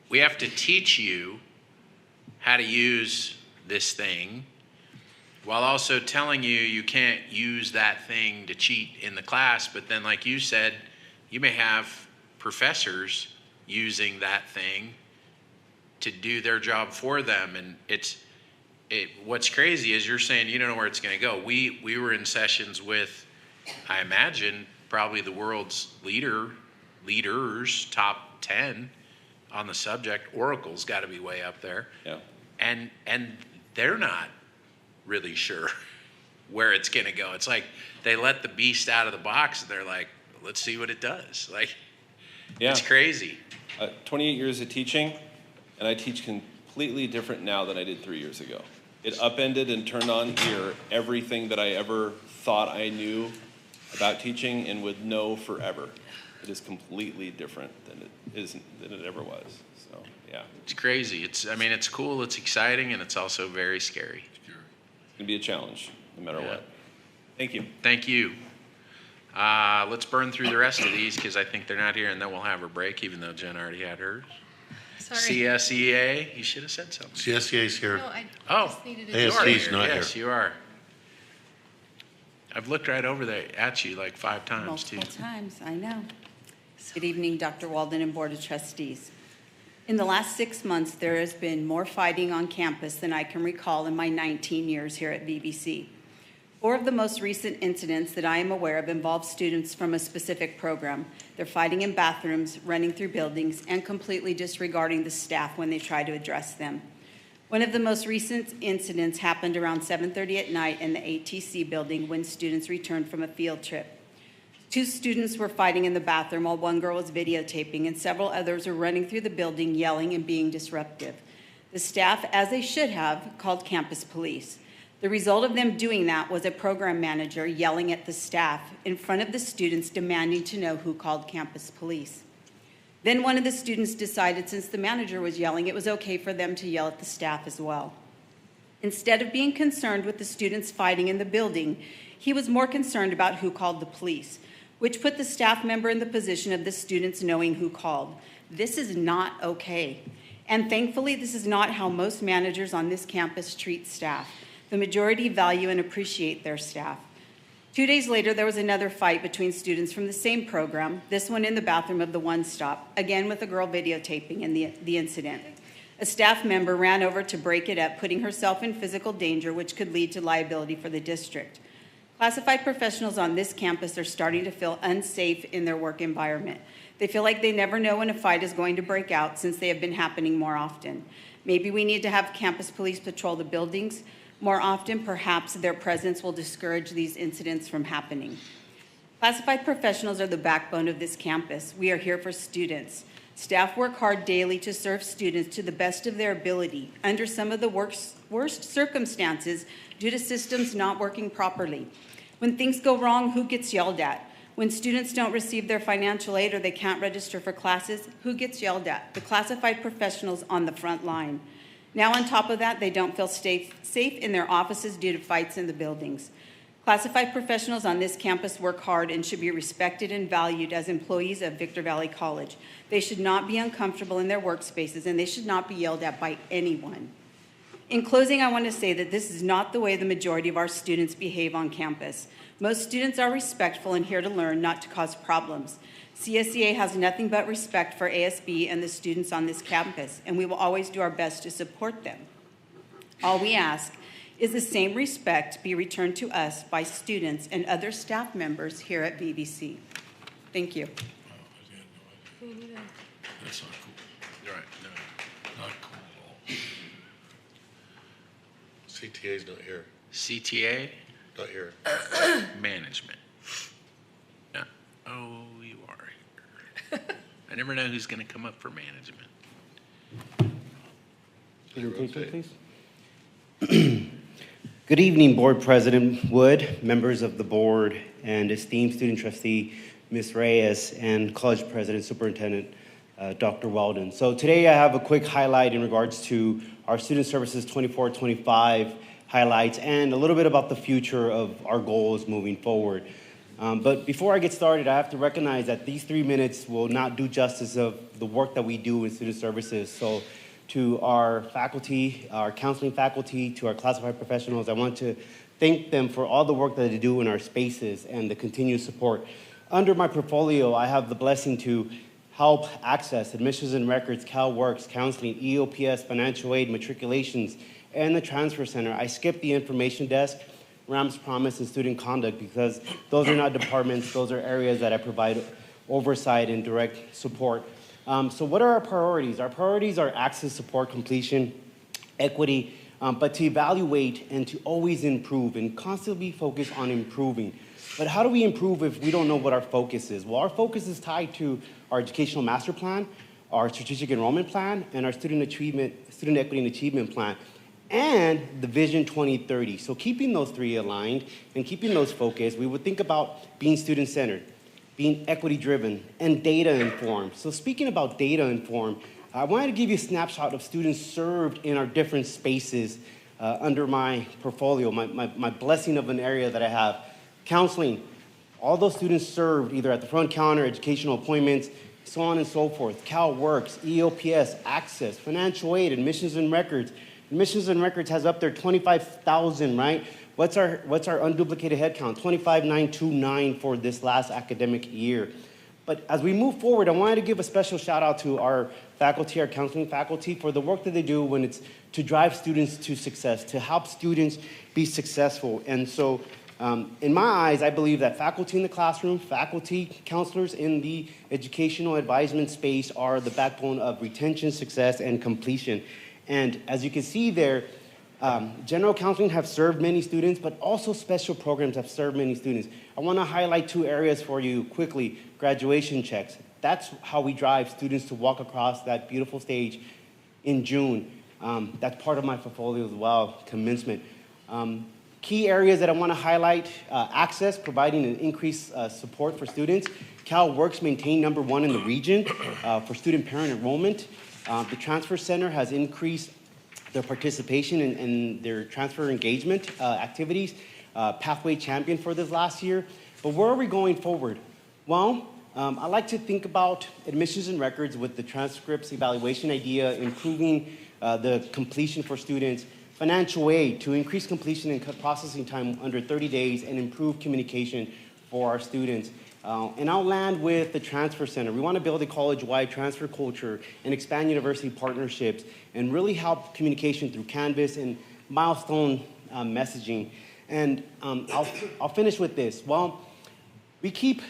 we have to teach you how to use this thing while also telling you can't use that thing to cheat in the class. But then, like you said, you may have professors using that thing to do their job for them. And what's crazy is you're saying you don't know where it's going to go. We were in sessions with, I imagine, probably the world's leaders, top 10 on the subject. Oracle's got to be way up there. Yeah. And they're not really sure. where it's going to go. It's like they let the beast out of the box, and they're like, let's see what it does. Like, Yeah. it's crazy. 28 years of teaching, and I teach completely different now than I did 3 years ago. It upended and turned on ear everything that I ever thought I knew about teaching and would know forever. It is completely different than it ever was. So, yeah. It's crazy. It's cool, it's exciting, and it's also very scary. It's going to be a challenge, no matter what. Thank you. Thank you. Let's burn through the rest of these because I think they're not here, and then we'll have a break, even though Jen already had hers. Sorry. CSEA, you should have said something. CSEA's here. No, I Oh, just needed to ASP's not here. Yes, you are. I've looked right over there at you like 5 times, too. Multiple times, I know. Good evening, Dr. Walden and Board of Trustees. In the last 6 months, there has been more fighting on campus than I can recall in my 19 years here at VBC. 4 of the most recent incidents that I am aware of involve students from a specific program. They're fighting in bathrooms, running through buildings, and completely disregarding the staff when they try to address them. One of the most recent incidents happened around 7:30 at night in the ATC building when students returned from a field trip. 2 students were fighting in the bathroom while 1 girl was videotaping, and several others were running through the building, yelling and being disruptive. The staff, as they should have, called campus police. The result of them doing that was a program manager yelling at the staff in front of the students, demanding to know who called campus police. Then one of the students decided, since the manager was yelling, it was okay for them to yell at the staff as well. Instead of being concerned with the students fighting in the building, he was more concerned about who called the police, which put the staff member in the position of the students knowing who called. This is not okay. And thankfully, this is not how most managers on this campus treat staff. The majority value and appreciate their staff. 2 days later, there was another fight between students from the same program, this one in the bathroom of the One Stop, again with a girl videotaping in the incident. A staff member ran over to break it up, putting herself in physical danger, which could lead to liability for the district. Classified professionals on this campus are starting to feel unsafe in their work environment. They feel like they never know when a fight is going to break out since they have been happening more often. Maybe we need to have campus police patrol the buildings more often. Perhaps their presence will discourage these incidents from happening. Classified professionals are the backbone of this campus. We are here for students. Staff work hard daily to serve students to the best of their ability under some of the worst circumstances due to systems not working properly. When things go wrong, who gets yelled at? When students don't receive their financial aid or they can't register for classes, who gets yelled at? The classified professionals on the front line. Now, on top of that, they don't feel safe in their offices due to fights in the buildings. Classified professionals on this campus work hard and should be respected and valued as employees of Victor Valley College. They should not be uncomfortable in their workspaces, and they should not be yelled at by anyone. In closing, I want to say that this is not the way the majority of our students behave on campus. Most students are respectful and here to learn, not to cause problems. CSEA has nothing but respect for ASB and the students on this campus, and we will always do our best to support them. All we ask is the same respect be returned to us by students and other staff members here at VBC. Thank you. That's not cool. You're right. No, not cool at all. CTA's not here. CTA? Not here. Management. Yeah. Oh, you are here. I never know who's going to come up for management. Presentation, please. Good evening, Board President Wood, members of the board, and esteemed student trustee, Ms. Reyes, and College President Superintendent, Dr. Weldon. So today I have a quick highlight in regards to our Student Services 24-25 highlights and a little bit about the future of our goals moving forward. But before I get started, I have to recognize that these 3 minutes will not do justice of the work that we do in student services. So to our faculty, our counseling faculty, to our classified professionals, I want to thank them for all the work that they do in our spaces and the continued support. Under my portfolio, I have the blessing to help access admissions and records, CalWorks, counseling, EOPS, financial aid, matriculations, and the transfer center. I skipped the information desk, Rams Promise, and student conduct because those are not departments, those are areas that I provide oversight and direct support. So what are our priorities? Our priorities are access, support, completion, equity, but to evaluate and to always improve and constantly focus on improving. But how do we improve if we don't know what our focus is? Well, our focus is tied to our educational master plan, our strategic enrollment plan, and our student equity and achievement plan, and the Vision 2030. So keeping those three aligned and keeping those focused, we would think about being student-centered, being equity-driven, and data-informed. So speaking about data-informed, I wanted to give you a snapshot of students served in our different spaces under my portfolio, my blessing of an area that I have. Counseling, all those students served either at the front counter, educational appointments, so on and so forth. CalWorks, EOPS, Access, financial aid, admissions and records. Admissions and records has up there 25,000, right? What's our unduplicated headcount? 25,929 for this last academic year. But as we move forward, I wanted to give a special shout out to our faculty, our counseling faculty, for the work that they do when it's to drive students to success, to help students be successful. And so in my eyes, I believe that faculty in the classroom, faculty, counselors in the educational advisement space are the backbone of retention, success, and completion. And as you can see there, general counseling have served many students, but also special programs have served many students. I want to highlight two areas for you quickly. Graduation checks. That's how we drive students to walk across that beautiful stage in June. That's part of my portfolio as well, commencement. Key areas that I want to highlight, access, providing an increased support for students. CalWorks maintained #1 in the region for student parent enrollment. The Transfer Center has increased their participation in their transfer engagement activities. Pathway champion for this last year. But where are we going forward? Well, I like to think about admissions and records with the transcripts evaluation idea, improving the completion for students, financial aid to increase completion and cut processing time under 30 days and improve communication for our students. And I'll land with the Transfer Center. We want to build a college-wide transfer culture and expand university partnerships and really help communication through Canvas and milestone messaging. And I'll finish with this. Well, we keep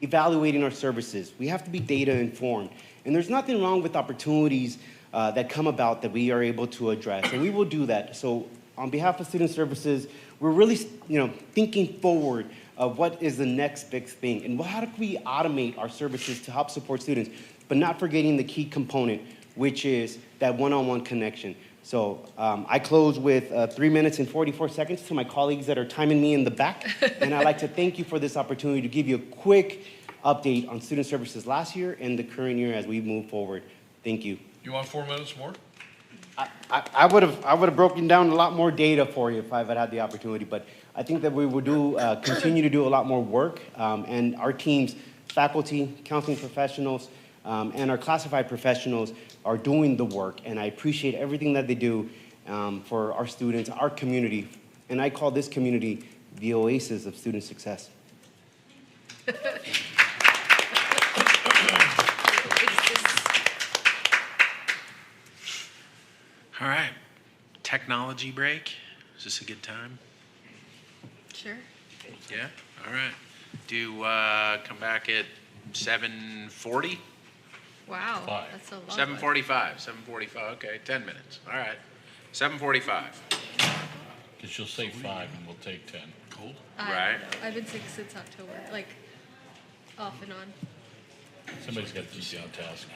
evaluating our services. We have to be data-informed. And there's nothing wrong with opportunities that come about that we are able to address. And we will do that. So on behalf of Student Services, we're really thinking forward of what is the next big thing and how do we automate our services to help support students, but not forgetting the key component, which is that one-on-one connection. So I close with 3 minutes and 44 seconds to my colleagues that are timing me in the back. And I'd like to thank you for this opportunity to give you a quick update on Student Services last year and the current year as we move forward. Thank you. You want 4 minutes more? I would have broken down a lot more data for you if I had the opportunity, but I think that we will continue to do a lot more work, and our teams, faculty, counseling professionals, and our classified professionals are doing the work, and I appreciate everything that they do for our students, our community, and I call this community the oasis of student success. All right, technology break. Is this a good time? Sure. Yeah, all right. Do come back at 7:40? Wow, that's a lot. 7:45, 7:45, okay, 10 minutes, all right. 7:45. Because she'll say 5 and we'll take 10. Cool. Right. I've been sick since October, like off and on. Somebody's got to keep you on task.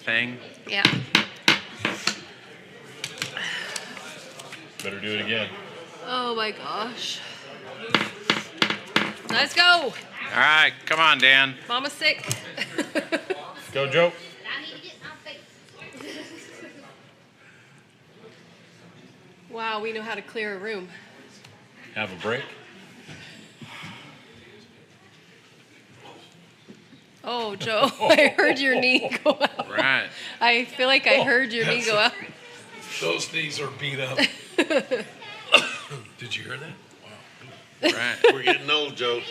thing. Yeah. Better do it again. Oh my gosh. Let's go. All right, come on, Dan. Mama's sick. Go, Joe. Wow, we know how to clear a room. Have a break. Oh, Joe, I heard your knee go out. Right. I feel like I heard your knee go out. Those knees are beat up. Did you hear that? Wow. Right. We're getting old, Joe.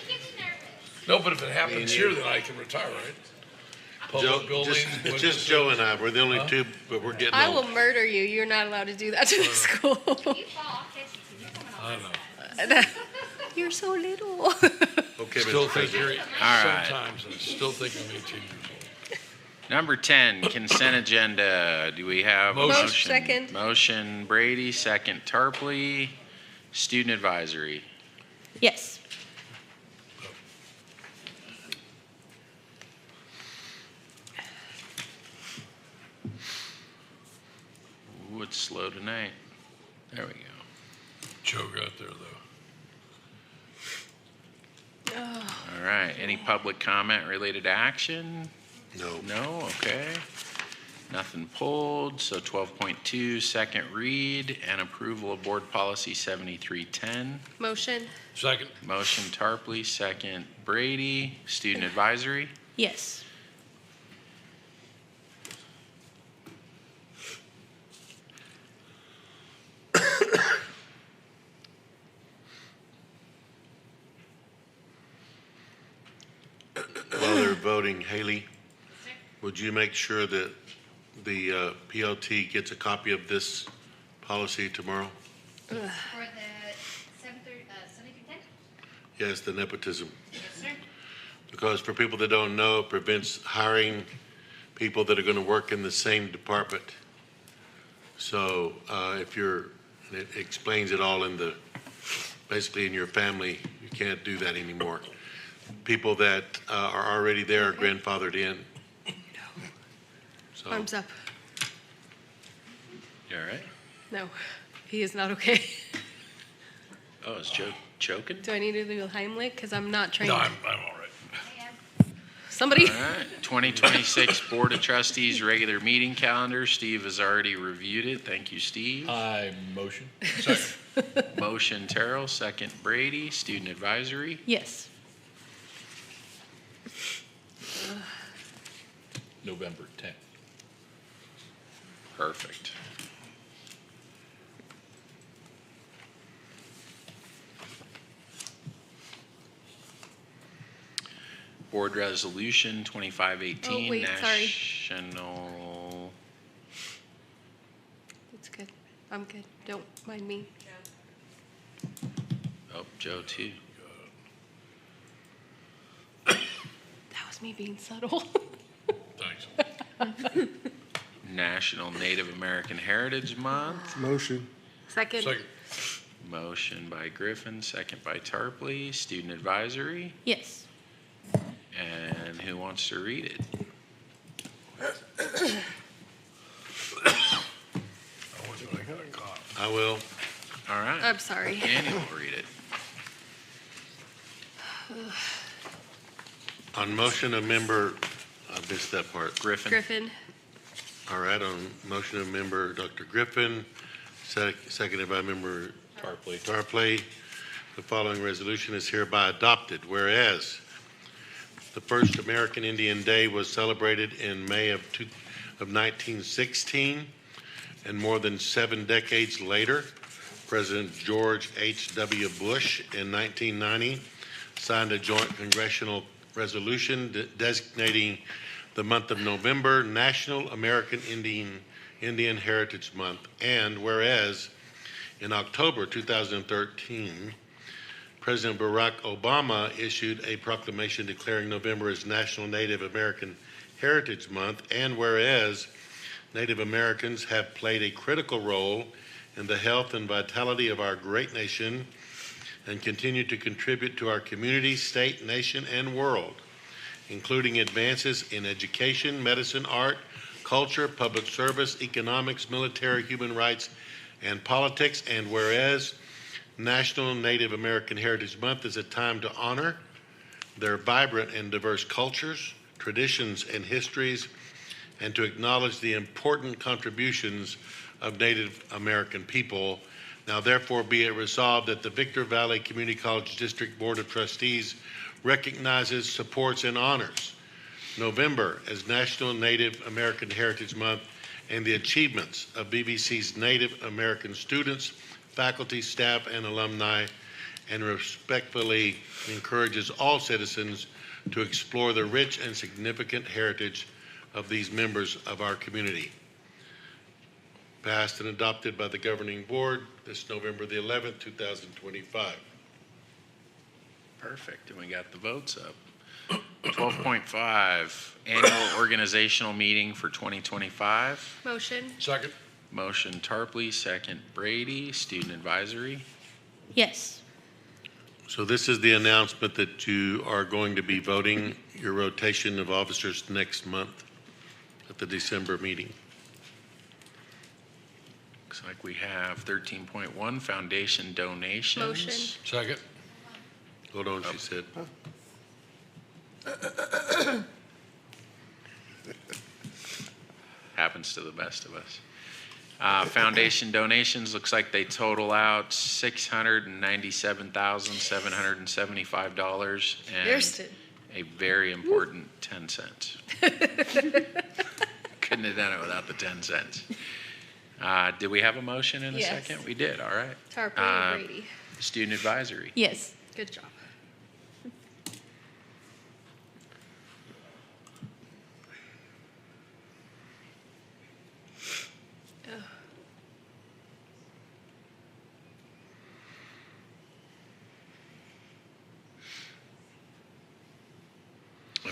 No, but if it happens here, then I can retire, right? Joe, Public buildings. it's just Joe and I. We're the only two, but we're getting I old. will murder you. You're not allowed to do that to the school. I know. You're so little. Okay, Still Mr. think you're, President. All right. sometimes I still think I'm 18 years old. Number 10, consent agenda. Do we have a Motion. motion? Second. Motion Brady, second Tarpley. Student advisory. Yes. Ooh, it's slow tonight. There we go. Joe got there, though. All right. Any public comment related to action? No. No? Okay. Nothing pulled. So 12.2, second read and approval of board policy 7310. Motion. Second. Motion Tarpley, second Brady. Student advisory. Yes. While they're voting, Haley, would you make sure that the PLT gets a copy of this policy tomorrow? For the 7310? Yes, the nepotism. Yes, sir. Because for people that don't know, it prevents hiring people that are going to work in the same department. So if you're, it explains it all in the, basically in your family, you can't do that anymore. People that are already there are grandfathered in. So, Arms up. You all right? No, he is not okay. Oh, is Joe choking? Do I need to do Heimlich? Because I'm not trained. No, I'm all right. Somebody. All right. 2026 Board of Trustees regular meeting calendar. Steve has already reviewed it. Thank you, Steve. I motion. Motion Terrell, second Brady. Student advisory. Yes. November 10th. Perfect. Board Resolution 2518. Oh, wait, sorry. National. It's good. I'm good. Don't mind me. Oh, Joe too. That was me being subtle. Thanks. National Native American Heritage Month. Motion. Second. Second. Motion by Griffin, second by Tarpley. Student advisory. Yes. And who wants to read it? I will. All right. I'm sorry. Annie will read it. On motion of member, I missed that part. Griffin. All right, on motion of member Dr. Griffin, seconded by member Tarpley, the following resolution is hereby adopted. Whereas the first American Indian Day was celebrated in May of 1916, and more than 7 decades later, President George H.W. Bush in 1990 signed a joint congressional resolution designating the month of November National American Indian Heritage Month. And whereas in October 2013, President Barack Obama issued a proclamation declaring November as National Native American Heritage Month, and whereas Native Americans have played a critical role in the health and vitality of our great nation and continue to contribute to our community, state, nation, and world, including advances in education, medicine, art, culture, public service, economics, military, human rights, and politics. And whereas National Native American Heritage Month is a time to honor their vibrant and diverse cultures, traditions, and histories, and to acknowledge the important contributions of Native American people. Now therefore be it resolved that the Victor Valley Community College District Board of Trustees recognizes, supports, and honors November as National Native American Heritage Month and the achievements of BVC's Native American students, faculty, staff, and alumni, and respectfully encourages all citizens to explore the rich and significant heritage of these members of our community. Passed and adopted by the governing board this November the 11th, 2025. Perfect, and we got the votes up. 12.5, annual organizational meeting for 2025. Motion. Second. Motion Tarpley, second Brady, student advisory. Yes. So this is the announcement that you are going to be voting your rotation of officers next month at the December meeting. Looks like we have 13.1, foundation donations. Motion. Second. Hold on, she said. Happens to the best of us. Foundation donations, looks like they total out $697,775 Kirsten. and a very important 10 cents. Couldn't have done it without the 10 cents. Did we have a motion in a Yes. second? We did, all right. Tarpley and Brady. Student advisory. Yes. Good job.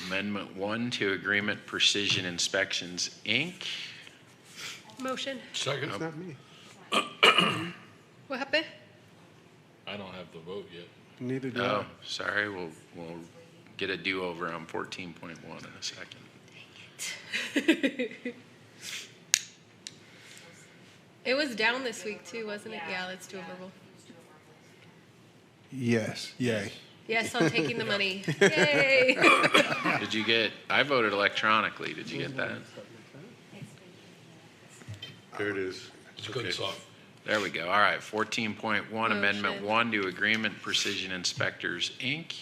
Amendment 1 to Agreement Precision Inspections, Inc. Motion. Second. It's not me. What happened? I don't have the vote yet. Neither do Oh, sorry, we'll get a do-over on 14.1 in a second. It was down this week too, wasn't it? Yeah, let's do a verbal. Yes. Yay. Yes, I'm taking the money. Yay! Did you get, I voted electronically, did you get that? There it is. It's good stuff. There we go, all right, 14.1, Amendment Motion. 1 to Agreement Precision Inspectors, Inc.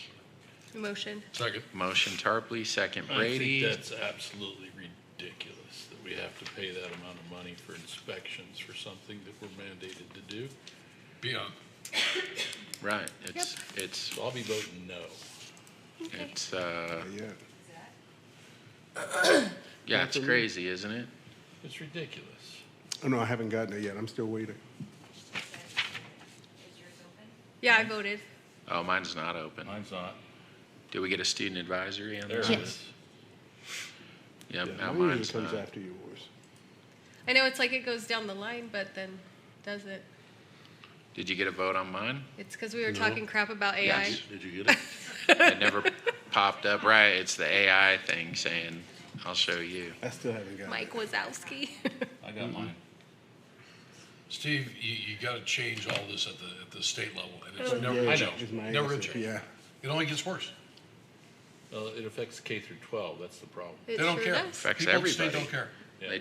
Motion. Second. Motion Tarpley, second I Brady. think that's absolutely ridiculous that we have to pay that amount of money for inspections for something that we're mandated to do. Beyond. Right, it's, So I'll be voting no. it's, Yeah. it's crazy, isn't it? It's ridiculous. Oh, no, I haven't gotten it yet. I'm still waiting. Yeah, I voted. Oh, mine's not open. Mine's not. Did we get a student advisory on There that? it is. Yep, Yeah, now mine usually mine's comes not. after yours. I know it's like it goes down the line, but then does it? Did you get a vote on mine? It's because we were No. talking crap about AI. Yes. Did you get it? It never popped up, right? It's the AI thing saying, I'll show you. I still haven't gotten Mike Wazowski. I got mine. Steve, you got to change all this at the state level, and it's Oh. never Yeah, going yeah, to it's change. my Never going answer. to change. Yeah. It only gets worse. Well, it affects K through 12, that's the problem. It They don't sure care. does. Affects People at the state everybody. don't care. Yeah. They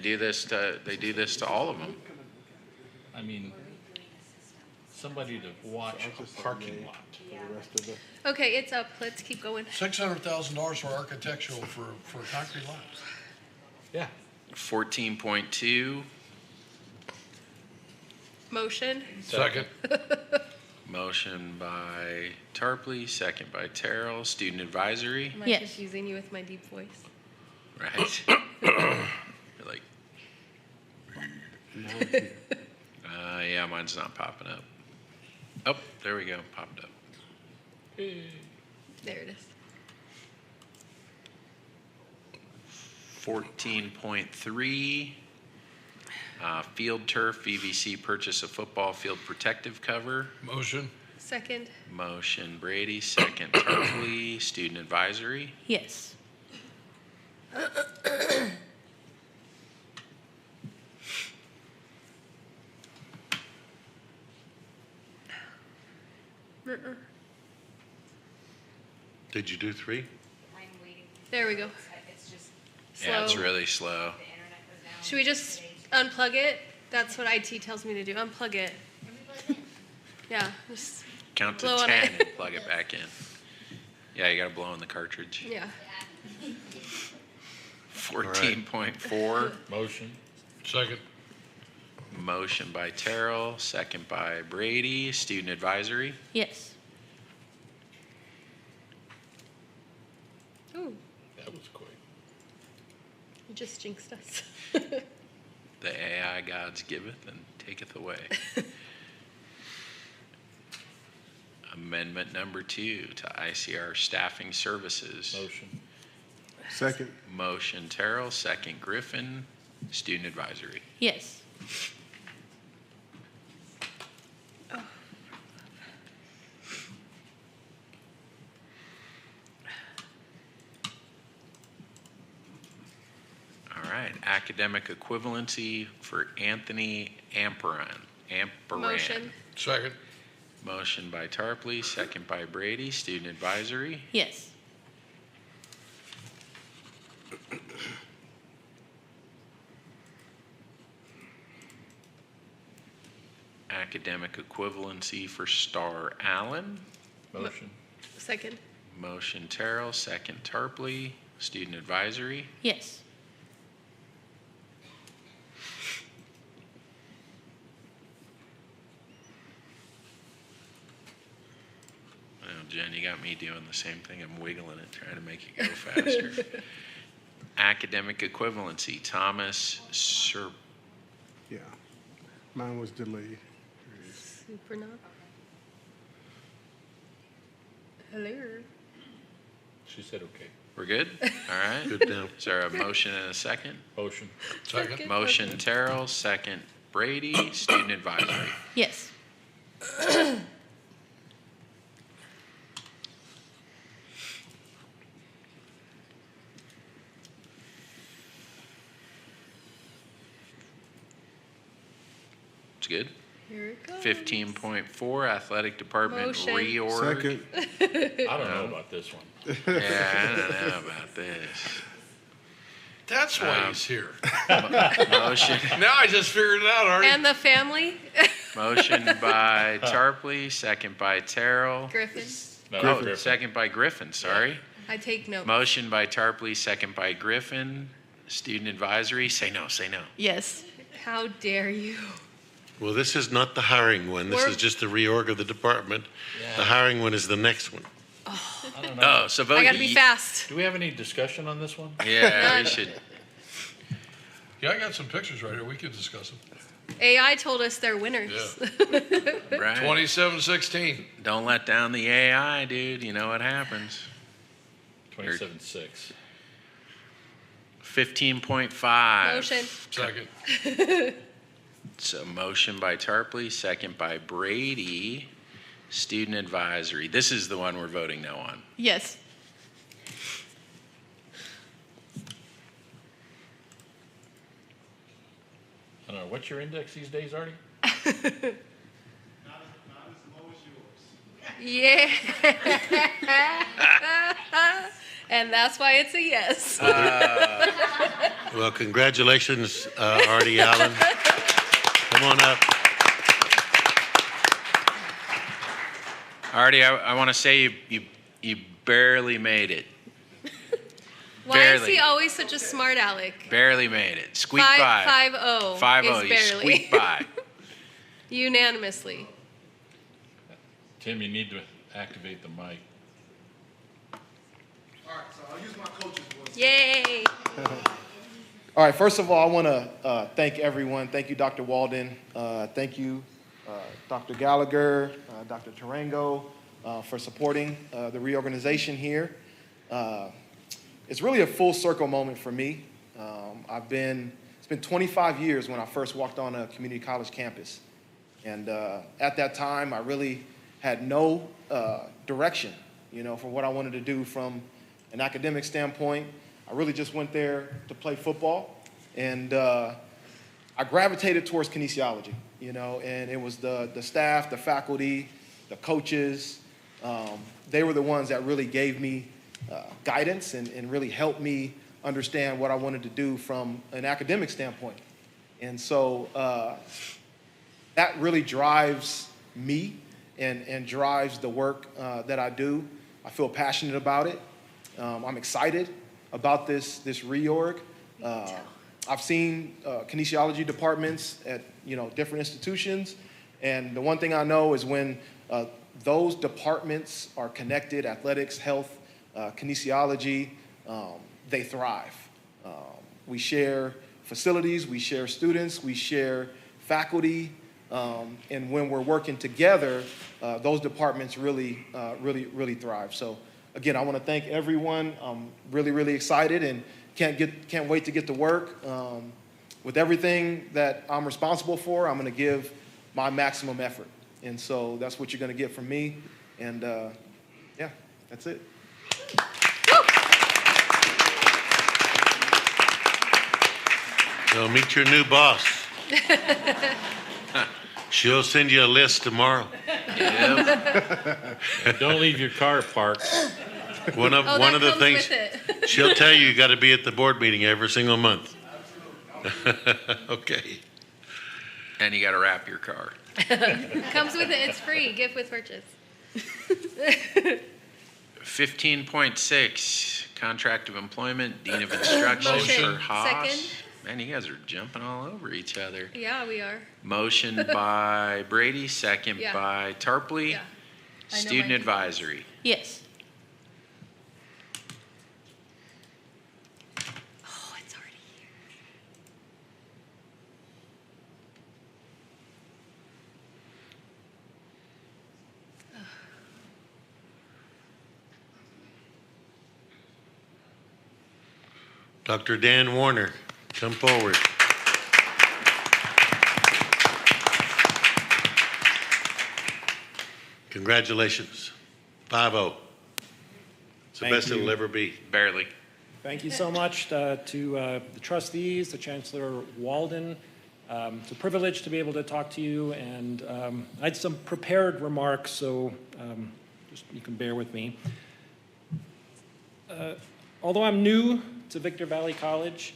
do this to all of them. I mean, somebody to watch a parking lot. For the rest of the. Okay, it's up. Let's keep going. $600,000 for architectural for concrete lots. Yeah. 14.2, Motion. Second. motion by Tarpley, second by Terrell. Student advisory, Am I Yes. confusing you with my deep voice? right? You're like, Now it's here. yeah, mine's not popping up. Oh, there we go, popped up. There it is. 14.3, field turf, VVC purchase of football field protective cover. Motion. Second. Motion Brady, second Tarpley. Student advisory. Yes. Did you do 3? There we go. Yeah, it's Slow. really slow. Should we just unplug it? That's what IT tells me to do. Unplug it. Yeah. Just Count to blow on 10 it. and plug it back in. Yeah, you got to blow in the cartridge. Yeah. 14.4. Motion. Second. Motion by Terrell, second by Brady. Student advisory. Yes. Ooh, That was quick. you just jinxed us. The AI gods giveth and taketh away. Amendment number 2 to ICR staffing services. Motion. Second. Motion Terrell, second Griffin. Student advisory. Yes. All right, academic equivalency for Anthony Amperan. Motion. Second. Motion by Tarpley, second by Brady. Student advisory. Yes. Academic equivalency for Star Allen. Motion. Second. Motion Terrell, second Tarpley. Student advisory. Yes. Oh, Jen, you got me doing the same thing. I'm wiggling it, trying to make it go faster. Academic equivalency, Thomas Sir. Yeah. Mine was delayed. Super not. Hello. She said okay. We're good? All right. Good now. Is there a motion and a second? Motion. Second. Motion Terrell, second Brady. Student advisory. Yes. It's good. Here it goes. 15.4 athletic department Motion. reorg. Second. I don't know about this one. Yeah, I don't know about this. That's why he's here. Motion. Now I just figured it out, Artie. And the family. Motion by Tarpley, second by Terrell. Griffin. Oh, Griffin. second by Griffin, sorry. I take notes. Motion by Tarpley, second by Griffin. Student advisory, say no, say no. Yes. How dare you? Well, this is not the hiring one. This We're- is just the reorg of the department. The hiring one is the next one. I don't know. Oh, so vote. I gotta be fast. Do we have any discussion on this one? Yeah, we should. Yeah, I got some pictures right here. We could discuss them. AI told us they're winners. Right. 27-16. Don't let down the AI, dude. You know what happens. 27-6. 15.5. Motion. Second. So motion by Tarpley, second by Brady. Student advisory. This is the one we're voting no on. Yes. I don't know. What's your index these days, Artie? Yeah. And that's why it's a yes. Well, congratulations, Artie Allen. Come on up. Artie, I want to say you barely made it. Why is Barely. he always such a smart aleck? Barely made it. Squeak by. 5-0 5-0. is You barely. squeaked by. Unanimously. Tim, you need to activate the mic. All right, so I'll use my coach's voice. Yay. All right, first of all, I want to thank everyone. Thank you, Dr. Walden. Thank you, Dr. Gallagher, Dr. Tarango, for supporting the reorganization here. It's really a full circle moment for me. It's been 25 years when I first walked on a community college campus. And at that time, I really had no direction, for what I wanted to do from an academic standpoint. I really just went there to play football. And I gravitated towards kinesiology, and it was the staff, the faculty, the coaches. They were the ones that really gave me guidance and really helped me understand what I wanted to do from an academic standpoint. And so that really drives me and drives the work that I do. I feel passionate about it. I'm excited about this reorg. I've seen kinesiology departments at different institutions, and the one thing I know is when those departments are connected, athletics, health, kinesiology, they thrive. We share facilities, we share students, we share faculty, and when we're working together, those departments really thrive. So again, I want to thank everyone. I'm really excited and can't wait to get to work. With everything that I'm responsible for, I'm going to give my maximum effort. And so that's what you're going to get from me. And yeah, that's it. So meet your new boss. She'll send you a list tomorrow. Yep. Don't leave your car parked. One of the things she'll tell you got to be at the board meeting every single month. Okay. And you got to wrap your car. Comes with it. It's free. Gift with purchase. 15.6, contract of employment, dean of instruction Motion. for Haas. Second. Man, you guys are jumping all over each other. Yeah, we are. Motion by Brady, second Yeah. by Tarpley. Yeah. I know Student my advisory. Yes. Oh, it's already here. Dr. Dan Warner, come forward. Congratulations. 5-0. It's the Thank best you. it'll ever be. Barely. Thank you so much to the trustees, to Chancellor Walden. It's a privilege to be able to talk to you, and I had some prepared remarks, so just you can bear with me. Although I'm new to Victor Valley College,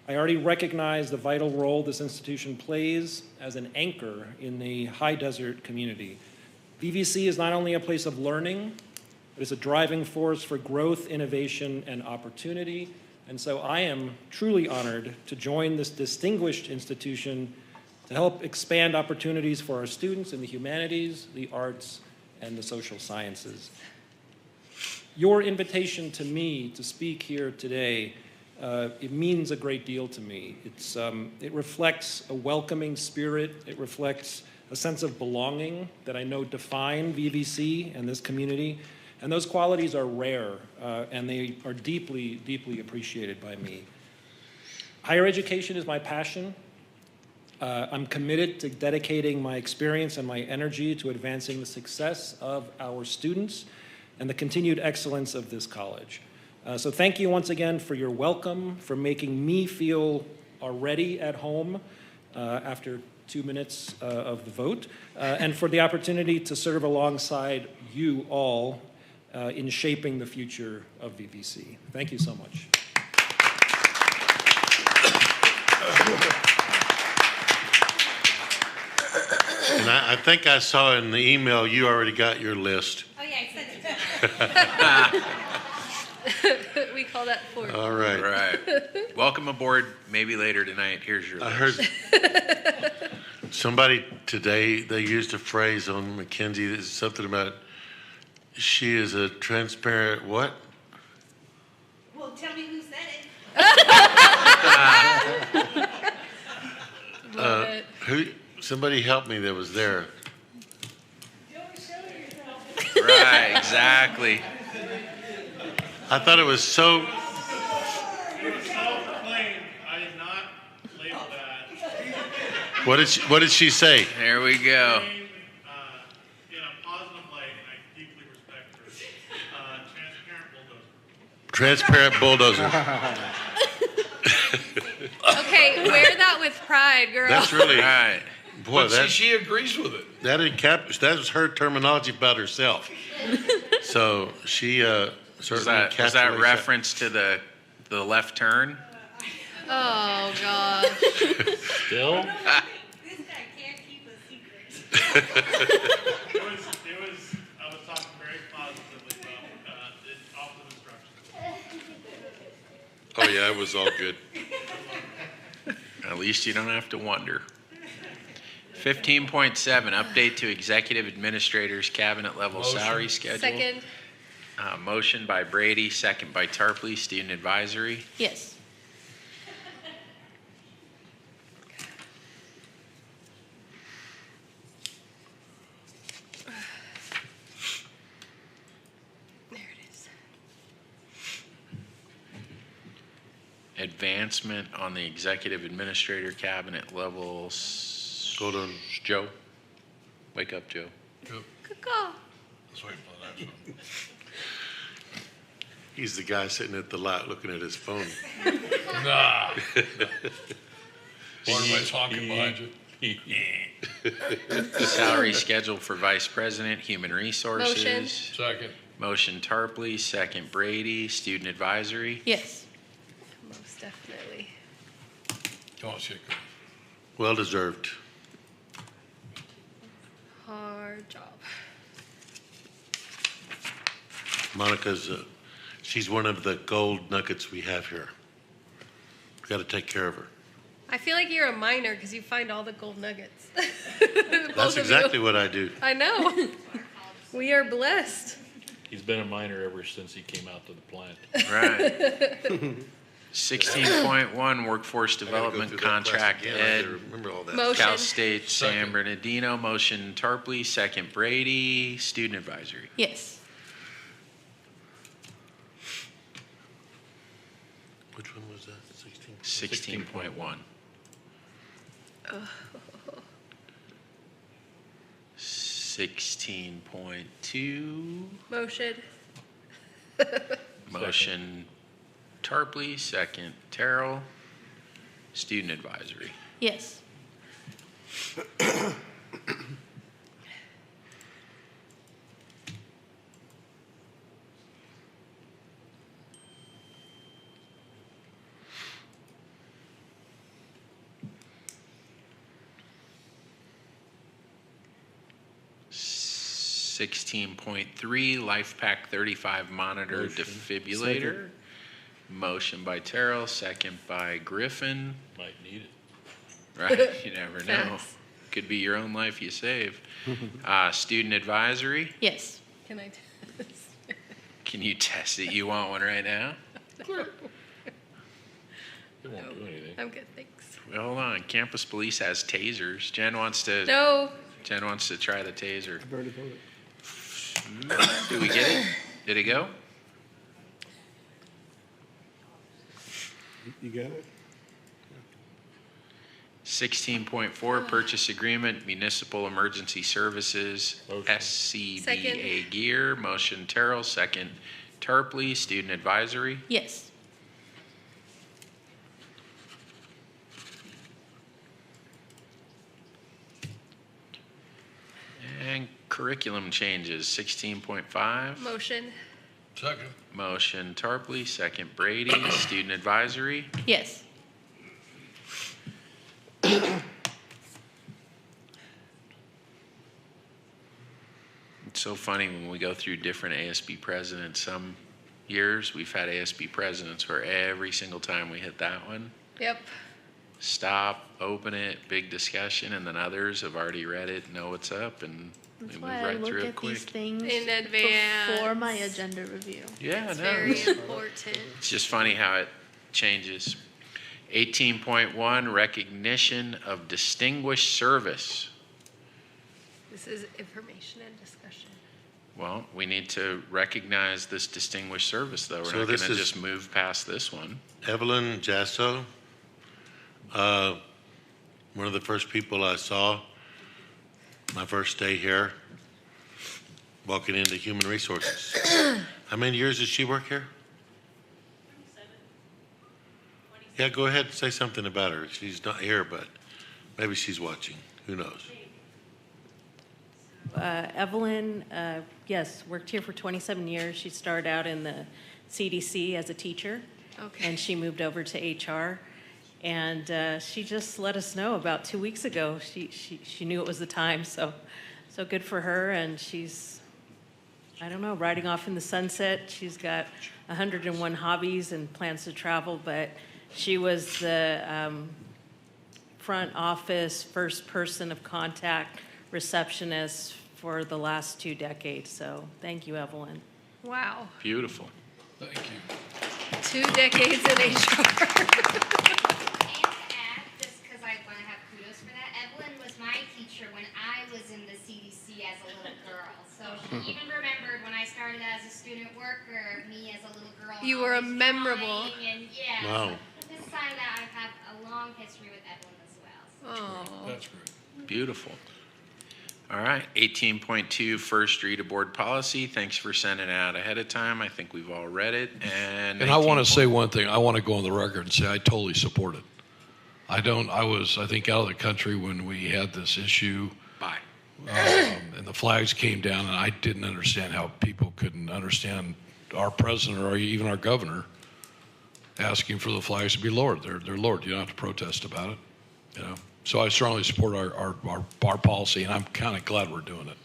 I already recognize the vital role this institution plays as an anchor in the high desert community. VVC is not only a place of learning, but it's a driving force for growth, innovation, and opportunity. And so I am truly honored to join this distinguished institution to help expand opportunities for our students in the humanities, the arts, and the social sciences. Your invitation to me to speak here today, it means a great deal to me. It reflects a welcoming spirit. It reflects a sense of belonging that I know define VVC and this community. And those qualities are rare, and they are deeply, deeply appreciated by me. Higher education is my passion. I'm committed to dedicating my experience and my energy to advancing the success of our students and the continued excellence of this college. So thank you once again for your welcome, for making me feel already at home after 2 minutes of the vote, and for the opportunity to serve alongside you all in shaping the future of VVC. Thank you so much. And I think I saw in the email you already got your list. Oh, yeah, I sent it to We call that forward. All right. Right. Welcome aboard. Maybe later tonight. Here's your list. heard somebody today, they used a phrase on Mackenzie that's something about she is a transparent what? Well, tell me who said it. Love it. Somebody help me that was there. Right, exactly. I thought it was so. What did she say? There we go. Transparent bulldozer. Okay, wear that with pride, girl. That's really right. Boy, But see, she agrees with it. that was her terminology about herself. So she certainly Was that encapsulates reference to the Oh left turn? gosh. Still? I was talking very positively about off the instructions. Oh yeah, it was all good. At least you don't have to wonder. 15.7, update to executive administrators cabinet level Motion. salary schedule. Second. Motion by Brady, second by Tarpley, student advisory. Yes. There it is. Advancement on the executive administrator cabinet levels. Hold on. Joe. Wake up, Joe. Caw. Let's wait for the next one. He's the guy sitting at the lot looking at his phone. Nah. What am I talking behind you? Salary schedule for vice president, human resources. Motion. Second. Motion Tarpley, second Brady, student advisory. Yes. Most definitely. Oh, shit. Well deserved. Hard job. Monica's, she's one of the gold nuggets we have here. We got to take care of her. I feel like you're a miner because you find all the gold nuggets. That's exactly what I do. I know. We are blessed. He's been a miner ever since he came out to the plant. Right. 16.1, workforce development contract, Ed. Remember all that. Motion. Cal State San Bernardino, motion Tarpley, second Brady, student advisory. Yes. Which one was that? 16? 16.1. 16.2, Motion. motion Tarpley, second Terrell, student advisory. Yes. Sixteen point three, Life Pack 35 monitor Motion. defibrillator. Motion by Terrell, second by Griffin. Might need it. Right, you never know. Facts. Could be your own life you save. Student advisory, Yes. Can I test? can you test it? You want one right now? It won't do anything. I'm good, thanks. Well, hold on. Campus Police has tasers. Jen wants to No. try the taser. I've already voted. Did we get it? Did it go? You got it? 16.4, purchase agreement, municipal emergency services, Motion. SCBA Second. gear. Motion Terrell, second Tarpley, student advisory. Yes. And curriculum changes, 16.5. Motion. Second. Motion Tarpley, second Brady, student advisory. Yes. It's so funny when we go through different ASB presidents. Some years we've had ASB presidents where every single time we hit that one, Yep. stop, open it, big discussion, and then others have already read it, know what's up, and That's we move why I right look through it at these quick. things In advance. before my agenda review. Yeah, It's no, very it's, important. it's just funny how it changes. 18.1, recognition of distinguished service. This is information and discussion. Well, we need to recognize this distinguished service, though. We're So not going this to is- just move past this one. Evelyn Jasso, one of the first people I saw my first day here, walking into human resources. How many years does she work here? Yeah, go ahead and say something about her. She's not here, but maybe she's watching. Who knows? Evelyn, yes, worked here for 27 years. She started out in the CDC as a teacher, and she moved over to HR. And she just let us know about 2 weeks ago. She knew it was the time, so good for her. And she's, I don't know, riding off in the sunset. She's got 101 hobbies and plans to travel, but she was the front office, first person of contact, receptionist for the last 2 decades. So thank you, Evelyn. Wow. Beautiful. Thank you. 2 decades in HR. Just because I want to have kudos for that, Evelyn was my teacher when I was in the CDC as a little girl. So she even remembered when I started as a student worker, me as a little girl. You were a memorable. And yeah, Wow. this time that I have a long history with Evelyn as well. So. Oh. That's great. Beautiful. All right, 18.2, first read of board policy. Thanks for sending it out ahead of time. I think we've all read it. And I want to say one thing. I want to go on the record and say I totally support it. I was, I think, out of the country when we had this issue. Bye. And the flags came down, and I didn't understand how people couldn't understand our president or even our governor asking for the flags to be lowered. They're lowered. You don't have to protest about it, you know. So I strongly support our policy, and I'm kind of glad we're doing it.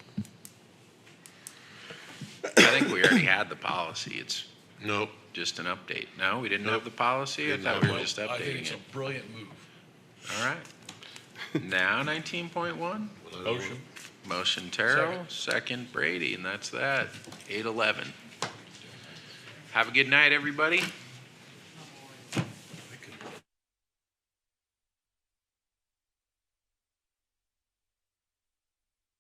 I think we already had the policy. It's Nope. just an update. No, we didn't have the policy? I thought we were just I think updating it's it. a brilliant move. All right. Now 19.1. Motion. Motion Terrell, second Brady, and that's that. 8:11. Have a good night, everybody.